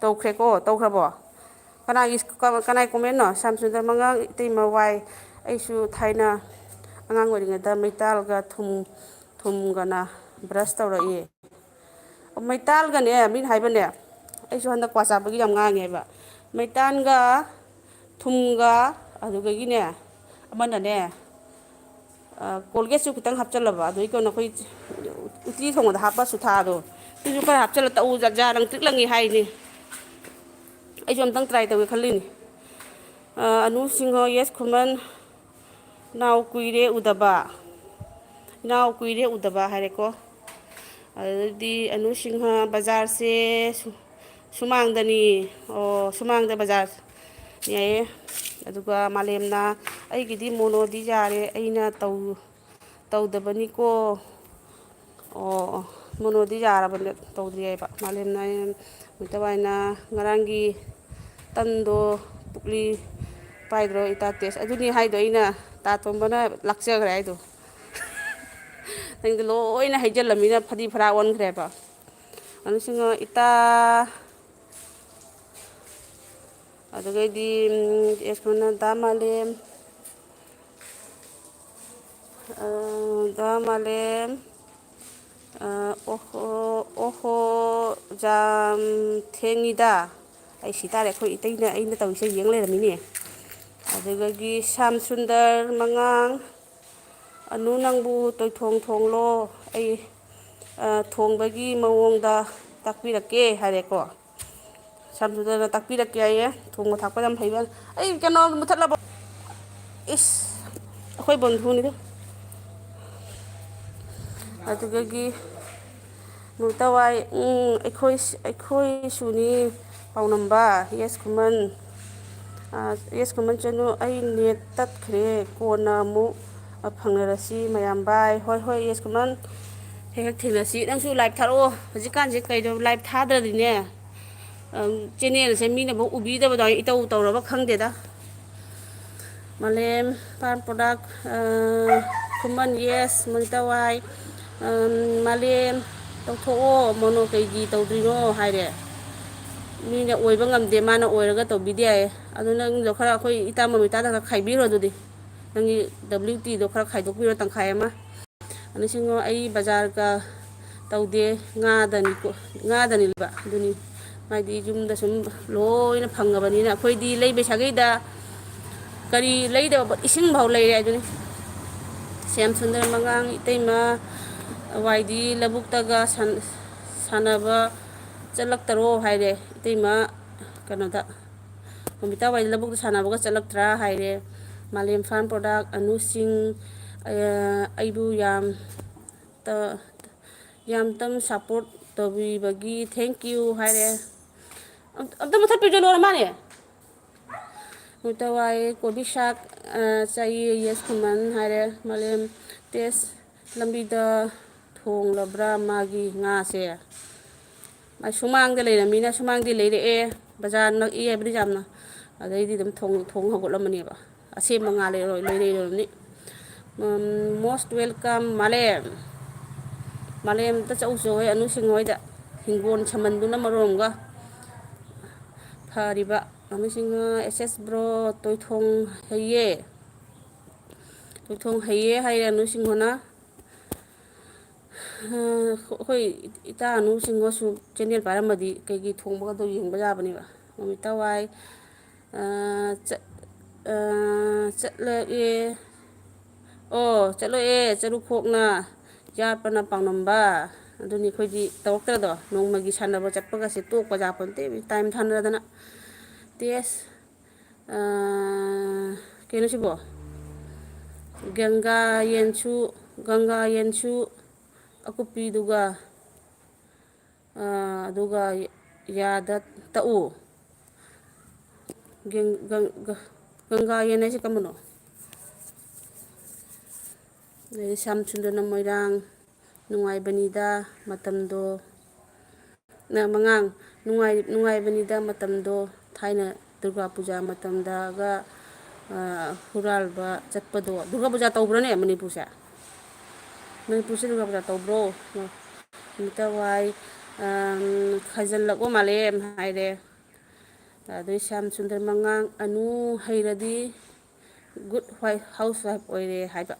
ꯇꯧꯈ꯭ꯔꯕꯣ ꯀꯅꯥꯒꯤ ꯀꯣꯃꯦꯟꯅꯣ ꯁ꯭ꯌꯥꯝ ꯁꯨꯟꯗꯔ ꯃꯉꯥꯡ ꯏꯇꯩꯃ ꯋꯥꯏ ꯑꯩꯁꯨ ꯊꯥꯏꯅ ꯑꯉꯥꯡ ꯑꯣꯏꯔꯤꯉꯩꯗ ꯃꯩꯇꯥꯜꯒ ꯊꯨꯝꯒꯅ ꯕ꯭ꯔꯁ ꯇꯧꯔꯛꯏ ꯃꯩꯇꯥꯜꯒꯅꯦ ꯃꯤꯅ ꯍꯥꯏꯕꯅꯦ ꯑꯩꯁꯨ ꯍꯟꯗꯛ ꯀ꯭ꯋꯥ ꯆꯥꯕꯒꯤ ꯌꯥꯝ ꯉꯥꯡꯉꯦꯕ ꯃꯩꯇꯥꯟꯒ ꯊꯨꯝꯒ ꯑꯗꯨꯗꯒꯤꯅꯦ ꯑꯃꯅꯅꯦ ꯀꯣꯜꯒꯦꯠꯁꯨ ꯈꯤꯇꯪ ꯍꯥꯞꯆꯜꯂꯕ ꯑꯗꯨꯒꯤ ꯀꯩꯅꯣ ꯑꯩꯈꯣꯏ ꯎꯇꯤ ꯊꯣꯡꯕꯗ ꯍꯥꯞꯄ ꯁꯨꯊꯥꯗꯣ ꯑꯗꯨꯁꯨ ꯈꯔ ꯍꯥꯞꯆꯤꯜꯂ ꯇꯛꯎ ꯖꯥꯠ ꯂꯪꯇ꯭ꯔꯤꯛ ꯂꯪꯉꯤ ꯍꯥꯏꯅꯤ ꯑꯩꯁꯨ ꯑꯝꯇꯪ ꯇ꯭ꯔꯥꯏ ꯇꯧꯒꯦ ꯈꯜꯂꯤꯅꯤ ꯑꯅꯨꯁꯤꯡꯍ ꯌꯦꯁ ꯈꯨꯃꯟ ꯏꯅꯥꯎ ꯀꯨꯏꯔꯦ ꯎꯗꯕ ꯍꯥꯏꯔꯦꯀꯣ ꯑꯗꯨꯗꯤ ꯑꯅꯨꯁꯤꯡꯍ ꯕꯖꯥꯔꯁꯦ ꯁꯨꯃꯥꯡꯗꯅꯤ ꯁꯨꯃꯥꯡꯗ ꯕꯖꯥꯔ ꯌꯥꯏꯌꯦ ꯑꯗꯨꯒ ꯃꯥꯂꯦꯝꯅ ꯑꯩꯒꯤꯗꯤ ꯃꯣꯅꯣꯗꯤ ꯌꯥꯔꯦ ꯑꯩꯅ ꯇꯧꯗꯕꯅꯤꯀꯣ ꯃꯣꯅꯣꯗꯤ ꯌꯥꯔꯕꯅꯦ ꯇꯧꯗ꯭ꯔꯤ ꯍꯥꯏꯕ ꯃꯥꯂꯦꯝꯅ ꯃꯨꯇꯋꯥꯏꯅ ꯉꯔꯥꯡꯒꯤ ꯇꯟꯗꯣ ꯄꯨꯛꯂꯤ ꯄꯥꯏꯗ꯭ꯔꯣ ꯏꯇꯥ ꯇꯦꯁ ꯑꯗꯨꯅꯤ ꯍꯥꯏꯗꯣ ꯑꯩꯅ ꯇꯥ ꯇꯣꯝꯕꯅ ꯂꯥꯛꯆꯈ꯭ꯔꯦ ꯍꯥꯏꯗꯣ ꯅꯪꯗꯤ ꯂꯣꯏꯅ ꯍꯩꯖꯤꯜꯂꯝꯃꯤꯅ ꯐꯗꯤ ꯐꯔꯥ ꯑꯣꯟꯈ꯭ꯔꯦꯕ ꯑꯗꯨꯁꯤꯡꯉꯣ ꯏꯇꯥ ꯑꯗꯨꯒꯩꯗꯤ ꯑꯦꯁꯃꯅ ꯗꯥ ꯃꯥꯂꯦꯝ ꯗꯥ ꯃꯥꯂꯦꯝ ꯑꯣꯍꯣ ꯖꯥꯝ ꯊꯦꯡꯉꯤꯗ ꯑꯩ ꯁꯤ ꯇꯥꯔꯦ ꯑꯩꯈꯣꯏ ꯏꯇꯩꯅ ꯑꯩꯅ ꯇꯧꯔꯤꯁꯦ ꯌꯦꯡ ꯂꯩꯔꯝꯃꯤꯅꯦ ꯑꯗꯨꯗꯒꯤ ꯁ꯭ꯌꯥꯝ ꯁꯨꯟꯗꯔ ꯃꯉꯥꯡ ꯑꯅꯨ ꯅꯪꯕꯨ ꯇꯣꯏꯊꯣꯡ ꯊꯣꯡꯂꯣ ꯑꯩ ꯊꯣꯡꯕꯒꯤ ꯃꯑꯣꯡꯗ ꯇꯥꯛꯄꯤꯔꯛꯀꯦ ꯍꯥꯏꯔꯦꯀꯣ ꯁ꯭ꯌꯥꯝꯁꯨꯟꯗꯔꯅ ꯇꯥꯛꯄꯤꯔꯛꯀꯦ ꯍꯥꯏꯌꯦ ꯊꯣꯡꯕ ꯊꯥꯛꯄ ꯌꯥꯝ ꯍꯩꯕ ꯑꯩ ꯀꯩꯅꯣ ꯃꯨꯊꯠꯂꯕ ꯏꯁ ꯑꯩꯈꯣꯏ ꯕꯟꯙꯨꯅꯤꯗ ꯑꯗꯨꯗꯒꯤ ꯇꯋꯥꯏ ꯑꯩꯈꯣꯏꯁꯨꯅꯤ ꯄꯥꯎꯅꯝꯕ ꯌꯦꯁ ꯈꯨꯃꯟ ꯌꯦꯁ ꯈꯨꯃꯟ ꯆꯅꯨ ꯑꯩ ꯅꯦꯠ ꯇꯠꯈ꯭ꯔꯦ ꯀꯣꯟꯅ ꯑꯃꯨꯛ ꯐꯪꯅꯔꯁꯤ ꯃꯌꯥꯝ ꯕꯥꯏ ꯍꯣꯏ ꯍꯣꯏ ꯌꯦꯁ ꯈꯨꯃꯟ ꯍꯦꯛ ꯍꯦꯛ ꯊꯦꯡꯅꯁꯤ ꯅꯪꯁꯨ ꯂꯥꯏꯚ ꯊꯥꯔꯛꯑꯣ ꯍꯧꯖꯤꯛꯀꯥꯟꯁꯦ ꯀꯩꯗꯧ ꯂꯥꯏꯚ ꯊꯥꯗ꯭ꯔꯗꯤꯅꯦ ꯆꯦꯅꯦꯜꯁꯦ ꯃꯤꯅꯐꯥꯎ ꯎꯕꯤꯗꯕꯗꯣ ꯏꯇꯧ ꯇꯧꯔꯕ ꯈꯪꯗꯦꯗ ꯃꯥꯂꯦꯝ ꯐꯥꯔꯝ ꯄ꯭ꯔꯗꯛ ꯈꯨꯃꯟ ꯌꯦꯁ ꯃꯨꯇꯋꯥꯏ ꯃꯥꯂꯦꯝ ꯇꯧꯊꯣꯛꯑꯣ ꯃꯣꯅꯣ ꯀꯩꯒꯤ ꯇꯧꯗ꯭ꯔꯤꯅꯣ ꯍꯥꯏꯔꯦ ꯃꯤꯅ ꯑꯣꯏꯕ ꯉꯝꯗꯦ ꯃꯥꯅ ꯑꯣꯏꯔꯒ ꯇꯧꯕꯤꯗꯦ ꯌꯥꯏꯌꯦ ꯑꯗꯨ ꯅꯪꯗꯣ ꯈꯔ ꯑꯩꯈꯣꯏ ꯏꯇꯥ ꯃꯃꯤꯇꯥꯗ ꯈꯔ ꯈꯥꯏꯕꯤꯔꯣ ꯑꯗꯨꯗꯤ ꯅꯪꯒꯤ WT ꯈꯔ ꯈꯥꯏꯗꯣꯛꯄꯤꯔꯣ ꯇꯪꯈꯥꯏ ꯑꯃ ꯑꯗꯨꯁꯤꯡꯉꯣ ꯑꯩ ꯕꯖꯥꯔꯒ ꯇꯧꯗꯦ ꯉꯥꯗꯅꯤꯕ ꯑꯗꯨꯅꯤ ꯍꯥꯏꯗꯤ ꯌꯨꯝꯗ ꯁꯨꯝ ꯂꯣꯏꯅ ꯐꯪꯉꯕꯅꯤꯅ ꯑꯩꯈꯣꯏꯗꯤ ꯂꯩꯕꯩ ꯁꯥꯒꯩꯗ ꯀꯔꯤ ꯂꯩꯗꯕ ꯏꯁꯤꯡ ꯐꯥꯎ ꯂꯩꯔꯦ ꯑꯗꯨꯅꯤ ꯁ꯭ꯌꯥꯝ ꯁꯨꯟꯗꯔ ꯃꯉꯥꯡ ꯏꯇꯩꯃ ꯋꯥꯏꯗꯤ ꯂꯧꯕꯨꯛꯇꯒ ꯁꯥꯟꯅꯕ ꯆꯠꯂꯛꯇꯔꯣ ꯍꯥꯏꯔꯦ ꯏꯇꯩꯃ ꯀꯩꯅꯣꯗ ꯃꯃꯤꯇꯥ ꯋꯥꯏꯗꯤ ꯂꯧꯕꯨꯛꯇ ꯁꯥꯟꯅꯕꯒ ꯆꯠꯂꯛꯇ꯭ꯔꯥ ꯍꯥꯏꯔꯦ ꯃꯥꯂꯦꯝ ꯐꯥꯔꯝ ꯄ꯭ꯔꯗꯛ ꯑꯅꯨꯁꯤꯡ ꯑꯩꯕꯨ ꯌꯥꯝꯇꯪ ꯁꯞꯄꯣꯔꯠ ꯇꯧꯕꯤꯕꯒꯤ ꯊꯦꯡꯀ꯭ꯌꯨ ꯍꯥꯏꯔꯦ ꯑꯝꯇ ꯃꯨꯊꯠꯄꯤꯗꯣ ꯂꯣꯏꯔ ꯃꯥꯅꯦ ꯃꯨꯇꯋꯥꯏ ꯀꯣꯕꯤ ꯁꯥꯛ ꯆꯥꯏ ꯌꯦꯁ ꯈꯨꯃꯟ ꯍꯥꯏꯔꯦ ꯃꯥꯂꯦꯝ ꯇꯦꯁ ꯂꯝꯕꯤꯗ ꯊꯣꯡꯂꯕ꯭ꯔꯥ ꯃꯥꯒꯤ ꯉꯥꯁꯦ ꯁꯨꯃꯥꯡꯗ ꯂꯩꯔꯝꯃꯤꯅ ꯁꯨꯃꯥꯡꯗꯤ ꯂꯩꯔꯛꯑꯦ ꯕꯖꯥꯔ ꯅꯛꯏ ꯍꯥꯏꯕꯗꯤ ꯌꯥꯝꯅ ꯑꯗꯩꯗꯤ ꯑꯗꯨꯝ ꯊꯣꯡ ꯍꯧꯒꯠꯂꯝꯃꯅꯦꯕ ꯑꯁꯦꯡꯕ ꯉꯥ ꯂꯩꯔꯝꯅꯤ ꯃꯣꯁ ꯋꯦꯜꯀꯝ ꯃꯥꯂꯦꯝ ꯃꯥꯂꯦꯝꯇ ꯆꯧꯁꯨ ꯍꯣꯏ ꯑꯅꯨꯁꯤꯡ ꯍꯣꯏꯗ ꯍꯤꯡꯒꯣꯜ ꯁꯝꯕꯟꯗꯨꯅ ꯃꯔꯣꯝꯒ ꯐꯔꯤꯕ ꯑꯃꯁꯤꯡꯅ ꯑꯦꯁ ꯕ꯭ꯔꯣ ꯇꯣꯏꯊꯣꯡ ꯍꯩꯌꯦ ꯇꯣꯏꯊꯣꯡ ꯍꯩꯌꯦ ꯍꯥꯏꯔꯦ ꯑꯅꯨꯁꯤꯡꯍꯣꯅ ꯑꯩꯈꯣꯏ ꯏꯇꯥ ꯑꯅꯨꯁꯤꯡꯍꯣꯁꯨ ꯆꯦꯟꯅꯦꯜ ꯄꯥꯏꯔꯝꯃꯗꯤ ꯀꯩꯀꯩ ꯊꯣꯡꯕꯒꯗꯣ ꯌꯦꯡꯕ ꯌꯥꯕꯅꯦꯕ ꯃꯃꯤꯇꯥ ꯋꯥꯏ ꯆꯠꯂꯛꯑꯦ ꯑꯣ ꯆꯠꯂꯛꯑꯦ ꯆꯔꯨꯈꯣꯛꯅ ꯌꯥꯠꯄꯅ ꯄꯥꯝꯂꯝꯕ ꯑꯗꯨꯅꯤ ꯑꯩꯈꯣꯏꯗꯤ ꯇꯧꯔꯛꯇ꯭ꯔꯗꯣ ꯅꯣꯡꯃꯒꯤ ꯁꯥꯟꯅꯕ ꯆꯠꯄꯒꯁꯦ ꯇꯣꯛꯄ ꯌꯥꯄꯣꯟꯇꯦ ꯇꯥꯏꯝ ꯊꯥꯅꯗꯅ ꯇꯦꯁ ꯀꯩꯅꯣꯁꯤꯕꯣ ꯒꯪꯒꯥ ꯌꯦꯟꯁꯨ ꯑꯀꯨꯞꯄꯤꯗꯨꯒ ꯑꯗꯨꯒ ꯌꯥꯗ ꯇꯛꯎ ꯒꯪꯒꯥ ꯌꯦꯟ ꯍꯥꯏꯁꯦ ꯀꯔꯝꯕꯅꯣ ꯑꯗꯩ ꯁ꯭ꯌꯥꯝ ꯁꯨꯟꯗꯔꯅ ꯃꯣꯏꯔꯥꯡ ꯅꯨꯡꯉꯥꯏꯕꯅꯤꯗ ꯃꯇꯝꯗꯣ ꯃꯉꯥꯡ ꯅꯨꯡꯉꯥꯏꯕꯅꯤꯗ ꯃꯇꯝꯗꯣ ꯊꯥꯏꯅ ꯗꯨꯔꯒꯥ ꯄꯨꯖꯥ ꯃꯇꯝꯗꯒ ꯍꯨꯔꯥꯜꯕ ꯆꯠꯄꯗꯣ ꯗꯨꯔꯒꯥ ꯄꯨꯖꯥ ꯇꯧꯕ꯭ꯔꯅꯦ ꯃꯅꯤꯄꯨꯔꯁꯦ ꯗꯨꯔꯒꯥ ꯄꯨꯖꯥ ꯇꯧꯕ꯭ꯔꯣ ꯅꯨꯃꯤꯠꯇ ꯋꯥꯏ ꯈꯥꯏꯖꯤꯜꯂꯛꯑꯣ ꯃꯥꯜꯂꯦ ꯍꯥꯏꯔꯦ ꯑꯗꯩ ꯁ꯭ꯌꯥꯝ ꯁꯨꯟꯗꯔ ꯃꯉꯥꯡ ꯑꯅꯨ ꯍꯩꯔꯗꯤ ꯒꯨꯗ ꯍꯥꯎꯁ ꯋꯥꯏꯐ ꯑꯣꯏꯔꯦ ꯍꯥꯏꯕ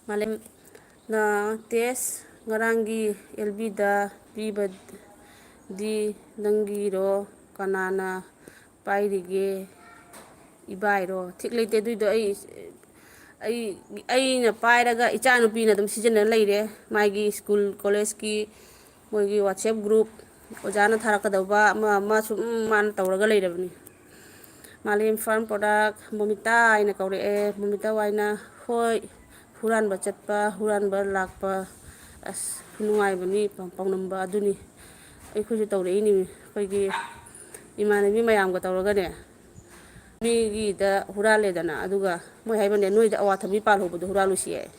ꯃꯥꯂꯦꯝꯅ ꯇꯦꯁ ꯉꯔꯥꯡꯒꯤ ꯑꯦꯜꯕꯤꯗ ꯄꯤꯕꯗꯤ ꯅꯪꯒꯤꯔꯣ ꯀꯅꯥꯅ ꯄꯥꯏꯔꯤꯒꯦ ꯏꯕꯥꯏꯔꯣ ꯊꯤꯛ ꯂꯩꯇꯦ ꯑꯗꯨꯏꯗꯣ ꯑꯩꯅ ꯄꯥꯏꯔꯒ ꯏꯆꯥꯅꯨꯄꯤꯅ ꯑꯗꯨꯝ ꯁꯤꯖꯤꯟꯅ ꯂꯩꯔꯦ ꯃꯥꯒꯤ ꯁ꯭ꯀꯨꯜ ꯀꯣꯂꯦꯖꯀꯤ ꯃꯣꯏꯒꯤ ꯋꯥꯆꯦꯞ ꯒ꯭ꯔꯨꯞ ꯑꯣꯖꯥꯅ ꯊꯥꯔꯛꯀꯗꯧꯕ ꯑꯃ ꯁꯨꯝ ꯃꯥꯅ ꯇꯧꯔꯒ ꯂꯩꯔꯕꯅꯤ ꯃꯥꯂꯦꯝ ꯐꯥꯔꯝ ꯄ꯭ꯔꯗꯛ ꯃꯣꯃꯤꯇꯥ ꯍꯥꯏꯅ ꯀꯧꯔꯛꯑꯦ ꯃꯣꯃꯤꯇꯥ ꯋꯥꯏꯅ ꯍꯣꯏ ꯍꯨꯔꯥꯟꯕ ꯆꯠꯄ ꯍꯨꯔꯥꯟꯕ ꯂꯥꯛꯄ ꯑꯁ ꯅꯨꯡꯉꯥꯏꯕꯅꯤ ꯄꯥꯎꯅꯝꯕ ꯑꯗꯨꯅꯤ ꯑꯩꯈꯣꯏꯁꯨ ꯇꯧꯔꯛꯏꯅꯤ ꯑꯩꯈꯣꯏꯒꯤ ꯏꯃꯥꯟꯅꯕꯤ ꯃꯌꯥꯝꯒ ꯇꯧꯔꯒꯅꯦ ꯃꯤꯒꯤꯗ ꯍꯨꯔꯥꯜꯂꯦꯗꯅ ꯑꯗꯨꯒ ꯃꯣꯏ ꯍꯥꯏꯕꯅꯦ ꯅꯣꯏꯗ ꯑꯋꯥꯊꯕꯤ ꯄꯥꯜꯍꯧꯕꯗꯣ ꯍꯨꯔꯥꯜꯂꯨꯁꯤ ꯌꯥꯏ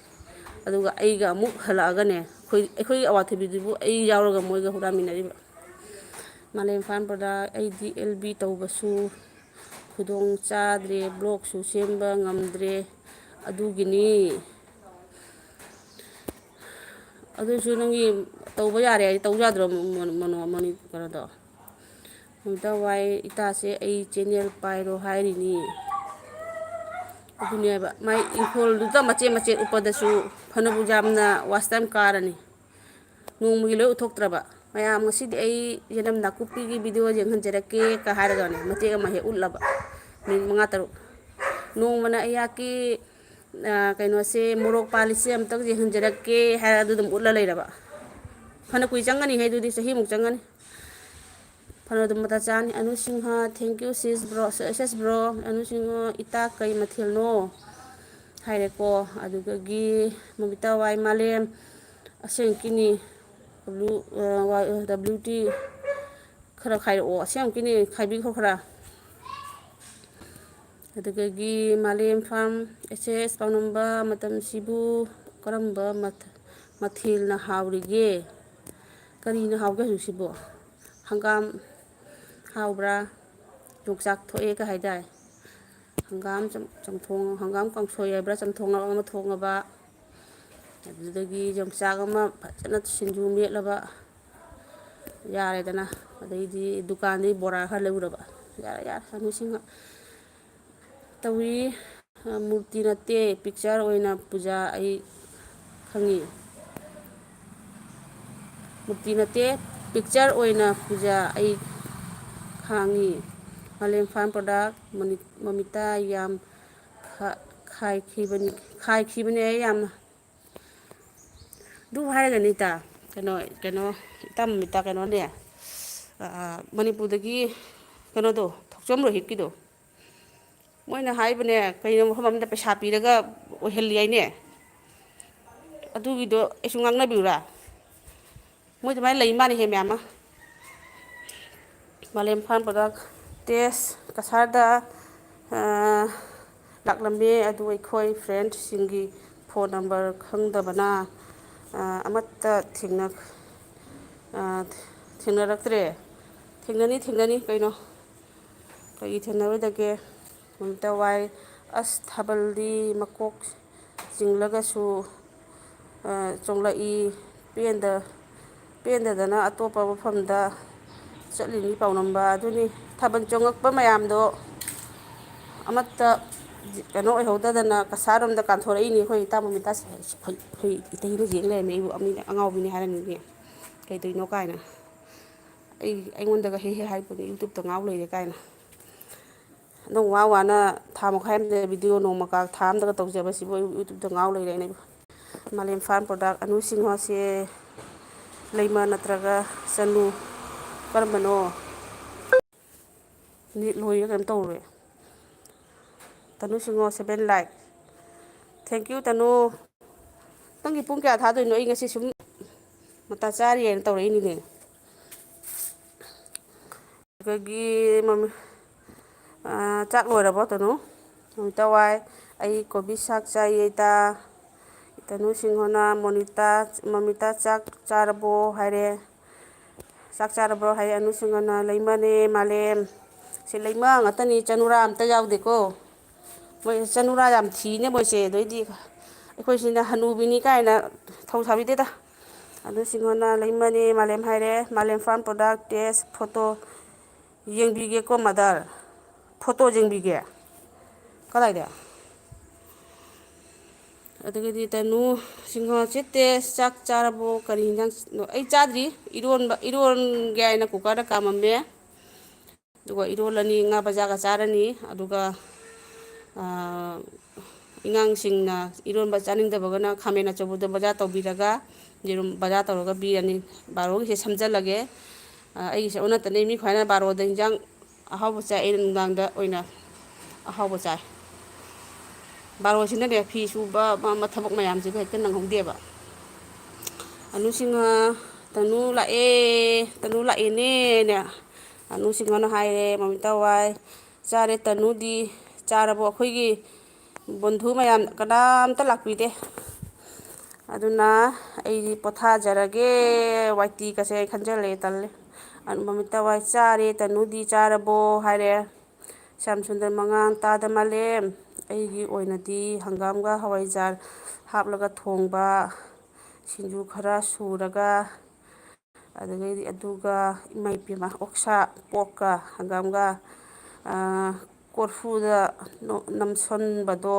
ꯑꯗꯨꯒ ꯑꯩꯒ ꯑꯃꯨꯛ ꯍꯜꯂꯛꯑꯒꯅꯦ ꯑꯩꯈꯣꯏꯒꯤ ꯑꯋꯥꯊꯕꯤꯗꯨꯕꯨ ꯑꯩ ꯌꯥꯎꯔꯒ ꯃꯣꯏꯒ ꯍꯨꯔꯥꯟꯃꯤꯟꯅꯔꯤꯕ ꯃꯥꯂꯦꯝ ꯐꯥꯔꯝ ꯄ꯭ꯔꯗꯛ ꯑꯩꯗꯤ LB ꯇꯧꯕꯁꯨ ꯈꯨꯗꯣꯡ ꯆꯥꯗ꯭ꯔꯦ ꯕ꯭ꯂꯣꯛꯁꯨ ꯁꯦꯝꯕ ꯉꯝꯗ꯭ꯔꯦ ꯑꯗꯨꯒꯤꯅꯤ ꯑꯗꯨꯁꯨ ꯅꯪꯒꯤ ꯇꯧꯕ ꯌꯥꯔꯦ ꯍꯥꯏꯗꯤ ꯇꯧ ꯌꯥꯗ꯭ꯔꯣ ꯃꯣꯅꯤ ꯀꯩꯅꯣꯗꯣ ꯃꯃꯤꯇꯥ ꯋꯥꯏ ꯏꯇꯥꯁꯦ ꯑꯩ ꯆꯦꯟꯅꯦꯜ ꯄꯥꯏꯔꯣ ꯍꯥꯏꯔꯤꯅꯤ ꯑꯗꯨꯅꯦꯕ ꯃꯥꯏ ꯏꯪꯈꯣꯜꯗꯨꯗ ꯃꯆꯦꯠ ꯃꯆꯦꯠ ꯎꯞꯄꯗꯁꯨ ꯐꯅꯕꯨ ꯌꯥꯝꯅ ꯋꯥꯁ ꯇꯥꯏꯝ ꯀꯥꯔꯅꯤ ꯅꯣꯡꯃꯒꯤ ꯂꯣꯏ ꯎꯠꯊꯣꯛꯇ꯭ꯔꯕ ꯃꯌꯥꯝ ꯉꯁꯤꯗꯤ ꯑꯩ ꯌꯦꯅꯝ ꯅꯥꯀꯨꯞꯄꯤꯒꯤ ꯚꯤꯗꯤꯑꯣ ꯌꯦꯡꯍꯟꯖꯔꯛꯀꯦ ꯀ ꯍꯥꯏꯔꯒꯅꯦ ꯃꯇꯦꯛ ꯑꯃ ꯍꯦꯛ ꯎꯠꯂꯕ ꯃꯤꯅꯤꯠ 5-6 ꯅꯣꯡꯃꯅ ꯑꯩꯍꯥꯛꯀꯤ ꯀꯩꯅꯣꯁꯦ ꯃꯣꯔꯣꯛ ꯄꯥꯜꯂꯤꯁꯦ ꯑꯝꯇꯪ ꯌꯦꯡꯍꯟꯖꯔꯛꯀꯦ ꯍꯥꯏꯔ ꯑꯗꯨ ꯑꯗꯨꯝ ꯎꯠꯂ ꯂꯩꯔꯕ ꯐꯅ ꯀꯨꯏ ꯆꯪꯒꯅꯤ ꯍꯥꯏ ꯑꯗꯨꯗꯤ ꯆꯍꯤꯃꯨꯛ ꯆꯪꯒꯅꯤ ꯐꯅ ꯑꯗꯨꯝ ꯃꯇꯥ ꯆꯥꯅꯤ ꯑꯅꯨꯁꯤꯡꯍ ꯊꯦꯡꯀ꯭ꯌꯨ ꯁꯤꯁ ꯕ꯭ꯔꯣ ꯑꯦꯁ ꯕ꯭ꯔꯣ ꯑꯅꯨꯁꯤꯡꯍ ꯏꯇꯥ ꯀꯩ ꯃꯊꯦꯜꯅꯣ ꯍꯥꯏꯔꯦꯀꯣ ꯑꯗꯨꯗꯒꯤ ꯃꯃꯤꯇꯥ ꯋꯥꯏ ꯃꯥꯂꯦꯝ ꯑꯁꯦꯡꯀꯤꯅꯤ ꯗꯕ꯭ꯂꯤꯎ ꯇꯤ ꯈꯔ ꯈꯥꯏꯔꯛꯑꯣ ꯑꯁꯦꯡꯃꯛꯀꯤꯅꯤ ꯈꯥꯏꯕꯤꯈꯣ ꯈꯔ ꯑꯗꯨꯗꯒꯤ ꯃꯥꯂꯦꯝ ꯐꯥꯔꯝ ꯑꯦꯁꯦꯁ ꯄꯥꯎꯅꯝꯕ ꯃꯇꯝꯁꯤꯕꯨ ꯀꯔꯝꯕ ꯃꯊꯦꯜꯅ ꯍꯥꯎꯔꯤꯒꯦ ꯀꯔꯤꯅ ꯍꯥꯎꯒꯦ ꯍꯧꯖꯤꯛꯁꯤꯕꯣ ꯍꯪꯒꯥꯝ ꯍꯥꯎꯕ꯭ꯔꯥ ꯌꯣꯡꯆꯥꯛ ꯊꯣꯛꯑꯦꯒ ꯍꯥꯏꯗꯥꯏ ꯍꯪꯒꯥꯝ ꯆꯝꯊꯣꯡ ꯍꯪꯒꯥꯝ ꯀꯥꯡꯁꯣꯏ ꯍꯥꯏꯕ꯭ꯔꯥ ꯆꯝꯊꯣꯡ ꯑꯃ ꯊꯣꯡꯉꯕ ꯑꯗꯨꯗꯒꯤ ꯌꯣꯡꯆꯥꯛ ꯑꯃ ꯐꯖꯅ ꯁꯤꯡꯖꯨ ꯃꯦꯠꯂꯕ ꯌꯥꯔꯦꯗꯅ ꯑꯗꯩꯗꯤ ꯗꯨꯀꯥꯟꯗꯒꯤ ꯕꯣꯔꯥ ꯈꯔ ꯂꯩꯔꯨꯔꯕ ꯌꯥꯔꯦ ꯌꯥꯔꯦ ꯑꯅꯨꯁꯤꯡꯍ ꯇꯧꯏ ꯃꯨꯔꯇꯤ ꯅꯠꯇꯦ ꯄꯤꯛꯆꯔ ꯑꯣꯏꯅ ꯄꯨꯖꯥ ꯑꯩ ꯈꯪꯉꯤ ꯃꯨꯔꯇꯤ ꯅꯠꯇꯦ ꯄꯤꯛꯆꯔ ꯑꯣꯏꯅ ꯄꯨꯖꯥ ꯑꯩ ꯈꯥꯡꯉꯤ ꯃꯥꯂꯦꯝ ꯐꯥꯔꯝ ꯄ꯭ꯔꯗꯛ ꯃꯃꯤꯇꯥ ꯌꯥꯝ ꯈꯥꯏꯈꯤꯕꯅꯦ ꯑꯩ ꯌꯥꯝꯅ ꯑꯗꯨ ꯍꯥꯏꯔꯒꯅꯤ ꯏꯇꯥ ꯀꯩꯅꯣ ꯏꯇꯥ ꯃꯃꯤꯇꯥ ꯀꯩꯅꯣꯅꯦ ꯃꯅꯤꯄꯨꯔꯗꯒꯤ ꯀꯩꯅꯣꯗꯣ ꯊꯣꯛꯆꯝ ꯔꯣꯍꯤꯠꯀꯤꯗꯣ ꯃꯣꯏꯅ ꯍꯥꯏꯕꯅꯦ ꯀꯩꯅꯣ ꯃꯐꯝ ꯑꯃꯗ ꯄꯩꯁꯥ ꯄꯤꯔꯒ ꯑꯣꯏꯍꯜꯂꯤ ꯍꯥꯏꯅꯦ ꯑꯗꯨꯒꯤꯗꯣ ꯑꯩꯁꯨ ꯉꯥꯡꯅꯕꯤꯎꯔꯥ ꯃꯣꯏ ꯑꯗꯨꯃꯥꯏꯅ ꯂꯩ ꯃꯥꯟꯅꯍꯦ ꯃꯌꯥꯝ ꯑꯃ ꯃꯥꯂꯦꯝ ꯐꯥꯔꯝ ꯄ꯭ꯔꯗꯛ ꯇꯦꯁ ꯀꯁꯥꯔꯗ ꯂꯥꯛꯂꯝꯃꯤ ꯑꯗꯨ ꯑꯩꯈꯣꯏ ꯐ꯭ꯔꯦꯟꯁꯤꯡꯒꯤ ꯐꯣꯟ ꯅꯝꯕꯔ ꯈꯪꯗꯕꯅ ꯑꯃꯠꯇ ꯊꯦꯡꯅꯔꯛꯇ꯭ꯔꯦ ꯊꯦꯡꯅꯅꯤ ꯀꯩꯅꯣ ꯀꯩ ꯊꯦꯡꯅꯔꯣꯏꯗꯒꯦ ꯃꯃꯤꯇꯥ ꯋꯥꯏ ꯑꯁ ꯊꯥꯕꯜꯗꯤ ꯃꯀꯣꯛ ꯆꯤꯡꯂꯒꯁꯨ ꯆꯣꯡꯂꯛꯏ ꯄꯦꯟꯗꯗꯅ ꯑꯇꯣꯞꯄ ꯃꯐꯝꯗ ꯆꯠꯂꯤꯅꯤ ꯄꯥꯎꯅꯝꯕ ꯑꯗꯨꯅꯤ ꯊꯥꯕꯜ ꯆꯣꯉꯛꯄ ꯃꯌꯥꯝꯗꯣ ꯑꯃꯠꯇ ꯀꯩꯅꯣ ꯑꯣꯏꯍꯧꯗꯗꯅ ꯀꯁꯥꯔꯣꯝꯗ ꯀꯥꯟꯊꯣꯔꯛꯏꯅꯤ ꯑꯩꯈꯣꯏ ꯏꯇꯥ ꯃꯣꯃꯤꯇꯥꯁꯦ ꯑꯩꯈꯣꯏ ꯏꯇꯩꯅ ꯌꯦꯡ ꯂꯩꯔꯝꯃꯦ ꯑꯩꯕꯨ ꯑꯉꯥꯎꯕꯤꯅꯤ ꯍꯥꯏꯔꯝꯃꯤꯅꯦ ꯀꯩꯗꯧꯔꯤꯅꯣ ꯀꯥꯏꯅ ꯑꯩꯉꯣꯟꯗꯒ ꯍꯦꯛ ꯍꯥꯏꯔꯛꯄꯅꯦ ꯌꯨꯇ꯭ꯌꯨꯕꯇ ꯉꯥꯎ ꯂꯩꯔꯦ ꯀꯥꯏꯅ ꯑꯗꯨꯝ ꯋꯥꯅ ꯊꯥ ꯃꯈꯥꯏ ꯑꯃꯗ ꯚꯤꯗꯤꯑꯣ ꯅꯣꯡꯃ ꯀꯥꯜ ꯊꯥ ꯑꯃꯗꯒ ꯇꯧꯖꯕꯁꯤꯕꯨ ꯑꯩ ꯌꯨꯇ꯭ꯌꯨꯕꯇ ꯉꯥꯎ ꯂꯩꯔꯦ ꯑꯩꯅ ꯃꯥꯂꯦꯝ ꯐꯥꯔꯝ ꯄ꯭ꯔꯗꯛ ꯑꯅꯨꯁꯤꯡꯍꯁꯦ ꯂꯩꯃ ꯅꯠꯇ꯭ꯔꯒ ꯆꯅꯨ ꯀꯔꯝꯕꯅꯣ ꯅꯦꯠ ꯂꯣꯏꯔ ꯀꯩꯅꯣ ꯇꯧꯔꯦ ꯇꯅꯨ ꯁꯤꯡꯉꯣ 7 ꯂꯥꯏꯛ ꯊꯦꯡꯀ꯭ꯌꯨ ꯇꯅꯨ ꯅꯪꯒꯤ ꯄꯨꯡ ꯀꯌꯥ ꯊꯥꯗꯣꯏꯅꯣ ꯑꯩ ꯉꯁꯤ ꯁꯨꯝ ꯃꯇꯥ ꯆꯥꯔꯤꯅ ꯇꯧꯔꯛꯏꯅꯤꯅꯦ ꯑꯗꯒꯤ ꯆꯥꯛ ꯂꯣꯏꯔꯕꯣ ꯇꯅꯨ ꯃꯃꯤꯇꯥ ꯋꯥꯏ ꯑꯩ ꯀꯣꯕꯤ ꯁꯥꯛ ꯆꯥꯏꯌꯦ ꯏꯇꯥ ꯇꯅꯨ ꯁꯤꯡꯍꯣꯅ ꯃꯃꯤꯇꯥ ꯆꯥꯛ ꯆꯥꯔꯕꯣ ꯍꯥꯏꯔꯦ ꯆꯥꯛ ꯆꯥꯔꯕ꯭ꯔꯣ ꯍꯥꯏ ꯑꯅꯨꯁꯤꯡꯍꯅ ꯂꯩꯃꯅꯦ ꯃꯥꯂꯦꯝ ꯁꯤ ꯂꯩꯃ ꯉꯥꯛꯇꯅꯤ ꯆꯅꯨꯔꯥ ꯑꯝꯇ ꯌꯥꯎꯗꯦꯀꯣ ꯃꯣꯏ ꯆꯅꯨꯔꯥ ꯌꯥꯝ ꯊꯤꯅꯦ ꯃꯣꯏꯁꯦ ꯑꯗꯩꯗꯤ ꯑꯩꯈꯣꯏꯁꯤꯅ ꯍꯅꯨꯕꯤꯅꯤ ꯀꯥꯏꯅ ꯊꯧ ꯁꯥꯕꯤꯗꯦꯗ ꯑꯗꯨ ꯁꯤꯡꯍꯣꯅ ꯂꯩꯃꯅꯤ ꯃꯥꯂꯦꯝ ꯍꯥꯏꯔꯦ ꯃꯥꯂꯦꯝ ꯐꯥꯔꯝ ꯄ꯭ꯔꯗꯛ ꯇꯦꯁ ꯐꯣꯇꯣ ꯌꯦꯡꯕꯤꯒꯦꯀꯣ ꯃꯥꯗꯔ ꯐꯣꯇꯣ ꯌꯦꯡꯕꯤꯒꯦ ꯀꯗꯥꯏꯗ ꯑꯗꯨꯗꯒꯤꯗꯤ ꯇꯅꯨ ꯁꯤꯡꯍꯣ ꯆꯦꯇꯦ ꯆꯥꯛ ꯆꯥꯔꯕꯣ ꯀꯔꯤ ꯌꯦꯟꯖꯥꯡ ꯑꯩ ꯆꯥꯗ꯭ꯔꯤ ꯏꯔꯣꯟꯒꯦ ꯍꯥꯏꯅ ꯀꯨꯀꯔꯗ ꯀꯥꯝꯃꯝꯃꯦ ꯑꯗꯨꯒ ꯏꯔꯣꯜꯂꯅꯤ ꯉꯥ ꯕꯖꯥꯔꯒ ꯆꯥꯔꯅꯤ ꯑꯗꯨꯒ ꯑꯉꯥꯡꯁꯤꯡꯅ ꯏꯔꯣꯟꯕ ꯆꯥꯅꯤꯡꯗꯕꯒꯅ ꯈꯥꯃꯦꯟ ꯑꯆꯧꯕꯗꯣ ꯕꯖꯥꯔ ꯇꯧꯕꯤꯔꯒ ꯌꯦꯔꯨꯝ ꯕꯖꯥꯔ ꯇꯧꯔꯒ ꯄꯤꯔꯅꯤ ꯕꯥꯔꯣꯒꯤꯁꯦ ꯁꯝꯖꯜꯂꯒꯦ ꯑꯩꯒꯤꯁꯦ ꯑꯣꯟꯅ ꯇꯩꯅꯩ ꯃꯤ ꯈ꯭ꯋꯥꯏꯅ ꯕꯥꯔꯣꯗ ꯏꯟꯖꯥꯡ ꯑꯍꯥꯎꯕ ꯆꯥꯏ ꯑꯩꯅ ꯅꯨꯡꯗꯥꯡꯗ ꯑꯣꯏꯅ ꯑꯍꯥꯎꯕ ꯆꯥꯏ ꯕꯥꯔꯣꯁꯤꯅꯅꯦ ꯐꯤ ꯁꯨꯕ ꯊꯕꯛ ꯃꯌꯥꯝꯁꯤꯒ ꯍꯦꯛꯇ ꯅꯪꯍꯧꯗꯦꯕ ꯑꯅꯨꯁꯤꯡꯍ ꯇꯅꯨ ꯂꯥꯛꯑꯦꯅꯦꯅꯦ ꯑꯅꯨꯁꯤꯡꯍꯅ ꯍꯥꯏꯔꯦ ꯃꯃꯤꯇꯥ ꯋꯥꯏ ꯆꯥꯔꯦ ꯇꯅꯨꯗꯤ ꯆꯥꯔꯕꯣ ꯑꯩꯈꯣꯏꯒꯤ ꯕꯣꯟꯙꯨ ꯃꯌꯥꯝ ꯀꯅꯥꯝꯇ ꯂꯥꯛꯄꯤꯗꯦ ꯑꯗꯨꯅ ꯑꯩꯗꯤ ꯄꯣꯊꯥꯖꯔꯒꯦ ꯋꯥꯏꯇꯤꯒꯁꯦ ꯑꯩ ꯈꯟꯖꯜꯂꯦ ꯇꯜꯂꯦ ꯃꯃꯤꯇꯥ ꯋꯥꯏ ꯆꯥꯔꯦ ꯇꯅꯨꯗꯤ ꯆꯥꯔꯕꯣ ꯍꯥꯏꯔꯦ ꯁ꯭ꯌꯥꯝ ꯁꯨꯟꯗꯔ ꯃꯉꯥꯡ ꯇꯥꯗ ꯃꯥꯂꯦꯝ ꯑꯩꯒꯤ ꯑꯣꯏꯅꯗꯤ ꯍꯪꯒꯥꯝꯒ ꯍꯋꯥꯏꯖꯥꯔ ꯍꯥꯞꯂꯒ ꯊꯣꯡꯕ ꯁꯤꯡꯖꯨ ꯈꯔ ꯁꯨꯔꯒ ꯑꯗꯨꯗꯒꯤꯗꯤ ꯑꯗꯨꯒ ꯏꯃꯥꯏ ꯄꯦꯝꯃ ꯑꯣꯛꯁꯥ ꯄꯣꯛꯀ ꯍꯪꯒꯥꯝꯒ ꯀꯣꯔꯐꯨꯗ ꯅꯝꯁꯟꯕꯗꯣ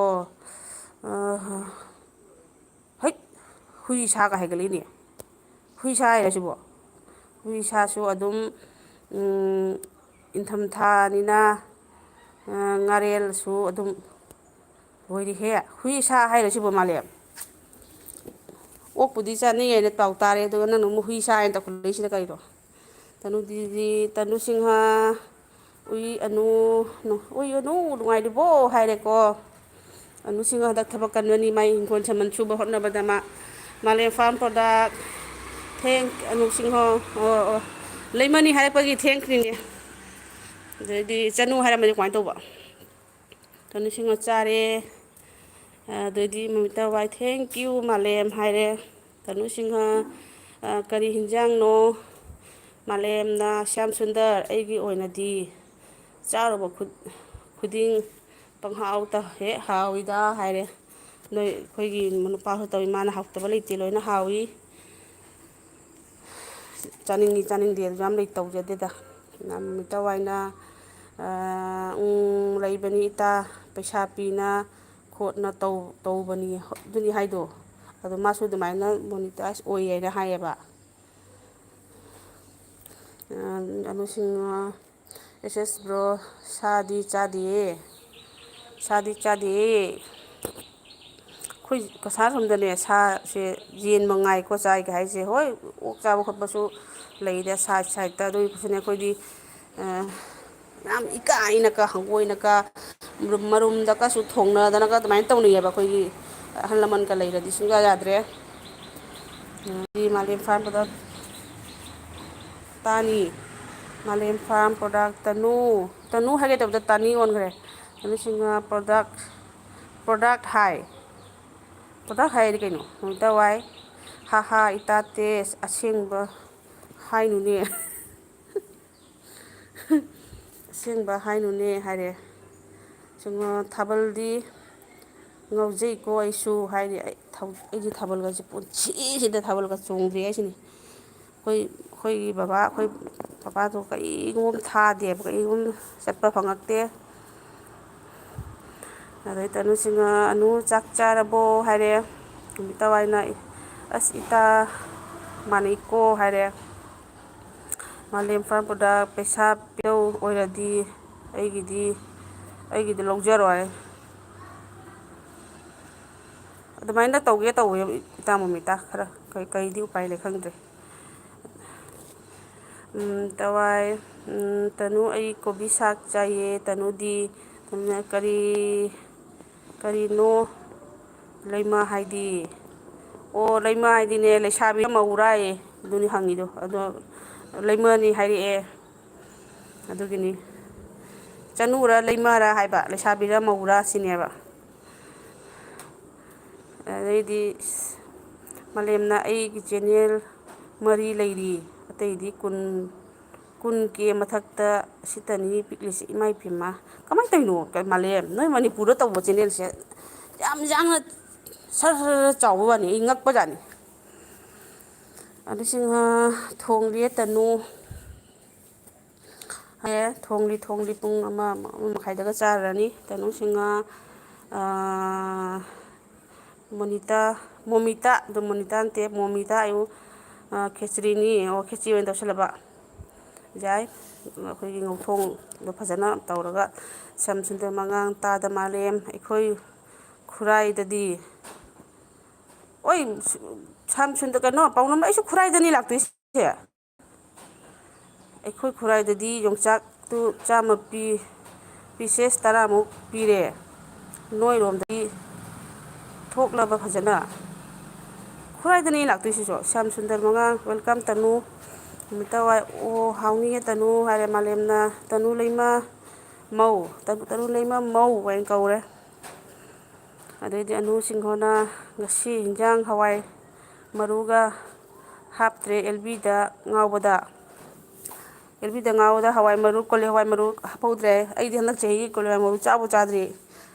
ꯍꯩꯠ ꯍꯨꯏ ꯁꯥꯒ ꯍꯥꯏꯒꯠꯂꯛꯏꯅꯦ ꯍꯨꯏ ꯁꯥ ꯍꯥꯏꯔꯣ ꯁꯤꯕꯣ ꯍꯨꯏ ꯁꯥꯁꯨ ꯑꯗꯨꯝ ꯏꯪꯊꯝꯊꯥꯅꯤꯅ ꯉꯥꯔꯦꯜꯁꯨ ꯑꯗꯨꯝ ꯂꯣꯏꯔꯦꯍꯦ ꯍꯨꯏ ꯁꯥ ꯍꯥꯏꯔꯣ ꯁꯤꯕꯣ ꯃꯥꯂꯦꯝ ꯑꯣꯛꯄꯨꯗꯤ ꯆꯥꯅꯤꯡꯉꯦꯅ ꯄꯥꯎ ꯇꯥꯔꯦ ꯑꯗꯨꯒ ꯅꯪꯅ ꯑꯃꯨꯛ ꯍꯨꯏ ꯁꯥꯏ ꯍꯥꯏꯅ ꯇꯧꯈꯠꯂꯛꯏꯁꯤꯅ ꯀꯩꯅꯣ ꯇꯅꯨꯗꯤꯗꯤ ꯇꯅꯨꯁꯤꯡꯍ ꯎꯏ ꯑꯅꯨ ꯎꯏ ꯑꯅꯨ ꯅꯨꯡꯉꯥꯏꯔꯤꯕꯣ ꯍꯥꯏꯔꯦꯀꯣ ꯑꯅꯨꯁꯤꯡ ꯍꯟꯗꯛ ꯊꯕꯛ ꯀꯟꯕꯅꯤ ꯃꯥꯏ ꯍꯤꯡꯈꯣꯜ ꯁꯝꯕꯟ ꯁꯨꯕ ꯍꯣꯠꯅꯕꯗ ꯃꯥꯂꯦꯝ ꯐꯥꯔꯝ ꯄ꯭ꯔꯗꯛ ꯑꯅꯨꯛꯁꯤꯡꯍꯣ ꯑꯣ ꯑꯣ ꯂꯩꯃꯅꯤ ꯍꯥꯏꯔꯛꯄꯒꯤ ꯊꯦꯡꯀ꯭ꯌꯨꯅꯦ ꯑꯗꯩꯗꯤ ꯆꯅꯨ ꯍꯥꯏꯔꯝꯃꯗꯤ ꯀꯃꯥꯏꯅ ꯇꯧꯕ ꯇꯅꯨꯁꯤꯡꯍ ꯆꯥꯔꯦ ꯑꯗꯩꯗꯤ ꯃꯃꯤꯇꯥ ꯋꯥꯏ ꯊꯦꯡꯀ꯭ꯌꯨ ꯃꯥꯂꯦꯝ ꯍꯥꯏꯔꯦ ꯇꯅꯨꯁꯤꯡꯍ ꯀꯔꯤ ꯍꯤꯟꯖꯥꯡꯅꯣ ꯃꯥꯂꯦꯝꯅ ꯁ꯭ꯌꯥꯝ ꯁꯨꯟꯗꯔ ꯑꯩꯒꯤ ꯑꯣꯏꯅꯗꯤ ꯆꯥꯔꯨꯕ ꯈꯨꯗꯤꯡ ꯄꯪꯍꯥꯎꯇ ꯍꯦꯛ ꯍꯥꯎꯋꯤꯗ ꯍꯥꯏꯔꯦ ꯅꯣꯏ ꯑꯩꯈꯣꯏꯒꯤ ꯅꯨꯄꯥꯁꯨ ꯇꯧꯏ ꯃꯥꯅ ꯍꯥꯎꯇꯕ ꯂꯩꯇꯦ ꯂꯣꯏꯅ ꯍꯥꯎꯏ ꯆꯥꯅꯤꯡꯉꯤ ꯆꯥꯅꯤꯡꯗꯦ ꯑꯗꯨ ꯌꯥꯝ ꯂꯩ ꯇꯧꯖꯗꯦꯗ ꯅꯨꯃꯤꯠꯇ ꯋꯥꯏꯅ ꯂꯩꯕꯅꯤ ꯏꯇꯥ ꯄꯩꯁꯥ ꯄꯤꯅ ꯈꯣꯠꯅ ꯇꯧꯕꯅꯤ ꯑꯗꯨꯅꯤ ꯍꯥꯏꯗꯣ ꯑꯗꯣ ꯃꯥꯁꯨ ꯑꯗꯨꯃꯥꯏꯅ ꯃꯣꯅꯤꯇꯥꯏꯁ ꯑꯣꯏꯌꯦꯅ ꯍꯥꯏꯌꯦꯕ ꯑꯅꯨꯁꯤꯡꯍ ꯑꯦꯁ ꯕ꯭ꯔꯣ ꯁꯥꯗꯤ ꯆꯥꯗꯦꯌꯦ ꯁꯥꯗꯤ ꯆꯥꯗꯦꯌꯦ ꯑꯩꯈꯣꯏ ꯀꯁꯥꯔ ꯁꯣꯝꯗꯅꯦ ꯁꯥꯁꯦ ꯌꯦꯟ ꯃꯉꯥꯏꯀꯣ ꯆꯥꯏꯒꯦ ꯍꯥꯏꯁꯦ ꯍꯣꯏ ꯑꯣꯛ ꯆꯥꯕ ꯈꯣꯠꯄꯁꯨ ꯂꯩꯔꯦ ꯁꯥꯏꯠ ꯁꯥꯏꯠꯇ ꯑꯗꯨꯒꯤꯁꯨꯅꯦ ꯑꯩꯈꯣꯏꯗꯤ ꯌꯥꯝ ꯏꯀꯥꯏꯅꯀ ꯍꯪꯒꯣꯏꯅꯀ ꯃꯔꯨꯝꯗꯀꯁꯨ ꯊꯣꯡꯅꯗꯅꯒ ꯑꯗꯨꯃꯥꯏꯅ ꯇꯧꯅꯩꯑꯕ ꯑꯩꯈꯣꯏꯒꯤ ꯑꯍꯜ ꯂꯃꯟꯀ ꯂꯩꯔꯗꯤ ꯁꯨꯡꯌꯥ ꯌꯥꯗ꯭ꯔꯦ ꯃꯥꯂꯦꯝ ꯐꯥꯔꯝꯕꯗ ꯇꯥꯅꯤ ꯃꯥꯂꯦꯝ ꯐꯥꯔꯝ ꯄ꯭ꯔꯗꯛ ꯇꯅꯨ ꯍꯥꯏꯒꯦ ꯇꯧꯕꯗ ꯇꯥꯅꯤ ꯑꯣꯟꯈ꯭ꯔꯦ ꯑꯗꯨꯁꯤꯡꯅ ꯄ꯭ꯔꯗꯛ ꯍꯥꯏ ꯄ꯭ꯔꯗꯛ ꯍꯥꯏꯗꯤ ꯀꯩꯅꯣ ꯅꯨꯃꯤꯠꯇ ꯋꯥꯏ ꯍꯥ ꯍꯥ ꯏꯇꯥ ꯇꯦꯁ ꯑꯁꯦꯡꯕ ꯍꯥꯏꯅꯨꯅꯦ ꯑꯁꯦꯡꯕ ꯍꯥꯏꯅꯨꯅꯦ ꯍꯥꯏꯔꯦ ꯊꯥꯕꯜꯗꯤ ꯉꯥꯎꯖꯩꯀꯣ ꯑꯩꯁꯨ ꯍꯥꯏꯗꯤ ꯑꯩꯗꯤ ꯊꯥꯕꯜꯒꯁꯦ ꯄꯨꯟꯁꯤꯁꯤꯗ ꯊꯥꯕꯜꯒ ꯆꯣꯡꯗ꯭ꯔꯤ ꯍꯥꯏꯁꯤꯅꯤ ꯑꯩꯈꯣꯏꯒꯤ ꯕꯕꯥ ꯑꯩꯈꯣꯏ ꯄꯄꯥꯗꯣ ꯀꯔꯤꯒꯨꯝꯕ ꯊꯥꯗꯦꯕ ꯀꯔꯤꯒꯨꯝꯕ ꯆꯠꯄ ꯐꯪꯉꯛꯇꯦ ꯑꯗꯩ ꯇꯅꯨꯁꯤꯡꯍ ꯑꯅꯨ ꯆꯥꯛ ꯆꯥꯔꯕꯣ ꯍꯥꯏꯔꯦ ꯅꯨꯃꯤꯠꯇ ꯋꯥꯏꯅ ꯑꯁ ꯏꯇꯥ ꯃꯥꯟꯅꯩꯀꯣ ꯍꯥꯏꯔꯦ ꯃꯥꯂꯦꯝ ꯐꯥꯔꯝ ꯄ꯭ꯔꯗꯛ ꯄꯩꯁꯥ ꯄꯤꯔꯧ ꯑꯣꯏꯔꯗꯤ ꯑꯩꯒꯤꯗꯤ ꯂꯧꯖꯔꯣꯏ ꯑꯗꯨꯃꯥꯏꯅ ꯇꯧꯒꯦ ꯇꯧꯋꯦ ꯏꯇꯥ ꯃꯣꯃꯤꯇꯥ ꯈꯔ ꯀꯩꯗꯤ ꯎꯄꯥꯏ ꯂꯩ ꯈꯪꯗ꯭ꯔꯦ ꯇꯋꯥꯏ ꯇꯅꯨ ꯑꯩ ꯀꯣꯕꯤ ꯁꯥꯛ ꯆꯥꯏꯌꯦ ꯇꯅꯨꯗꯤ ꯀꯔꯤꯅꯣ ꯂꯩꯃ ꯍꯥꯏꯗꯤ ꯑꯣ ꯂꯩꯃ ꯍꯥꯏꯗꯤꯅꯦ ꯂꯩꯁꯥꯕꯤ ꯃꯧꯔꯥꯑꯌꯦ ꯑꯗꯨꯅꯤ ꯍꯪꯉꯤꯗꯣ ꯑꯗꯣ ꯂꯩꯃꯅꯤ ꯍꯥꯏꯔꯛꯑꯦ ꯑꯗꯨꯒꯤꯅꯤ ꯆꯅꯨꯔ ꯂꯩꯃꯔꯥ ꯍꯥꯏꯕ ꯂꯩꯁꯥꯕꯤꯔ ꯃꯧꯔꯥ ꯁꯤꯅꯦꯕ ꯑꯗꯩꯗꯤ ꯃꯥꯂꯦꯝꯅ ꯑꯩꯒꯤ ꯆꯦꯅꯦꯜ ꯃꯔꯤ ꯂꯩꯔꯤ ꯑꯇꯩꯗꯤ ꯀꯨꯟ ꯀꯦ ꯃꯊꯛꯇ ꯁꯤꯠꯇꯅꯤ ꯄꯤꯛꯂꯤꯁꯤ ꯏꯃꯥ ꯏꯄꯦꯝꯃ ꯀꯃꯥꯏꯅ ꯇꯧꯔꯤꯅꯣ ꯃꯥꯂꯦꯝ ꯅꯣꯏ ꯃꯅꯤꯄꯨꯔꯗ ꯇꯧꯕ ꯆꯦꯅꯦꯜꯁꯦ ꯌꯥꯝ ꯌꯥꯡꯅ ꯁꯔ ꯁꯔ ꯆꯥꯎꯕ ꯋꯥꯅꯤ ꯑꯩ ꯉꯛꯄꯖꯥꯠꯅꯤ ꯑꯗꯨꯁꯤꯡꯍ ꯊꯣꯡꯂꯦ ꯇꯅꯨ ꯊꯣꯡꯂꯤ ꯄꯨꯡ ꯑꯃ ꯃꯈꯥꯏꯗꯒ ꯆꯥꯔꯅꯤ ꯇꯅꯨꯁꯤꯡꯍ ꯃꯣꯃꯤꯇꯥ ꯑꯗꯨ ꯃꯣꯅꯤꯇꯥ ꯅꯠꯇꯦ ꯃꯣꯃꯤꯇꯥ ꯑꯌꯨ ꯈꯦꯆ꯭ꯔꯤꯅꯤ ꯑꯣ ꯈꯦꯆ꯭ꯔꯤ ꯑꯣꯏꯅ ꯇꯧꯁꯜꯂꯕ ꯌꯥꯏ ꯑꯩꯈꯣꯏꯒꯤ ꯉꯧꯊꯣꯡꯗꯣ ꯐꯖꯅ ꯇꯧꯔꯒ ꯁꯝ ꯁꯨꯡꯗꯔ ꯃꯉꯥꯡ ꯇꯥꯗ ꯃꯥꯂꯦꯝ ꯑꯩꯈꯣꯏ ꯈꯨꯔꯥꯏꯗꯗꯤ ꯍꯣꯏ ꯁꯝ ꯁꯨꯟꯗ ꯀꯩꯅꯣ ꯄꯥꯎꯅꯝ ꯑꯩꯁꯨ ꯈꯨꯔꯥꯏꯗꯅꯤ ꯂꯥꯛꯇꯣꯏꯁꯦ ꯑꯩꯈꯣꯏ ꯈꯨꯔꯥꯏꯗꯗꯤ ꯌꯣꯡꯆꯥꯛꯇꯨ ꯆꯥꯝꯃ ꯄꯤ ꯄꯤꯁꯦꯁ 10ꯃꯨꯛ ꯄꯤꯔꯦ ꯅꯣꯏꯔꯣꯝꯗꯒꯤ ꯊꯣꯛꯂꯕ ꯐꯖꯅ ꯈꯨꯔꯥꯏꯗꯅꯤ ꯂꯥꯛꯇꯣꯏꯁꯤꯁꯨ ꯁ꯭ꯌꯥꯝ ꯁꯨꯟꯗꯔ ꯃꯉꯥꯡ ꯋꯦꯜꯀꯝ ꯇꯅꯨ ꯅꯨꯃꯤꯠꯇ ꯋꯥꯏ ꯑꯣ ꯍꯥꯎꯅꯤꯌꯦ ꯇꯅꯨ ꯍꯥꯏꯔꯦ ꯃꯥꯂꯦꯝꯅ ꯇꯅꯨ ꯂꯩꯃ ꯃꯧ ꯇꯅꯨ ꯂꯩꯃ ꯃꯧ ꯑꯣꯏꯅ ꯀꯧꯔꯦ ꯑꯗꯩꯗꯤ ꯑꯅꯨꯁꯤꯡꯍꯣꯅ ꯉꯁꯤ ꯏꯟꯖꯥꯡ ꯍꯋꯥꯏ ꯃꯔꯨꯒ ꯍꯥꯞꯇ꯭ꯔꯦ ꯑꯦꯜꯕꯤꯗ ꯉꯥꯎꯕꯗ ꯍꯋꯥꯏ ꯃꯔꯨ ꯀꯣꯂꯤ ꯍꯋꯥꯏ ꯃꯔꯨ ꯍꯥꯞꯍꯧꯗ꯭ꯔꯦ ꯑꯩꯗꯤ ꯍꯟꯗꯛ ꯆꯍꯤꯒꯤ ꯀꯣꯂꯤ ꯍꯋꯥꯏ ꯃꯔꯨ ꯆꯥꯕꯨ ꯆꯥꯗ꯭ꯔꯤ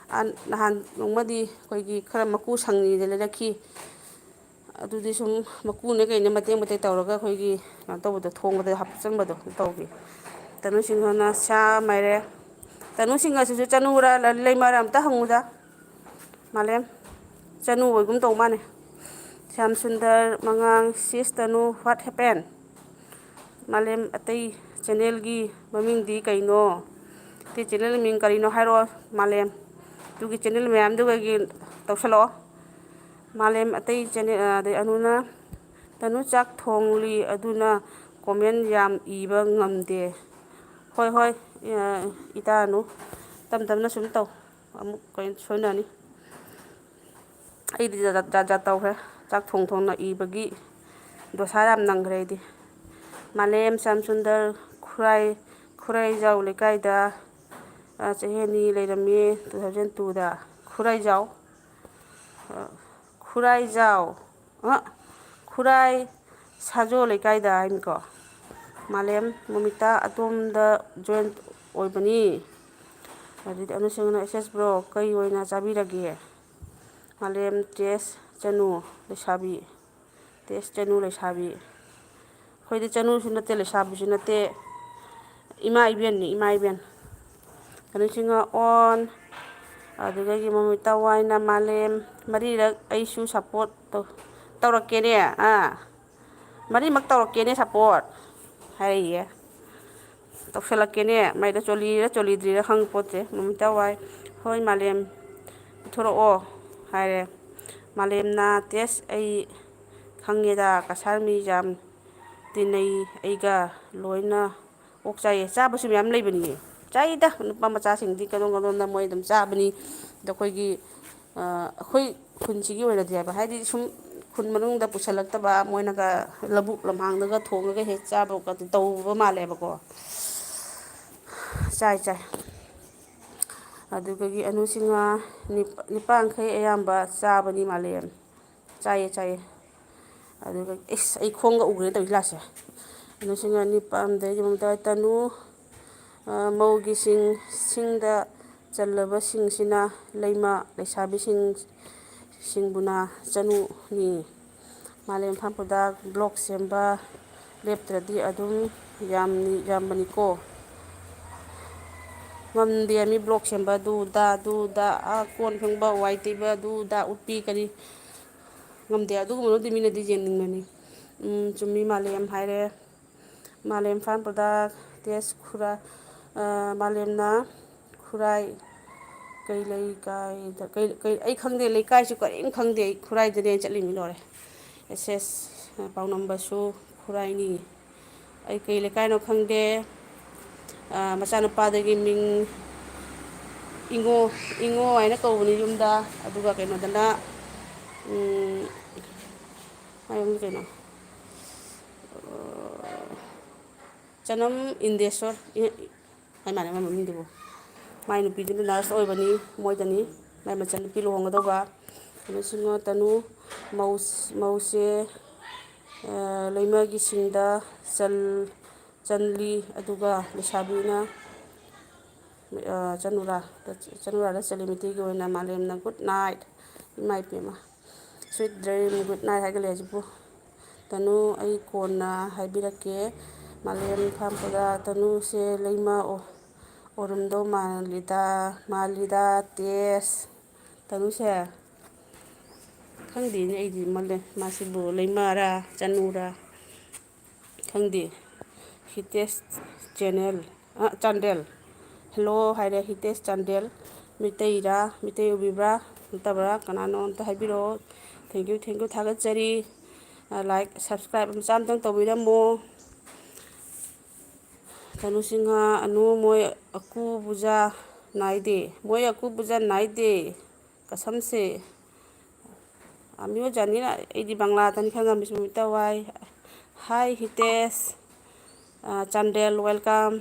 ꯅꯍꯥꯟ ꯅꯣꯡꯃꯗꯤ ꯑꯩꯈꯣꯏꯒꯤ ꯈꯔ ꯃꯀꯨ ꯁꯪꯉꯤꯗ ꯂꯩꯔꯛꯈꯤ ꯑꯗꯨꯗꯤ ꯁꯨꯝ ꯃꯀꯨꯅꯦ ꯀꯩꯅꯦ ꯃꯇꯦꯛ ꯃꯇꯦꯛ ꯇꯧꯔꯒ ꯑꯩꯈꯣꯏꯒꯤ ꯀꯩꯅꯣ ꯇꯧꯕꯗꯣ ꯊꯣꯡꯕꯗ ꯍꯥꯞꯆꯤꯟꯕꯗꯣ ꯇꯧꯕꯤ꯫ ꯇꯅꯨ ꯁꯤꯡꯍꯅ ꯁꯥ ꯃꯥꯏꯔꯦ ꯇꯅꯨ ꯁꯤꯡꯍꯁꯤꯁꯨ ꯆꯅꯨꯔ ꯂꯩꯃꯔꯥ ꯑꯝꯇ ꯍꯪꯉꯨꯗ ꯃꯥꯂꯦꯝ ꯆꯅꯨ ꯑꯣꯏꯒꯨꯝ ꯇꯧ ꯃꯥꯅꯦ꯫ ꯁ꯭ꯌꯥꯝ ꯁꯨꯟꯗꯔ ꯃꯉꯥꯡ ꯁꯤꯁ ꯇꯅꯨ ꯍ꯭ꯋꯥꯠ ꯍꯦꯄꯦꯟ ꯃꯥꯂꯦꯝ ꯑꯇꯩ ꯆꯦꯅꯦꯜꯒꯤ ꯃꯃꯤꯡꯗꯤ ꯀꯩꯅꯣ ꯑꯇꯩ ꯆꯦꯅꯦꯜ ꯃꯤꯡ ꯀꯔꯤꯅꯣ ꯍꯥꯏꯔꯛꯑꯣ ꯃꯥꯂꯦꯝ ꯑꯗꯨꯒꯤ ꯆꯦꯅꯦꯜ ꯃꯌꯥꯝꯗꯨꯒꯒꯤ ꯇꯧꯁꯜꯂꯛꯑꯣ ꯃꯥꯂꯦꯝ ꯑꯇꯩ ꯆꯦꯅꯦꯜ ꯑꯗꯩ ꯑꯅꯨꯅ ꯇꯅꯨ ꯆꯥꯛ ꯊꯣꯡꯂꯤ ꯑꯗꯨꯅ ꯀꯣꯃꯦꯟ ꯌꯥꯝ ꯏꯕ ꯉꯝꯗꯦ꯫ ꯍꯣꯏ ꯍꯣꯏ ꯏꯇꯥ ꯑꯅꯨ ꯇꯞ ꯇꯞꯅ ꯁꯨꯝ ꯇꯧ ꯑꯃꯨꯛ ꯀꯩꯅꯣ ꯁꯣꯏꯅꯅꯤ꯫ ꯑꯩꯗꯤ ꯖꯥꯠ ꯖꯥꯠ ꯇꯧꯈ꯭ꯔꯦ ꯆꯥꯛ ꯊꯣꯡ ꯊꯣꯡꯅ ꯏꯕꯒꯤ ꯗꯣꯁꯥ ꯌꯥꯝ ꯅꯪꯈ꯭ꯔꯦ ꯑꯩꯗꯤ꯫ ꯃꯥꯂꯦꯝ ꯁ꯭ꯌꯥꯝꯁꯨꯟꯗꯔ ꯈꯨꯔꯥꯏꯖꯥꯎ ꯂꯩꯀꯥꯏꯗ ꯆꯍꯤ 2 ꯂꯩꯔꯝꯃꯤ 2002ꯗ ꯈꯨꯔꯥꯏꯖꯥꯎ ꯈꯨꯔꯥꯏ ꯁꯥꯖꯣ ꯂꯩꯀꯥꯏꯗ ꯍꯥꯏꯅꯤꯀꯣ꯫ ꯃꯥꯂꯦꯝ ꯃꯣꯃꯤꯇꯥ ꯑꯗꯣꯝꯗ ꯖꯣꯏꯟ ꯑꯣꯏꯕꯅꯤ꯫ ꯑꯗꯨꯗꯤ ꯑꯅꯨꯁꯤꯡꯅ ꯑꯦꯁ ꯕ꯭ꯔꯣ ꯀꯩ ꯑꯣꯏꯅ ꯆꯥꯕꯤꯔꯒꯦ꯫ ꯃꯥꯂꯦꯝ ꯇꯦꯁ ꯆꯅꯨ ꯂꯩꯁꯥꯕꯤ ꯇꯦꯁ ꯆꯅꯨ ꯂꯩꯁꯥꯕꯤ ꯑꯩꯈꯣꯏꯗꯤ ꯆꯅꯨꯁꯨ ꯅꯠꯇꯦ ꯂꯩꯁꯥꯕꯤꯁꯨ ꯅꯠꯇꯦ ꯏꯃꯥ ꯏꯕꯦꯟꯅꯤ ꯏꯃꯥ ꯏꯕꯦꯟ꯫ ꯇꯅꯨꯁꯤꯡꯍ ꯑꯣꯟ ꯑꯗꯨꯗꯒꯤ ꯃꯣꯃꯤꯇꯥ ꯋꯥꯏꯅ ꯃꯥꯂꯦꯝ ꯃꯔꯤꯔꯛ ꯑꯩꯁꯨ ꯁꯞꯄꯣꯔꯠ ꯇꯧꯔꯛꯀꯦꯅꯦ ꯃꯔꯤꯃꯛ ꯇꯧꯔꯛꯀꯦꯅꯦ ꯁꯞꯄꯣꯔꯠ ꯍꯥꯏꯔꯤꯌꯦ꯫ ꯇꯧꯁꯜꯂꯛꯀꯦꯅꯦ ꯃꯥꯏꯗ ꯆꯣꯜꯂꯤꯔ ꯆꯣꯜꯂꯤꯗ꯭ꯔꯤꯔ ꯈꯪ ꯄꯣꯠꯇꯦ ꯃꯣꯃꯤꯇꯥ ꯋꯥꯏ ꯍꯣꯏ ꯃꯥꯂꯦꯝ ꯄꯤꯊꯣꯔꯛꯑꯣ ꯍꯥꯏꯔꯦ꯫ ꯃꯥꯂꯦꯝꯅ ꯇꯦꯁ ꯑꯩ ꯈꯪꯉꯦꯗ ꯀꯁꯥꯔ ꯃꯤ ꯌꯥꯝ ꯇꯤꯟꯅꯩ ꯑꯩꯒ ꯂꯣꯏꯅ ꯑꯣꯛ ꯆꯥꯏꯌꯦ ꯆꯥꯕꯁꯨ ꯃꯌꯥꯝ ꯂꯩꯕꯅꯤꯌꯦ꯫ ꯆꯥꯏꯗ ꯅꯨꯄꯥ ꯃꯆꯥꯁꯤꯡꯗꯤ ꯀꯗꯣꯝ ꯀꯗꯣꯝꯗ ꯃꯣꯏ ꯑꯗꯨꯝ ꯆꯥꯕꯅꯤ ꯑꯗꯣ ꯑꯩꯈꯣꯏꯒꯤ ꯑꯩꯈꯣꯏ ꯈꯨꯟꯁꯤꯒꯤ ꯑꯣꯏꯅꯗꯤ ꯍꯥꯏꯕ ꯍꯥꯏꯗꯤ ꯁꯨꯝ ꯈꯨꯟ ꯃꯅꯨꯡꯗ ꯄꯨꯁꯜꯂꯛꯇꯕ ꯃꯣꯏꯅꯒ ꯂꯧꯕꯨꯛ ꯂꯝꯍꯥꯡꯗꯒ ꯊꯣꯡꯉꯒ ꯍꯦꯛ ꯆꯥꯕ ꯇꯧꯕ ꯃꯥꯜꯂꯦꯕꯀꯣ ꯆꯥꯏ ꯆꯥꯏ꯫ ꯑꯗꯨꯗꯒꯤ ꯑꯅꯨꯁꯤꯡꯍ ꯅꯤꯄꯥꯡꯈꯩ ꯑꯌꯥꯝꯕ ꯆꯥꯕꯅꯤ ꯃꯥꯂꯦꯝ ꯆꯥꯏꯌꯦ ꯆꯥꯏꯌꯦ꯫ ꯑꯗꯨꯒ ꯏꯁ ꯑꯩ ꯈꯣꯡꯒ ꯎꯈ꯭ꯔꯦ ꯇꯧꯔꯤ ꯂꯥꯁꯦ꯫ ꯑꯅꯨꯁꯤꯡꯍ ꯅꯤꯄꯥꯝꯗꯒꯤ ꯃꯣꯃꯤꯇꯥ ꯇꯅꯨ ꯃꯧꯒꯤ ꯁꯤꯡꯗ ꯆꯜꯂꯕꯁꯤꯡꯁꯤꯅ ꯂꯩꯃ ꯂꯩꯁꯥꯕꯤꯁꯤꯡꯕꯨꯅ ꯆꯅꯨꯅꯤ꯫ ꯃꯥꯂꯦꯝ ꯏꯝꯐꯥꯜ ꯄ꯭ꯔꯗꯛ ꯕ꯭ꯂꯣꯛ ꯁꯦꯝꯕ ꯂꯦꯞꯇ꯭ꯔꯗꯤ ꯑꯗꯨꯝ ꯌꯥꯝꯕꯅꯤꯀꯣ ꯉꯝꯗꯦ ꯃꯤ ꯕ꯭ꯂꯣꯛ ꯁꯦꯝꯕ ꯑꯗꯨꯗ ꯀꯣꯟ ꯐꯦꯡꯕ ꯋꯥꯏ ꯇꯩꯕ ꯑꯗꯨꯗ ꯎꯠꯄꯤ ꯀꯔꯤ ꯉꯝꯗꯦ ꯑꯗꯨꯒꯨꯝꯕꯗꯨꯗꯤ ꯃꯤꯅꯗꯤ ꯌꯦꯡꯅꯤꯡꯒꯅꯤ꯫ ꯆꯨꯝꯃꯤ ꯃꯥꯂꯦꯝ ꯍꯥꯏꯔꯦ꯫ ꯃꯥꯂꯦꯝ ꯏꯝꯐꯥꯜ ꯄ꯭ꯔꯗꯛ ꯇꯦꯁ ꯃꯥꯂꯦꯝꯅ ꯈꯨꯔꯥꯏ ꯀꯩ ꯂꯩꯀꯥꯏꯗ ꯑꯩ ꯈꯪꯗꯦ ꯂꯩꯀꯥꯏꯁꯨ ꯀꯔꯤꯝ ꯈꯪꯗꯦ ꯑꯩ ꯈꯨꯔꯥꯏꯗꯅꯦ ꯑꯩ ꯆꯠꯂꯤꯃꯤ ꯂꯣꯏꯔꯦ꯫ ꯄꯥꯎ ꯅꯝꯕꯔꯁꯨ ꯈꯨꯔꯥꯏꯅꯤ ꯑꯩ ꯀꯩ ꯂꯩꯀꯥꯏꯅꯣ ꯈꯪꯗꯦ꯫ ꯃꯆꯥꯅꯨꯄꯥꯗꯒꯤ ꯃꯤꯡ ꯏꯉꯣ ꯍꯥꯏꯅ ꯀꯧꯕꯅꯤ ꯌꯨꯝꯗ ꯑꯗꯨꯒ ꯀꯩꯅꯣꯗꯅ ꯃꯌꯨꯝ ꯀꯩꯅꯣ ꯆꯅꯝ ꯏꯟꯗꯦꯁꯣꯔ ꯍꯥꯏ ꯃꯥꯅꯦ ꯃꯥꯏ ꯃꯃꯤꯡꯗꯨꯕꯨ ꯃꯥꯏ ꯅꯨꯄꯤꯗꯨꯅ ꯅꯔꯁ ꯑꯣꯏꯕꯅꯤ ꯃꯣꯏꯗꯅꯤ ꯃꯥꯏ ꯃꯆꯟꯅꯨꯄꯤ ꯂꯨꯍꯣꯡꯒꯗꯧꯕ꯫ ꯑꯅꯨꯁꯤꯡꯍ ꯇꯅꯨ ꯃꯧꯁꯦ ꯂꯩꯃꯒꯤ ꯁꯤꯡꯗ ꯆꯜꯂꯤ ꯑꯗꯨꯒ ꯂꯩꯁꯥꯕꯤꯅ ꯆꯅꯨꯔꯥꯗ ꯆꯜꯂꯤ ꯃꯩꯇꯩꯒꯤ ꯑꯣꯏꯅ ꯃꯥꯂꯦꯝꯅ ꯒꯨꯗ ꯅꯥꯏꯠ ꯏꯃꯥ ꯏꯄꯦꯝꯃ ꯁ꯭ꯋꯤꯠ ꯗ꯭ꯔꯤꯝ ꯒꯨꯗ ꯅꯥꯏꯠ ꯍꯥꯏꯒꯠꯂꯦ ꯍꯧꯖꯤꯛꯄꯨ꯫ ꯇꯅꯨ ꯑꯩ ꯀꯣꯟꯅ ꯍꯥꯏꯕꯤꯔꯛꯀꯦ ꯃꯥꯂꯦꯝ ꯏꯝꯐꯥꯜ ꯄ꯭ꯔꯗꯛ ꯇꯅꯨꯁꯦ ꯂꯩꯃ ꯑꯣꯏꯔꯝꯗꯧ ꯃꯥꯜꯂꯤꯗ ꯇꯦꯁ ꯇꯅꯨꯁꯦ ꯈꯪꯗꯦꯅꯦ ꯑꯩꯗꯤ ꯃꯥꯁꯤꯕꯨ ꯂꯩꯃꯔꯥ ꯆꯅꯨꯔꯥ ꯈꯪꯗꯦ꯫ ꯍꯤꯇꯦꯁ ꯆꯥꯟꯗꯦꯜ ꯍꯦꯜꯂꯣ ꯍꯥꯏꯔꯦ ꯍꯤꯇꯦꯁ ꯆꯥꯟꯗꯦꯜ ꯃꯩꯇꯩ ꯑꯣꯏꯕꯤꯕ꯭ꯔꯥ ꯅꯠꯇꯕ꯭ꯔꯥ ꯀꯅꯥꯅꯣ ꯑꯝꯇ ꯍꯥꯏꯕꯤꯔꯛꯑꯣ ꯊꯦꯡꯀ꯭ꯌꯨ ꯊꯥꯒꯠꯆꯔꯤ ꯂꯥꯏꯛ ꯁꯕꯁꯀ꯭ꯔꯥꯏꯞ ꯃꯆꯥ ꯑꯃꯇꯪ ꯇꯧꯕꯤꯔꯝꯃꯣ꯫ ꯇꯅꯨꯁꯤꯡꯍ ꯑꯅꯨ ꯃꯣꯏ ꯑꯀꯨ ꯕꯨꯖꯥ ꯅꯥꯏꯗꯦ ꯀꯁꯝ ꯁꯦ ꯑꯃꯤ ꯑꯣꯖꯥꯅꯤꯅ ꯑꯩꯗꯤ ꯕꯪꯂꯥꯗꯅꯤ ꯈꯪꯉꯝꯃꯤꯁꯨ ꯃꯣꯃꯤꯇꯥ ꯋꯥꯏ ꯍꯥꯏ ꯍꯤꯇꯦꯁ ꯆꯥꯟꯗꯦꯜ ꯋꯦꯜꯀꯝ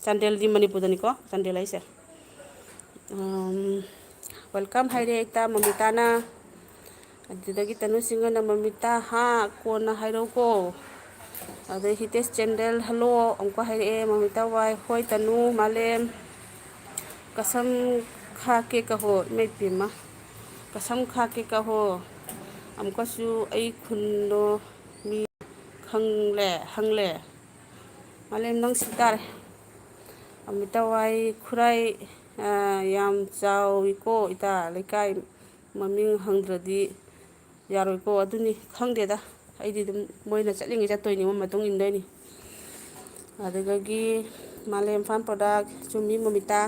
ꯆꯥꯟꯗꯦꯜꯗꯤ ꯃꯅꯤꯄꯨꯔꯗꯅꯤꯀꯣ ꯆꯥꯟꯗꯦꯜ ꯍꯥꯏꯁꯦ꯫ ꯋꯦꯜꯀꯝ ꯍꯥꯏꯔꯦ ꯏꯇꯥ ꯃꯣꯃꯤꯇꯥꯅ ꯑꯗꯨꯗꯒꯤ ꯇꯅꯨꯁꯤꯡꯍꯅ ꯃꯣꯃꯤꯇꯥ ꯀꯣꯟꯅ ꯍꯥꯏꯔꯛꯎꯀꯣ ꯑꯗꯩ ꯍꯤꯇꯦꯁ ꯆꯦꯟꯗꯦꯜ ꯍꯜꯂꯣ ꯑꯃꯨꯛꯀ ꯍꯥꯏꯔꯛꯑꯦ ꯃꯣꯃꯤꯇꯥ ꯋꯥꯏ ꯍꯣꯏ ꯇꯅꯨ ꯃꯥꯂꯦꯝ कसम खा के कहो मैं पीमा कसम खा के कहो ꯑꯃꯨꯛꯀꯁꯨ ꯑꯩ ꯈꯨꯟꯗꯣ ꯃꯤ ꯍꯪꯂꯦ ꯃꯥꯂꯦꯝ ꯅꯪ ꯁꯤ ꯇꯥꯔꯦ ꯑꯃꯤꯇꯋꯥꯏ ꯈꯨꯔꯥꯏ ꯌꯥꯝ ꯆꯥꯎꯏꯀꯣ ꯏꯇꯥ ꯂꯩꯀꯥꯏ ꯃꯃꯤꯡ ꯍꯪꯗ꯭ꯔꯗꯤ ꯌꯥꯔꯣꯏꯀꯣ ꯑꯗꯨꯅꯤ ꯈꯪꯗꯦꯗ ꯑꯩꯗꯤ ꯑꯗꯨꯝ ꯃꯣꯏꯅ ꯆꯠꯂꯤꯉꯩ ꯆꯠꯇꯣꯏꯅꯤ ꯃꯣꯏ ꯃꯇꯨꯡ ꯏꯟꯗꯣꯏꯅꯤ ꯑꯗꯨꯗꯒꯤ ꯃꯥꯂꯦꯝ ꯐꯥꯔꯝ ꯄ꯭ꯔꯗꯛ ꯆꯨꯝꯃꯤ ꯃꯣꯃꯤꯇꯥ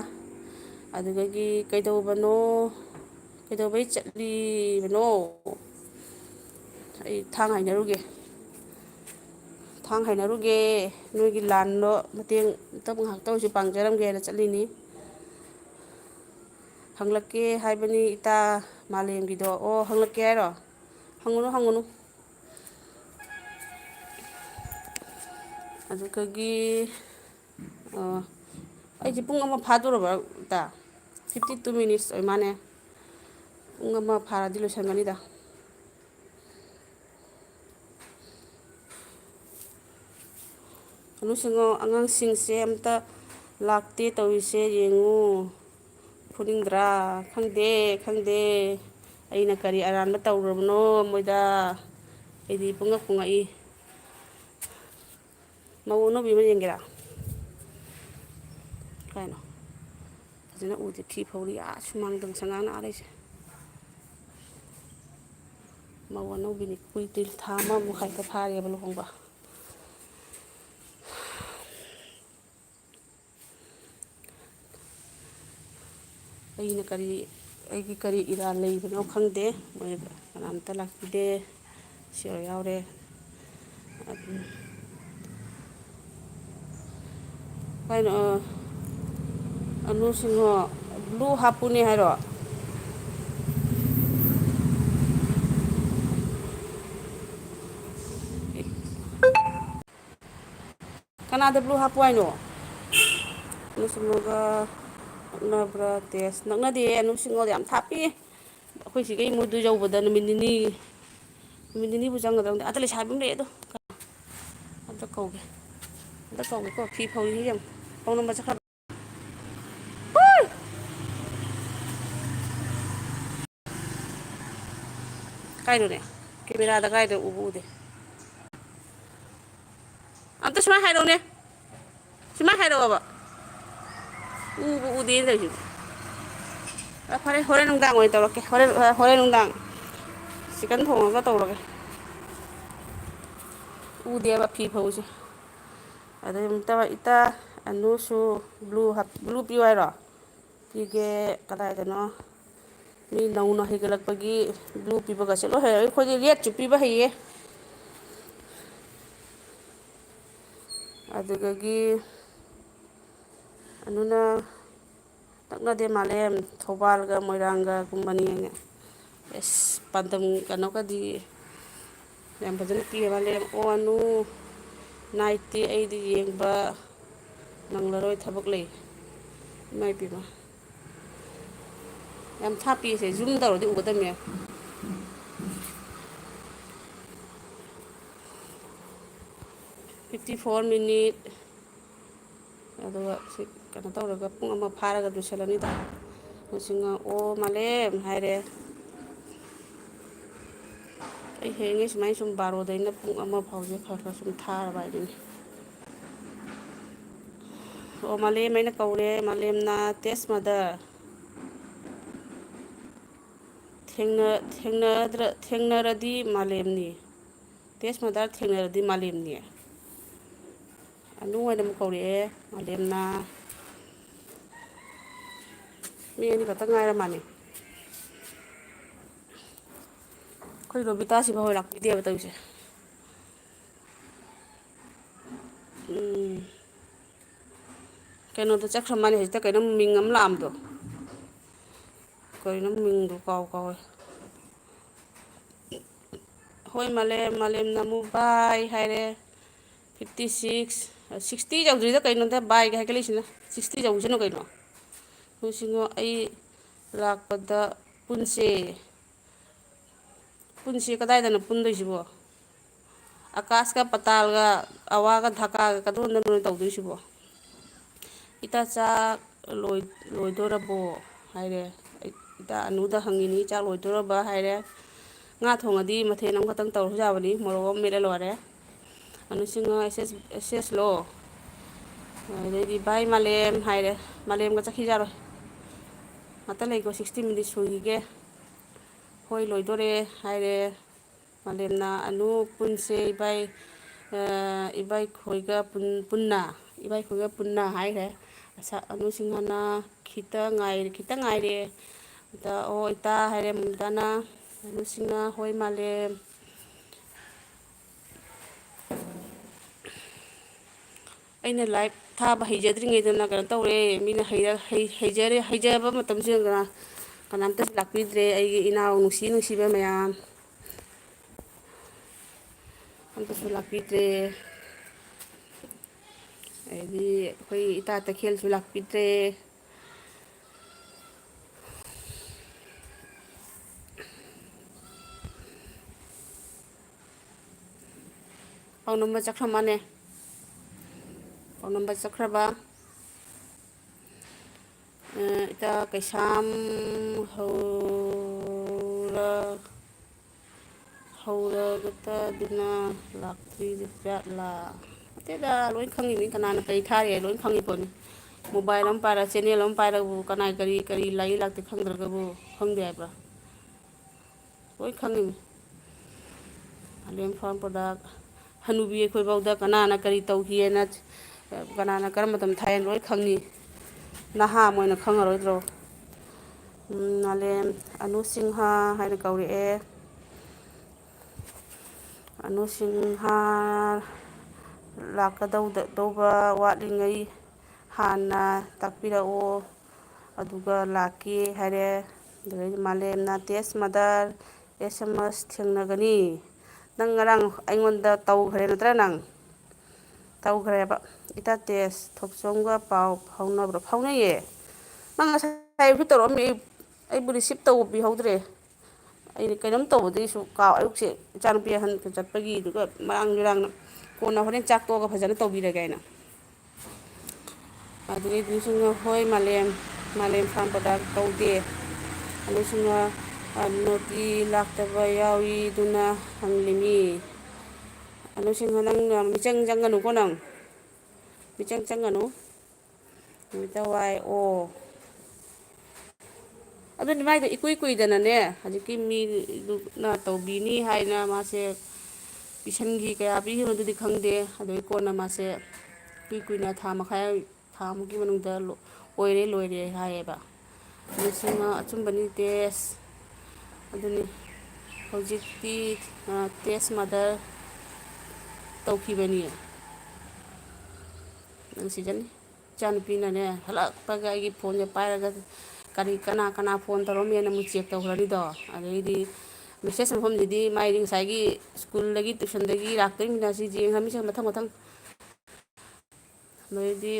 ꯑꯗꯨꯗꯒꯤ ꯀꯩꯗꯧꯕꯩ ꯆꯠꯂꯤꯕꯅꯣ ꯑꯩ ꯊꯥꯡ ꯍꯥꯏꯅꯔꯨꯒꯦ ꯅꯣꯏꯒꯤ ꯂꯥꯟꯗꯣ ꯃꯇꯦꯡ ꯑꯃꯇ ꯉꯥꯏꯍꯥꯛꯇ ꯑꯣꯏꯁꯨ ꯄꯥꯡꯖꯔꯝꯒꯦꯅ ꯆꯠꯂꯤꯅꯤ ꯍꯪꯂꯛꯀꯦ ꯍꯥꯏꯕꯅꯤ ꯏꯇꯥ ꯃꯥꯂꯦꯝꯒꯤꯗꯣ ꯑꯣ ꯍꯪꯂꯛꯀꯦ ꯍꯥꯏꯔꯣ ꯍꯪꯉꯨꯅꯨ ꯑꯗꯨꯗꯒꯤ ꯑꯩꯁꯦ ꯄꯨꯡ ꯑꯃ ꯐꯥꯗꯣꯔꯕ꯭ꯔ ꯏꯇꯥ 52 ꯃꯤꯅꯤꯠꯁ ꯑꯣꯏ ꯃꯥꯅꯦ ꯄꯨꯡ ꯑꯃ ꯐꯥꯔꯗꯤ ꯂꯣꯏꯁꯟꯒꯅꯤꯗ ꯁꯤꯡꯉꯣ ꯑꯉꯥꯡꯁꯤꯡꯁꯦ ꯑꯝꯇ ꯂꯥꯛꯇꯦ ꯇꯧꯔꯤꯁꯦ ꯌꯦꯡꯉꯨ ꯐꯨꯅꯤꯡꯗ꯭ꯔꯥ ꯈꯪꯗꯦ ꯑꯩꯅ ꯀꯔꯤ ꯑꯔꯥꯟꯕ ꯇꯧꯔꯨꯔꯕꯅꯣ ꯃꯣꯏꯗ ꯑꯩꯗꯤ ꯄꯨꯡꯉꯛꯄꯨ ꯉꯛꯏ ꯃꯧ ꯑꯅꯧꯕꯤ ꯑꯃ ꯌꯦꯡꯒꯦꯔꯥ ꯀꯩꯅꯣ ꯐꯖꯅ ꯎꯗꯦ ꯐꯤ ꯐꯧꯔꯤ ꯁꯨꯃꯥꯡꯗꯪ ꯁꯉꯥꯡꯅ ꯂꯩꯁꯦ ꯃꯧ ꯑꯅꯧꯕꯤꯅꯤ ꯀꯨꯏꯗ꯭ꯔꯤ ꯊꯥ ꯑꯃꯃꯨꯛ ꯈꯛꯇ ꯐꯥꯔꯦꯕ ꯂꯨꯍꯣꯡꯕ ꯑꯩꯒꯤ ꯀꯔꯤ ꯏꯔꯥꯜ ꯂꯩꯕꯅꯣ ꯈꯪꯗꯦ ꯃꯣꯏ ꯀꯅꯥꯝꯇ ꯂꯥꯛꯄꯤꯗꯦ ꯁꯤꯌꯔ ꯌꯥꯎꯔꯦ ꯀꯩꯅꯣ ꯑꯅꯨ ꯁꯤꯡꯍꯣ ꯕ꯭ꯂꯨ ꯍꯥꯞꯄꯨꯅꯦ ꯍꯥꯏꯔꯣ ꯀꯅꯥꯗ ꯕ꯭ꯂꯨ ꯍꯥꯞꯄꯨ ꯍꯥꯏꯅꯣ ꯑꯅꯨꯁꯤꯡꯍꯣꯒ ꯅꯛꯅꯕ꯭ꯔꯥ ꯇꯦꯁ ꯅꯛꯅꯗꯦ ꯑꯅꯨꯁꯤꯡꯍꯣꯗꯤ ꯌꯥꯝ ꯊꯥꯞꯄꯤ ꯑꯩꯈꯣꯏ ꯁꯤꯒꯩ ꯃꯣꯏꯗꯨ ꯌꯧꯕꯗ ꯅꯨꯃꯤꯠ ꯅꯤꯅꯤꯕꯨ ꯆꯪꯒꯗ꯭ꯔꯗꯦ ꯑꯗ ꯂꯩꯁꯥꯕꯤ ꯑꯃ ꯂꯩ ꯑꯗꯣ ꯑꯝꯇ ꯀꯧꯒꯦꯀꯣ ꯐꯤ ꯐꯧꯔꯤ ꯌꯦꯡꯉꯨ ꯐꯧ ꯅꯝꯕ ꯆꯠꯈ꯭ꯔꯕ ꯀꯥꯏꯅꯣꯅꯦ ꯀꯦꯃꯦꯔꯥꯗ ꯀꯥꯏꯗ ꯎꯕ ꯎꯗꯦ ꯑꯝꯇ ꯁꯨꯃꯥꯏꯅ ꯍꯥꯏꯔꯛꯎꯅꯦ ꯁꯨꯃꯥꯏꯅ ꯍꯥꯏꯔꯛꯑꯣꯕ ꯎꯕꯨ ꯎꯗꯦꯅ ꯇꯧꯔꯤꯁꯤꯕꯣ ꯐꯔꯦ ꯍꯣꯔꯦꯟ ꯅꯨꯡꯗꯥꯡ ꯑꯣꯏꯅ ꯇꯧꯔꯛꯀꯦ ꯍꯣꯔꯦꯟ ꯅꯨꯡꯗꯥꯡ ꯆꯤꯀꯟ ꯊꯣꯡꯉꯒ ꯇꯧꯔꯒꯦ ꯎꯗꯦꯕ ꯐꯤ ꯐꯧꯕꯁꯦ ꯑꯗꯩ ꯑꯃꯨꯛꯇ ꯏꯇꯥ ꯑꯅꯨꯁꯨ ꯕ꯭ꯂꯨ ꯄꯤꯌꯨ ꯍꯥꯏꯔꯣ ꯄꯤꯒꯦ ꯀꯗꯥꯏꯗꯅꯣ ꯃꯤ ꯅꯧꯅ ꯍꯩꯒꯠꯂꯛꯄꯒꯤ ꯕ꯭ꯂꯨ ꯄꯤꯕꯒꯁꯦ ꯂꯣꯏ ꯍꯩꯔꯦ ꯑꯩꯈꯣꯏꯗꯤ ꯔꯦꯠꯁꯨ ꯄꯤꯕ ꯍꯩꯌꯦ ꯑꯗꯨꯗꯒꯤ ꯑꯗꯨꯅ ꯅꯛꯅꯗꯦ ꯃꯥꯂꯦꯝ ꯊꯧꯕꯥꯜꯒ ꯃꯣꯏꯔꯥꯡꯒꯒꯨꯝꯕꯅꯤ ꯑꯦꯁ ꯄꯥꯟꯗꯝ ꯀꯩꯅꯣꯒꯗꯤ ꯌꯥꯝ ꯐꯖꯅ ꯄꯤꯔ ꯃꯥꯂꯦꯝ ꯑꯣ ꯑꯅꯨ ꯅꯥꯏꯠꯇꯤ ꯑꯩꯗꯤ ꯌꯦꯡꯕ ꯅꯪꯂꯔꯣꯏ ꯊꯕꯛ ꯂꯩ ꯏꯃꯥꯏꯄꯦꯝꯃ ꯌꯥꯝ ꯊꯥꯞꯄꯤꯁꯦ ꯖꯨꯝ ꯇꯧꯔꯗꯤ ꯎꯒꯗꯕꯅꯦ 54 ꯃꯤꯅꯤꯠ ꯑꯗꯨꯒ ꯁꯤ ꯀꯩꯅꯣ ꯇꯧꯔꯒ ꯄꯨꯡ ꯑꯃ ꯐꯥꯔꯒ ꯂꯣꯏꯁꯤꯜꯂꯅꯤꯗ ꯂꯨꯁꯤꯡꯅ ꯑꯣ ꯃꯥꯂꯦꯝ ꯍꯥꯏꯔꯦ ꯑꯩ ꯍꯌꯦꯡꯉꯩ ꯁꯨꯃꯥꯏꯅ ꯁꯨꯝ ꯕꯥꯔꯣꯗꯩꯅ ꯄꯨꯡ ꯑꯃ ꯐꯥꯎꯁꯦ ꯈꯔ ꯈꯔ ꯁꯨꯝ ꯊꯥꯔꯕ ꯍꯥꯏꯗꯨꯅꯤ ꯑꯣ ꯃꯥꯂꯦꯝ ꯑꯩꯅ ꯀꯧꯔꯦ ꯃꯥꯂꯦꯝꯅ ꯇꯦꯁ ꯃꯥꯗꯔ ꯊꯦꯡꯅꯔꯗꯤ ꯃꯥꯂꯦꯝꯅꯤ ꯇꯦꯁ ꯃꯥꯗꯔ ꯊꯦꯡꯅꯔꯗꯤ ꯃꯥꯂꯦꯝꯅꯤ ꯑꯅꯨ ꯑꯣꯏꯅ ꯑꯃꯨꯛ ꯀꯧꯔꯛꯑꯦ ꯃꯥꯂꯦꯝꯅ ꯃꯤ ꯑꯅꯤ ꯈꯛꯇꯪ ꯉꯥꯏꯔ ꯃꯥꯜꯂꯦ ꯑꯩꯈꯣꯏ ꯔꯣꯕꯤꯇꯥꯁꯤꯐꯥꯎ ꯂꯥꯛꯄꯤꯗꯦꯕ ꯇꯧꯔꯤꯁꯦ ꯀꯩꯅꯣꯗ ꯆꯠꯈ꯭ꯔ ꯃꯥꯜꯂꯦ ꯍꯧꯖꯤꯛꯇ ꯀꯩꯅꯣꯝ ꯃꯤꯡ ꯑꯃ ꯂꯥꯛꯑꯝꯗꯣ ꯀꯔꯤꯅꯣ ꯃꯤꯡꯗꯣ ꯀꯥꯎꯋꯦ ꯍꯣꯏ ꯃꯥꯂꯦꯝꯅ ꯑꯃꯨꯛ ꯕꯥꯏ ꯍꯥꯏꯔꯦ 56 60 ꯌꯧꯗ꯭ꯔꯤꯗ ꯀꯩꯅꯣꯗ ꯕꯥꯏꯒ ꯍꯥꯏꯒꯠꯂꯛꯏꯁꯤꯅ 60 ꯌꯧꯁꯅꯨ ꯀꯩꯅꯣ ꯂꯨꯁꯤꯡꯉꯣ ꯑꯩ ꯂꯥꯛꯄꯗ ꯄꯨꯟꯁꯤ ꯀꯗꯥꯏꯗꯅꯣ ꯄꯨꯟꯗꯣꯏꯁꯤꯕꯣ ꯑꯀꯥꯁꯀ ꯄꯇꯥꯜꯒ ꯑꯋꯥꯒ ꯙꯀꯥꯒ ꯀꯗꯣꯝꯗꯅꯣ ꯇꯧꯗꯣꯏꯁꯤꯕꯣ ꯏꯇꯥ ꯆꯥꯛ ꯂꯣꯏꯗꯣꯔꯕꯣ ꯍꯥꯏꯔꯦ ꯏꯇꯥ ꯑꯅꯨꯗ ꯍꯪꯉꯤꯅꯤ ꯆꯥꯛ ꯂꯣꯏꯗꯣꯔꯕ ꯍꯥꯏꯔꯦ ꯉꯥ ꯊꯣꯡꯉꯗꯤ ꯃꯊꯦꯜ ꯑꯃꯈꯛꯇꯪ ꯇꯧꯔꯁꯨ ꯌꯥꯕꯅꯤ ꯃꯣꯔꯣꯛ ꯑꯃ ꯃꯦꯠꯂ ꯂꯣꯏꯔꯦ ꯑꯅꯨꯁꯤꯡꯅ ꯑꯦꯁꯦꯁ ꯂꯣ ꯑꯗꯩꯗꯤ ꯚꯥꯏ ꯃꯥꯂꯦꯝ ꯍꯥꯏꯔꯦ ꯃꯥꯂꯦꯝꯒ ꯆꯠꯈꯤꯖꯥꯔꯣꯏ ꯉꯥꯛꯇ ꯂꯩꯀꯣ 60 ꯃꯤꯅꯤꯠ ꯁꯨꯈꯤꯒꯦ ꯍꯣꯏ ꯂꯣꯏꯗꯣꯔꯦ ꯍꯥꯏꯔꯦ ꯃꯥꯂꯦꯝꯅ ꯑꯅꯨ ꯄꯨꯟꯁꯦ ꯏꯕꯥꯏ ꯏꯕꯥꯏꯈꯣꯏꯒ ꯄꯨꯟꯅ ꯍꯥꯏꯈ꯭ꯔꯦ ꯑꯅꯨꯁꯤꯡꯍꯅ ꯈꯤꯇ ꯉꯥꯏꯔꯦ ꯑꯣ ꯏꯇꯥ ꯍꯥꯏꯔꯦ ꯃꯨꯛꯇꯅ ꯑꯅꯨꯁꯤꯡꯅ ꯍꯣꯏ ꯃꯥꯂꯦꯝ ꯑꯩꯅ ꯂꯥꯏꯚ ꯊꯥꯕ ꯍꯩꯖꯗ꯭ꯔꯤꯉꯩꯗꯅ ꯀꯩꯅꯣ ꯇꯧꯔꯦ ꯃꯤꯅ ꯍꯩꯖꯕ ꯃꯇꯝꯁꯤꯗ ꯀꯅꯥꯝꯇꯁꯨ ꯂꯥꯛꯄꯤꯗ꯭ꯔꯦ ꯑꯩꯒꯤ ꯏꯅꯥꯎ ꯅꯨꯡꯁꯤꯕ ꯃꯌꯥꯝ ꯑꯝꯇꯁꯨ ꯂꯥꯛꯄꯤꯗ꯭ꯔꯦ ꯍꯥꯏꯗꯤ ꯑꯩꯈꯣꯏ ꯏꯇꯥ ꯇꯈꯦꯜꯁꯨ ꯂꯥꯛꯄꯤꯗ꯭ꯔꯦ ꯄꯥꯎꯅꯝꯕ ꯆꯠꯈ꯭ꯔ ꯃꯥꯅꯦ ꯄꯥꯎꯅꯝꯕ ꯆꯠꯈ꯭ꯔꯕ ꯏꯇꯥ ꯀꯩꯁꯥꯝ ꯍꯧꯔꯒꯇꯗꯨꯅ ꯂꯥꯛꯇ꯭ꯔꯤꯖꯥꯠꯂꯥ ꯑꯇꯩꯗ ꯂꯣꯏ ꯈꯪꯉꯤꯅꯤ ꯀꯅꯥꯅ ꯀꯔꯤ ꯊꯥꯔꯦ ꯂꯣꯏ ꯈꯪꯉꯤ ꯄꯣꯠꯅꯤ ꯃꯣꯕꯥꯏꯜ ꯑꯃ ꯄꯥꯏꯔꯒ ꯆꯦꯅꯦꯜ ꯑꯃ ꯄꯥꯏꯔꯒꯕꯨ ꯀꯅꯥ ꯀꯔꯤ ꯂꯥꯛꯏ ꯈꯪꯗ꯭ꯔꯒꯕꯨ ꯈꯪꯗꯦ ꯍꯥꯏꯕ꯭ꯔꯥ ꯂꯣꯏ ꯈꯪꯉꯤꯅꯤ ꯃꯥꯂꯦꯝ ꯐꯥꯔꯝ ꯄ꯭ꯔꯗꯛ ꯍꯅꯨꯕꯤ ꯑꯩꯈꯣꯏꯐꯥꯎꯗ ꯀꯅꯥꯅ ꯀꯔꯤ ꯇꯧꯈꯤꯑꯅ ꯀꯅꯥꯅ ꯀꯔꯝꯕ ꯃꯇꯝ ꯊꯥꯏꯅ ꯂꯣꯏ ꯈꯪꯉꯤ ꯅꯍꯥ ꯑꯃ ꯑꯣꯏꯅ ꯈꯪꯉꯔꯣꯏꯗ꯭ꯔꯣ ꯃꯥꯂꯦꯝ ꯑꯅꯨ ꯁꯤꯡꯍ ꯍꯥꯏꯅ ꯀꯧꯔꯛꯑꯦ ꯑꯅꯨꯁꯤꯡꯍꯥ ꯂꯥꯛꯀꯗꯧꯕ ꯋꯥꯠꯂꯤꯉꯩ ꯍꯥꯟꯅ ꯇꯥꯛꯄꯤꯔꯛꯑꯣ ꯑꯗꯨꯒ ꯂꯥꯛꯀꯦ ꯍꯥꯏꯔꯦ ꯑꯗꯨꯗꯩꯗꯤ ꯃꯥꯂꯦꯝꯅ ꯇꯦꯁ ꯃꯥꯗꯔ SMS ꯊꯦꯡꯅꯒꯅꯤ ꯅꯪ ꯉꯔꯥꯡ ꯑꯩꯉꯣꯟꯗ ꯇꯧꯈ꯭ꯔꯦ ꯅꯠꯇ꯭ꯔꯥ ꯅꯪ ꯇꯧꯈ꯭ꯔꯦꯕ ꯏꯇꯥ ꯇꯦꯁ ꯊꯣꯛꯆꯣꯝꯒ ꯄꯥꯎ ꯐꯥꯎꯅꯕ꯭ꯔꯣ ꯐꯥꯎꯅꯩꯌꯦ ꯅꯪ ꯉꯁꯥꯏꯁꯨ ꯇꯧꯔꯛꯑꯝꯃꯤ ꯑꯩꯕꯨ ꯔꯤꯁꯤꯞ ꯇꯧꯕꯤꯍꯧꯗ꯭ꯔꯦ ꯑꯩꯅ ꯀꯩꯅꯣꯝ ꯇꯧꯕꯗꯒꯤꯁꯨ ꯑꯌꯨꯛꯁꯦ ꯏꯆꯥꯅꯨꯄꯤ ꯑꯍꯟ ꯆꯠꯄꯒꯤꯗꯨꯒ ꯃꯔꯥꯡ ꯀꯣꯟꯅ ꯍꯣꯔꯦꯟ ꯆꯥꯛ ꯇꯣꯛꯑꯒ ꯐꯖꯅ ꯇꯧꯕꯤꯔꯒꯦ ꯍꯥꯏꯅ ꯑꯗꯨꯗꯒꯤꯗꯤꯁꯤꯡꯅ ꯍꯣꯏ ꯃꯥꯂꯦꯝ ꯐꯥꯝ ꯄ꯭ꯔꯗꯛ ꯇꯧꯗꯦ ꯑꯗꯨꯁꯤꯡꯅ ꯅꯣꯇꯤ ꯂꯥꯛꯇꯕ ꯌꯥꯎꯏ ꯑꯗꯨꯅ ꯍꯪꯂꯤꯅꯤ ꯑꯅꯨꯁꯤꯡꯅ ꯅꯪ ꯃꯤꯆꯪ ꯆꯪꯒꯅꯨꯀꯣ ꯅꯪ ꯃꯤꯆꯪ ꯆꯪꯒꯅꯨ ꯅꯨꯃꯤꯠꯇ ꯋꯥꯏ ꯑꯣ ꯑꯗꯨꯅꯤ ꯃꯥꯏꯗꯣ ꯏꯀꯨꯏ ꯀꯨꯏꯗꯅꯅꯦ ꯍꯧꯖꯤꯛꯀꯤ ꯃꯤꯗꯨꯅ ꯇꯧꯕꯤꯅꯤ ꯍꯥꯏꯅ ꯃꯥꯁꯦ ꯄꯤꯁꯟꯒꯤ ꯀꯌꯥ ꯄꯤꯈꯤꯕꯅꯣꯗꯨꯗꯤ ꯈꯪꯗꯦ ꯑꯗꯨꯒꯤ ꯀꯣꯟꯅ ꯃꯥꯁꯦ ꯏꯀꯨꯏ ꯀꯨꯏꯅ ꯊꯥ ꯃꯈꯥꯏ ꯊꯥꯃꯨꯛꯀꯤ ꯃꯅꯨꯡꯗ ꯂꯣꯏꯔꯦ ꯍꯥꯏꯌꯦꯕ ꯑꯗꯨꯁꯤꯡꯅ ꯑꯆꯨꯝꯕꯅꯤ ꯇꯦꯁ ꯑꯗꯨꯅꯤ ꯍꯧꯖꯤꯛꯇꯤ ꯇꯦꯁ ꯃꯥꯗꯔ ꯇꯧꯈꯤꯕꯅꯤ ꯅꯪ ꯁꯤꯖꯅꯤ ꯏꯆꯥꯅꯨꯄꯤꯅꯅꯦ ꯍꯜꯂꯛꯄꯒ ꯑꯩꯒꯤ ꯐꯣꯟꯁꯦ ꯄꯥꯏꯔꯒ ꯀꯅꯥ ꯐꯣꯟ ꯇꯧꯔꯝꯃꯦꯅ ꯑꯃꯨꯛ ꯆꯦꯛ ꯇꯧꯈ꯭ꯔꯅꯤꯗꯣ ꯑꯗꯩꯗꯤ ꯃꯦꯁꯦꯖ ꯃꯐꯝꯁꯤꯗꯤ ꯃꯥꯏꯗꯤ ꯉꯁꯥꯏꯒꯤ ꯁ꯭ꯀꯨꯜꯗꯒꯤ ꯇꯨꯏꯁꯟꯗꯒꯤ ꯂꯥꯛꯇꯣꯏꯅꯤꯅ ꯁꯤ ꯌꯦꯡꯉꯃꯤꯁꯦ ꯃꯊꯪ ꯑꯗꯩꯗꯤ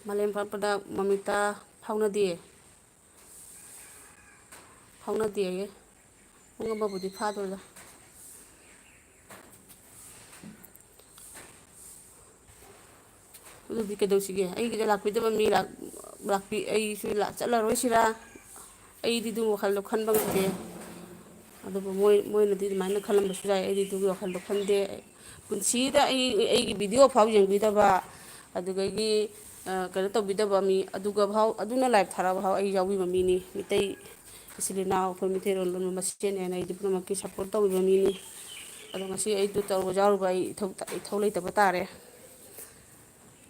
ꯃꯥꯂꯦꯝ ꯄ꯭ꯔꯗꯛꯇ ꯃꯃꯤꯇꯥ ꯐꯥꯎꯅꯗꯦꯌꯦ ꯄꯨꯡ ꯑꯃꯕꯨꯗꯤ ꯐꯥꯗꯣꯏꯔꯥ ꯑꯗꯨꯗꯤ ꯀꯩꯗꯧꯁꯤꯒꯦ ꯑꯩꯒꯤꯗ ꯂꯥꯛꯄꯤꯗꯕ ꯃꯤ ꯑꯩꯁꯨ ꯆꯠꯂꯔꯣꯏꯁꯤꯔꯥ ꯑꯩꯗꯤ ꯑꯗꯨꯝ ꯋꯥꯈꯜꯗꯣ ꯈꯟꯕ ꯉꯝꯗꯦ ꯑꯗꯨꯕꯨ ꯃꯣꯏꯅꯗꯤ ꯑꯗꯨꯃꯥꯏꯅ ꯈꯜꯂꯝꯕꯁꯨ ꯌꯥꯏ ꯑꯩꯗꯤ ꯑꯗꯨꯒꯤ ꯋꯥꯈꯜꯗꯣ ꯈꯟꯗꯦ ꯄꯨꯟꯁꯤꯗ ꯑꯩꯒꯤ ꯚꯤꯗꯤꯑꯣ ꯐꯥꯎ ꯌꯦꯡꯕꯤꯗꯕ ꯑꯗꯨꯗꯒꯤ ꯀꯩꯅꯣ ꯇꯧꯕꯤꯗꯕ ꯃꯤ ꯑꯗꯨꯅ ꯂꯥꯏꯚ ꯊꯥꯔꯛꯑ ꯐꯥꯎ ꯑꯩ ꯌꯥꯎꯕꯤꯕ ꯃꯤꯅꯤ ꯃꯤꯇꯩ ꯏꯆꯤꯜ ꯏꯅꯥꯎ ꯑꯩꯈꯣꯏ ꯃꯩꯇꯩꯔꯣꯟ ꯂꯣꯟꯕ ꯃꯁꯦꯜꯅꯦꯅ ꯑꯩꯗꯤ ꯄꯨꯝꯅꯃꯛꯀꯤ ꯁꯞꯄꯣꯔꯠ ꯇꯧꯕꯤꯕ ꯃꯤꯅꯤ ꯑꯗꯣ ꯉꯁꯤ ꯑꯩꯗꯨ ꯌꯥꯎꯔꯨꯕ ꯑꯩ ꯏꯊꯧ ꯂꯩꯇꯕ ꯇꯥꯔꯦ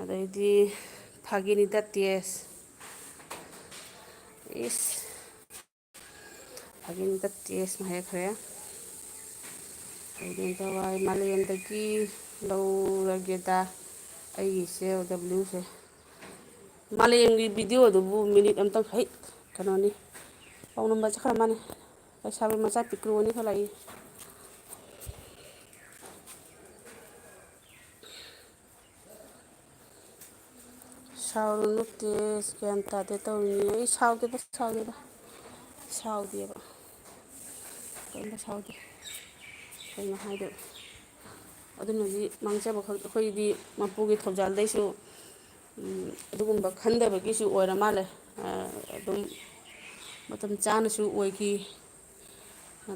ꯑꯗꯩꯗꯤ ꯐꯥꯒꯤꯅꯤꯗ ꯇꯦꯁ ꯏꯁ ꯐꯥꯒꯤꯅꯤꯗ ꯇꯦꯁꯅ ꯍꯥꯏꯈ꯭ꯔꯦ ꯋꯥꯏ ꯃꯥꯂꯦꯝꯗꯒꯤ ꯂꯧꯔꯒꯦꯗ ꯑꯩꯒꯤ CLWꯁꯦ ꯃꯥꯂꯦꯝꯒꯤ ꯚꯤꯗꯤꯑꯣꯗꯨꯕꯨ ꯃꯤꯅꯤꯠ ꯑꯝꯇꯪ ꯀꯩꯅꯣꯅꯤ ꯄꯥꯎꯅꯝꯕ ꯆꯠꯈ꯭ꯔ ꯃꯥꯜꯅꯤ ꯂꯩꯁꯥꯕꯤ ꯃꯆꯥ ꯄꯤꯛꯇ꯭ꯔꯨ ꯑꯅꯤ ꯈꯠꯂꯛꯏ ꯁꯥꯎꯔꯨꯅꯨ ꯇꯦꯁ ꯒ꯭ꯌꯥꯟ ꯇꯥꯗꯦ ꯇꯧꯔꯤꯅꯤ ꯑꯩ ꯁꯥꯎꯗꯦꯕ ꯀꯔꯤꯝꯇ ꯁꯥꯎꯗꯦ ꯀꯩꯅꯣ ꯍꯥꯏꯗ ꯑꯗꯨꯅꯗꯤ ꯃꯥꯡꯖꯕ ꯑꯩꯈꯣꯏꯗꯤ ꯃꯄꯨꯒꯤ ꯊꯧꯖꯥꯜꯗꯩꯁꯨ ꯑꯗꯨꯒꯨꯝꯕ ꯈꯟꯗꯕꯒꯤꯁꯨ ꯑꯣꯏꯔ ꯃꯥꯜꯂꯦ ꯑꯗꯨꯝ ꯃꯇꯝ ꯆꯥꯅꯁꯨ ꯑꯣꯏꯈꯤ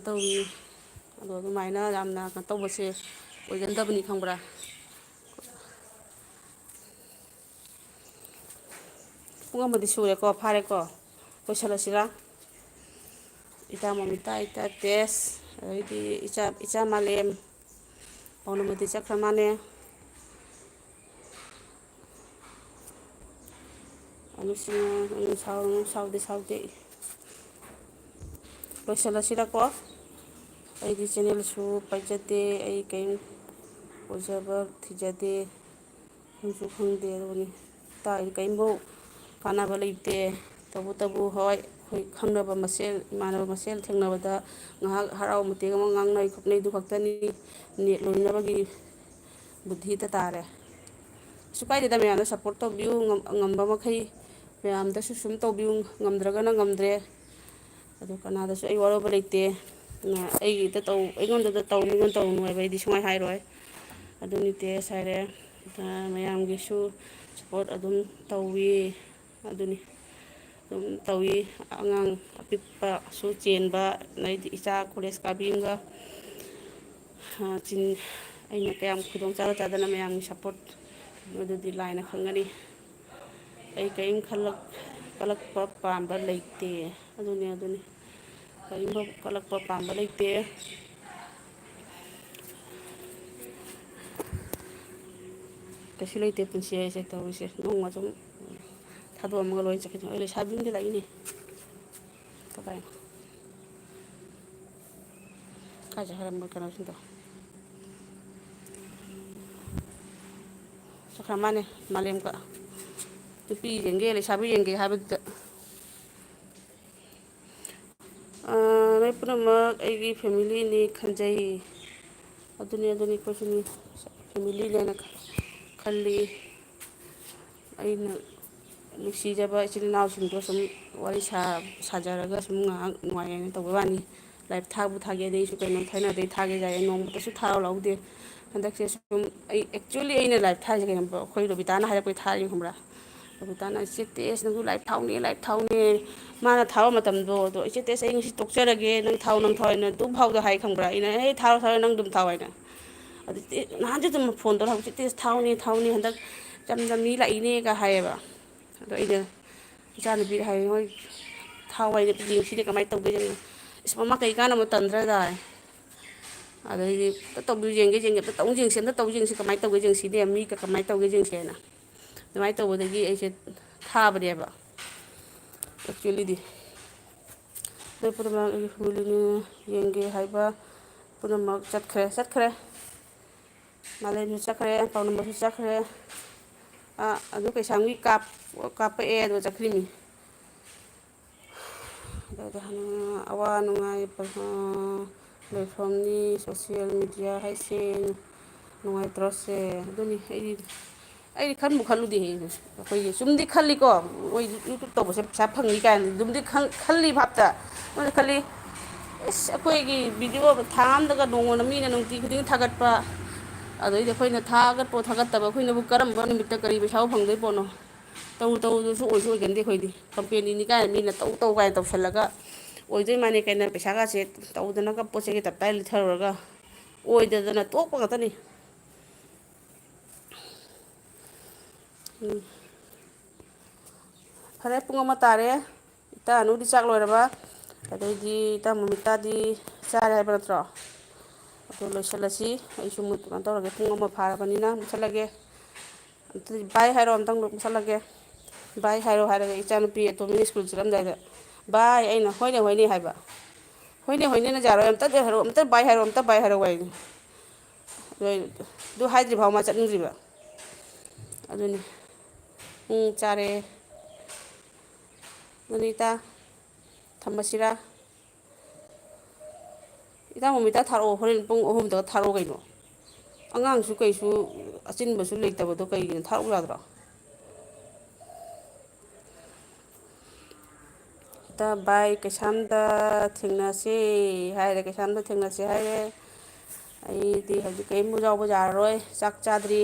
ꯇꯧꯋꯤ ꯑꯗꯣ ꯑꯗꯨꯃꯥꯏꯅ ꯌꯥꯝꯅ ꯀꯩꯅꯣ ꯇꯧꯕꯁꯦ ꯑꯣꯏꯒꯟꯗꯕꯅꯤ ꯈꯪꯕ꯭ꯔꯥ ꯄꯨꯡ ꯑꯃꯗꯤ ꯁꯨꯔꯦꯀꯣ ꯐꯥꯔꯦꯀꯣ ꯂꯣꯏꯁꯤꯜꯂꯁꯤꯔꯥ ꯏꯇꯥ ꯃꯣꯃꯤꯇꯥ ꯏꯇꯥ ꯇꯦꯁ ꯑꯗꯩꯗꯤ ꯏꯆꯥ ꯃꯥꯂꯦꯝ ꯄꯥꯎꯅꯃꯗꯤ ꯆꯠꯈ꯭ꯔ ꯃꯥꯅꯦ ꯑꯅꯨꯁꯤꯡ ꯁꯥꯎꯗꯦ ꯂꯣꯏꯁꯤꯜꯂꯁꯤꯔꯀꯣ ꯑꯩꯗꯤ ꯆꯦꯅꯦꯜꯁꯨ ꯄꯥꯏꯖꯗꯦ ꯑꯩ ꯀꯔꯤꯝ ꯑꯣꯏꯖꯕ ꯊꯤꯖꯗꯦ ꯈꯪꯁꯨ ꯈꯪꯗꯦ ꯑꯗꯨꯅꯤ ꯇꯥꯛꯏ ꯀꯔꯤꯝꯐꯥꯎ ꯀꯥꯟꯅꯕ ꯂꯩꯇꯦ ꯇꯧꯕꯇꯕꯨ ꯍꯣꯏ ꯑꯩꯈꯣꯏ ꯈꯪꯅꯕ ꯃꯁꯦꯜ ꯏꯃꯥꯟꯅꯕ ꯃꯁꯦꯜ ꯊꯦꯡꯅꯕꯗ ꯉꯥꯏꯍꯥꯛ ꯍꯔꯥꯎ ꯃꯇꯦꯛ ꯑꯃ ꯉꯥꯡꯅꯩ ꯈꯣꯠꯅꯩꯗꯨ ꯈꯛꯇꯅꯤ ꯅꯦꯠ ꯂꯣꯏꯅꯕꯒꯤ ꯕꯨꯙꯤꯗ ꯇꯥꯔꯦ ꯀꯩꯁꯨ ꯀꯥꯏꯗꯦꯗ ꯃꯌꯥꯝꯅ ꯁꯞꯄꯣꯔꯠ ꯇꯧꯕꯤꯌꯨ ꯉꯝꯕ ꯃꯈꯩ ꯃꯌꯥꯝꯗꯁꯨ ꯁꯨꯝ ꯇꯧꯕꯤꯌꯨ ꯉꯝꯗ꯭ꯔꯒꯅ ꯉꯝꯗ꯭ꯔꯦ ꯑꯗꯨ ꯀꯅꯥꯗꯁꯨ ꯑꯩ ꯋꯥꯔꯧꯕ ꯂꯩꯇꯦ ꯑꯩꯉꯣꯟꯗ ꯇꯧ ꯃꯤꯉꯣꯟ ꯇꯧꯅꯨ ꯍꯥꯏꯕ ꯑꯩꯗꯤ ꯁꯨꯡꯍꯥꯏ ꯍꯥꯏꯔꯣꯏ ꯑꯗꯨꯅꯤ ꯇꯦꯁ ꯍꯥꯏꯔꯦ ꯃꯌꯥꯝꯒꯤꯁꯨ ꯁꯞꯄꯣꯔꯠ ꯑꯗꯨꯝ ꯇꯧꯋꯤ ꯑꯗꯨꯅꯤ ꯑꯗꯨꯝ ꯇꯧꯋꯤ ꯑꯉꯥꯡ ꯑꯄꯤꯛꯄꯁꯨ ꯆꯦꯟꯕ ꯑꯗꯩꯗꯤ ꯏꯆꯥ ꯀꯣꯂꯦꯖ ꯀꯥꯕꯤ ꯑꯃꯒ ꯑꯩꯅ ꯀꯌꯥꯝ ꯈꯨꯗꯣꯡ ꯆꯥꯗꯅ ꯃꯌꯥꯝꯒꯤ ꯁꯞꯄꯣꯔꯠ ꯃꯗꯨꯗꯤ ꯂꯥꯏꯅ ꯈꯪꯒꯅꯤ ꯑꯩ ꯀꯔꯤꯝ ꯀꯜꯂꯛꯄ ꯄꯥꯝꯕ ꯂꯩꯇꯦ ꯑꯗꯨꯅꯤ ꯀꯔꯤꯒꯨꯝꯕ ꯀꯠꯂꯛꯄ ꯄꯥꯝꯕ ꯂꯩꯇꯦ ꯀꯩꯁꯨ ꯂꯩꯇꯦ ꯄꯨꯟꯁꯤ ꯍꯥꯏꯁꯦ ꯇꯧꯔꯤꯁꯦ ꯅꯣꯡꯃ ꯁꯨꯝ ꯊꯥꯗꯣꯛꯑꯝꯃꯒ ꯂꯣꯏ ꯆꯠꯈꯤꯗꯣ ꯑꯩ ꯂꯩꯁꯥꯕꯤ ꯑꯃꯗꯤ ꯂꯥꯛꯏꯅꯦ ꯀꯗꯥꯏꯅꯣ ꯀꯥꯏ ꯆꯠꯈ꯭ꯔꯦ ꯃꯣꯏ ꯀꯩꯅꯣꯁꯤꯡꯗꯣ ꯆꯠꯈ꯭ꯔ ꯃꯥꯅꯦ ꯃꯥꯂꯦꯝꯒ ꯅꯨꯄꯤ ꯌꯦꯡꯒꯦ ꯂꯩꯁꯥꯕꯤ ꯌꯦꯡꯒꯦ ꯍꯥꯏꯕꯗꯨꯗ ꯅꯣꯏ ꯄꯨꯝꯅꯃꯛ ꯑꯩꯒꯤ ꯐꯦꯃꯤꯂꯤꯅꯤ ꯈꯟꯖꯩ ꯑꯗꯨꯅꯤ ꯑꯩꯈꯣꯏꯁꯨꯅꯤ ꯐꯦꯃꯤꯂꯤꯅꯦꯅ ꯈꯜꯂꯤ ꯑꯩꯅ ꯅꯨꯡꯁꯤꯖꯕ ꯏꯆꯤꯜ ꯏꯅꯥꯎꯁꯤꯡꯗꯣ ꯁꯨꯝ ꯋꯥꯔꯤ ꯁꯥꯖꯔꯒ ꯁꯨꯝ ꯉꯥꯏꯍꯥꯛ ꯅꯨꯡꯉꯥꯏꯌꯦꯅ ꯇꯧꯕ ꯋꯥꯅꯤ ꯂꯥꯏꯞ ꯊꯥꯕꯨ ꯊꯥꯒꯦꯗꯤ ꯑꯩꯁꯨ ꯀꯩꯅꯣ ꯊꯥꯏꯅꯗꯩ ꯊꯥꯒꯦ ꯌꯥꯏ ꯅꯣꯡꯃꯇꯁꯨ ꯊꯥꯕ ꯂꯧꯗꯦ ꯍꯟꯗꯛꯁꯦ ꯁꯨꯝ ꯑꯦꯛꯆꯨꯋꯦꯂꯤ ꯑꯩꯅ ꯂꯥꯏꯞ ꯊꯥꯏꯁꯦ ꯀꯩꯅꯣ ꯑꯩꯈꯣꯏ ꯔꯣꯕꯤꯇꯥꯅ ꯍꯥꯏꯔꯛꯄꯩ ꯊꯥꯔꯤ ꯈꯪꯕ꯭ꯔꯥ ꯔꯣꯕꯤꯇꯥꯅ ꯏꯆꯦ ꯇꯦꯁ ꯅꯪꯁꯨ ꯂꯥꯏꯞ ꯊꯥꯎꯅꯦ ꯃꯥꯅ ꯊꯥꯕ ꯃꯇꯝꯗꯣ ꯑꯗꯣ ꯏꯆꯦ ꯇꯦꯁ ꯑꯩ ꯉꯁꯤ ꯇꯣꯛꯆꯔꯒꯦ ꯅꯪ ꯊꯥꯎ ꯍꯥꯏꯅ ꯑꯗꯨꯝ ꯐꯥꯎꯗ ꯍꯥꯏ ꯈꯪꯕ꯭ꯔꯥ ꯑꯩꯅ ꯊꯥꯔꯣ ꯅꯪ ꯑꯗꯨꯝ ꯊꯥꯎ ꯍꯥꯏꯅ ꯑꯗꯨ ꯅꯍꯥꯟꯁꯨ ꯑꯗꯨꯝ ꯐꯣꯟ ꯇꯧꯔ ꯍꯧꯖꯤꯛ ꯇꯦꯁ ꯊꯥꯎꯅꯦ ꯍꯟꯗꯛ ꯆꯝꯅ ꯃꯤ ꯂꯥꯛꯏꯅꯦꯒ ꯍꯥꯏꯌꯦꯕ ꯑꯗꯣ ꯑꯩꯅ ꯏꯆꯥꯅꯨꯄꯤꯗ ꯍꯥꯏ ꯍꯣꯏ ꯊꯥꯎ ꯍꯥꯏꯅ ꯌꯦꯡꯁꯤꯗꯤ ꯀꯃꯥꯏꯅ ꯇꯧꯗꯣꯏꯅꯣ ꯏꯁ ꯃꯃꯥ ꯀꯩ ꯀꯥꯟꯅꯕ ꯇꯟꯗ꯭ꯔꯒ ꯑꯗꯩꯗꯤ ꯇꯧ ꯌꯦꯡꯒꯦ ꯑꯝꯇ ꯇꯧ ꯌꯦꯡꯁꯤ ꯀꯃꯥꯏꯅ ꯇꯧꯒꯦ ꯌꯦꯡꯁꯤꯅꯦ ꯃꯤꯒ ꯀꯃꯥꯏꯅ ꯇꯧꯒꯦ ꯌꯦꯡꯁꯦꯅ ꯑꯗꯨꯃꯥꯏꯅ ꯇꯧꯕꯗꯒꯤ ꯑꯩꯁꯦ ꯊꯥꯕꯅꯦꯕ ꯑꯦꯛꯆꯨꯋꯦꯂꯤꯗꯤ ꯅꯣꯏ ꯄꯨꯝꯅꯃꯛ ꯑꯩꯒꯤ ꯐꯦꯃꯤꯂꯤꯅꯤ ꯌꯦꯡꯒꯦ ꯍꯥꯏꯕ ꯄꯨꯝꯅꯃꯛ ꯆꯠꯈ꯭ꯔꯦ ꯃꯥꯂꯦꯝꯁꯨ ꯆꯠꯈ꯭ꯔꯦ ꯄꯥꯎꯅꯝꯕꯁꯨ ꯆꯠꯈ꯭ꯔꯦ ꯑꯗꯨ ꯀꯩꯁꯥꯝꯒꯤ ꯀꯥꯞꯄꯛꯑꯦ ꯑꯗꯨꯒ ꯆꯠꯈ꯭ꯔꯤꯃꯤ ꯑꯗꯨꯗ ꯑꯋꯥ ꯅꯨꯡꯉꯥꯏ ꯂꯩꯐꯝꯅꯤ ꯁꯣꯁꯤꯌꯦꯜ ꯃꯦꯗꯤꯌꯥ ꯍꯥꯏꯁꯦ ꯅꯨꯡꯉꯥꯏꯇ꯭ꯔꯣꯁꯦ ꯑꯗꯨꯅꯤ ꯑꯩꯗꯤ ꯈꯟꯕꯨ ꯈꯜꯂꯨꯗꯦ ꯑꯩꯈꯣꯏꯒꯤ ꯆꯨꯝꯗꯤ ꯈꯜꯂꯤꯀꯣ ꯃꯣꯏ ꯌꯨꯇꯨꯞ ꯇꯧꯕꯁꯦ ꯄꯩꯁꯥ ꯐꯪꯅꯤ ꯀꯥꯏꯅ ꯑꯗꯨꯝꯗꯤ ꯈꯜꯂꯤ ꯚꯥꯞꯇ ꯃꯣꯏꯅ ꯈꯜꯂꯤ ꯏꯁ ꯑꯩꯈꯣꯏꯒꯤ ꯚꯤꯗꯤꯑꯣ ꯊꯥ ꯑꯃꯗꯒ ꯅꯣꯡꯃꯅ ꯃꯤꯅ ꯅꯨꯡꯇꯤ ꯈꯨꯗꯤꯡ ꯊꯥꯒꯠꯄ ꯑꯗꯩꯗꯤ ꯑꯩꯈꯣꯏꯅ ꯊꯥꯒꯠꯇꯕ ꯑꯩꯈꯣꯏꯅꯕꯨ ꯀꯔꯝꯕ ꯅꯨꯃꯤꯠꯇ ꯀꯔꯤ ꯄꯩꯁꯥ ꯐꯪꯗꯣꯏ ꯄꯣꯠꯅꯣ ꯇꯧꯗꯁꯨ ꯑꯣꯏꯁꯨ ꯑꯣꯏꯒꯟꯗꯦ ꯑꯩꯈꯣꯏꯗꯤ ꯀꯝꯄꯦꯅꯤꯅꯤ ꯀꯥꯏꯅ ꯃꯤꯅ ꯇꯧ ꯀꯥꯏꯅ ꯇꯧꯁꯜꯂꯒ ꯑꯣꯏꯗꯣꯏ ꯃꯥꯅꯤ ꯀꯩꯅꯣ ꯄꯩꯁꯥꯒꯁꯦ ꯇꯧꯗꯅꯒ ꯄꯣꯠ ꯆꯩꯒꯤ ꯇꯞꯇꯥꯏ ꯂꯤꯠꯊꯔꯨꯔꯒ ꯑꯣꯏꯗꯗꯅ ꯇꯣꯛꯄ ꯉꯥꯛꯇꯅꯤ ꯐꯔꯦ ꯄꯨꯡ 1 ꯇꯥꯔꯦ ꯏꯇꯥ ꯑꯅꯨꯗꯤ ꯆꯥꯛ ꯂꯣꯏꯔꯕ ꯑꯗꯩꯗꯤ ꯏꯇꯥ ꯃꯣꯃꯤꯇꯥꯗꯤ ꯆꯥꯔꯦ ꯍꯥꯏꯕ ꯅꯠꯇ꯭ꯔꯣ ꯑꯗꯨ ꯂꯣꯏꯁꯤꯜꯂꯁꯤ ꯑꯩꯁꯨ ꯀꯩꯅꯣ ꯇꯧꯔꯒꯦ ꯄꯨꯡ 1 ꯐꯥꯔꯕꯅꯤꯅ ꯃꯨꯠꯊꯠꯂꯒꯦ ꯑꯗꯨꯗꯤ ꯕꯥꯏ ꯍꯥꯏꯔꯣ ꯑꯝꯇꯪ ꯃꯨꯠꯊꯠꯂꯒꯦ ꯕꯥꯏ ꯍꯥꯏꯔꯣ ꯍꯥꯏꯔꯒ ꯏꯆꯥꯅꯨꯄꯤ ꯑꯇꯣꯝꯕꯤꯅ ꯁ꯭ꯀꯨꯜ ꯆꯠꯂꯝꯗꯥꯏꯗ ꯕꯥꯏ ꯑꯩꯅ ꯍꯣꯏꯅꯦ ꯍꯥꯏꯕ ꯍꯣꯏꯅꯦ ꯌꯥꯔꯣꯏ ꯑꯝꯇ ꯕꯥꯏ ꯍꯥꯏꯔꯣ ꯍꯥꯏꯅꯦ ꯑꯗꯨ ꯍꯥꯏꯗ꯭ꯔꯤꯐꯥꯎ ꯃꯥ ꯆꯠꯅꯤꯡꯗ꯭ꯔꯤꯕ ꯑꯗꯨꯅꯤ ꯆꯥꯔꯦ ꯏꯇꯥ ꯊꯝꯃꯁꯤꯔꯥ ꯏꯇꯥ ꯃꯣꯃꯤꯇꯥ ꯊꯥꯔꯛꯑꯣ ꯍꯣꯔꯦꯟ ꯄꯨꯡ 3ꯗꯒ ꯊꯥꯔꯛꯑꯣ ꯀꯩꯅꯣ ꯑꯉꯥꯡꯁꯨ ꯀꯩꯁꯨ ꯑꯆꯤꯟꯕꯁꯨ ꯂꯩꯇꯕꯗꯣ ꯀꯩꯒꯤꯅꯣ ꯊꯥꯔꯛꯎ ꯌꯥꯗ꯭ꯔꯣ ꯏꯇꯥ ꯕꯥꯏ ꯀꯩꯁꯥꯝꯗ ꯊꯦꯡꯅꯁꯦ ꯍꯥꯏꯔꯦ ꯀꯩꯁꯥꯝꯗ ꯊꯦꯡꯅꯁꯦ ꯍꯥꯏꯔꯦ ꯑꯩꯗꯤ ꯍꯧꯖꯤꯛ ꯀꯔꯤꯝꯨ ꯌꯥꯎꯕ ꯌꯥꯔꯔꯣꯏ ꯆꯥꯛ ꯆꯥꯗ꯭ꯔꯤ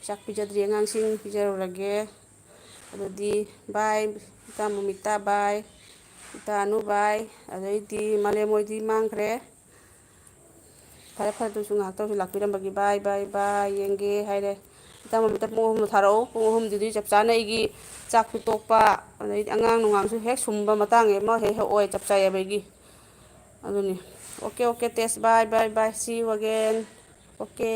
ꯆꯥꯛ ꯄꯤꯖꯗ꯭ꯔꯤ ꯑꯉꯥꯡꯁꯤꯡ ꯄꯤꯖꯔꯨꯔꯒꯦ ꯑꯗꯨꯗꯤ ꯕꯥꯏ ꯏꯇꯥ ꯃꯣꯃꯤꯇꯥ ꯕꯥꯏ ꯏꯇꯥꯅꯨ ꯕꯥꯏ ꯑꯗꯩꯗꯤ ꯃꯥꯂꯦꯝ ꯃꯣꯏꯗꯤ ꯃꯥꯡꯈ꯭ꯔꯦ ꯐꯔꯦ ꯐꯔꯦ ꯑꯗꯨꯁꯨ ꯉꯥꯏꯍꯥꯛꯇꯪꯁꯨ ꯂꯥꯛꯄꯤꯔꯝꯕꯒꯤ ꯕꯥꯏ ꯕꯥꯏ ꯕꯥꯏ ꯌꯦꯡꯒꯦ ꯍꯥꯏꯔꯦ ꯏꯇꯥ ꯃꯃꯤꯠꯇ ꯄꯨꯡ 3 ꯊꯥꯔꯛꯎ ꯄꯨꯡ 3ꯗꯨꯗꯤ ꯆꯞ ꯆꯥꯅ ꯑꯩꯒꯤ ꯆꯥꯛꯁꯨ ꯇꯣꯛꯄ ꯑꯗꯩꯗꯤ ꯑꯉꯥꯡ ꯅꯨꯡꯉꯥꯡꯁꯨ ꯍꯦꯛ ꯁꯨꯝꯕ ꯃꯇꯥꯡ ꯑꯃ ꯍꯦꯛ ꯑꯣꯏ ꯆꯞ ꯆꯥꯏꯑꯕ ꯑꯩꯒꯤ ꯑꯗꯨꯅꯤ ꯑꯣꯀꯦ ꯑꯣꯀꯦ ꯇꯦꯁ ꯕꯥꯏ ꯕꯥꯏ ꯕꯥꯏ ꯁꯤ ꯌꯨ ꯑꯒꯦꯟ ꯑꯣꯀꯦ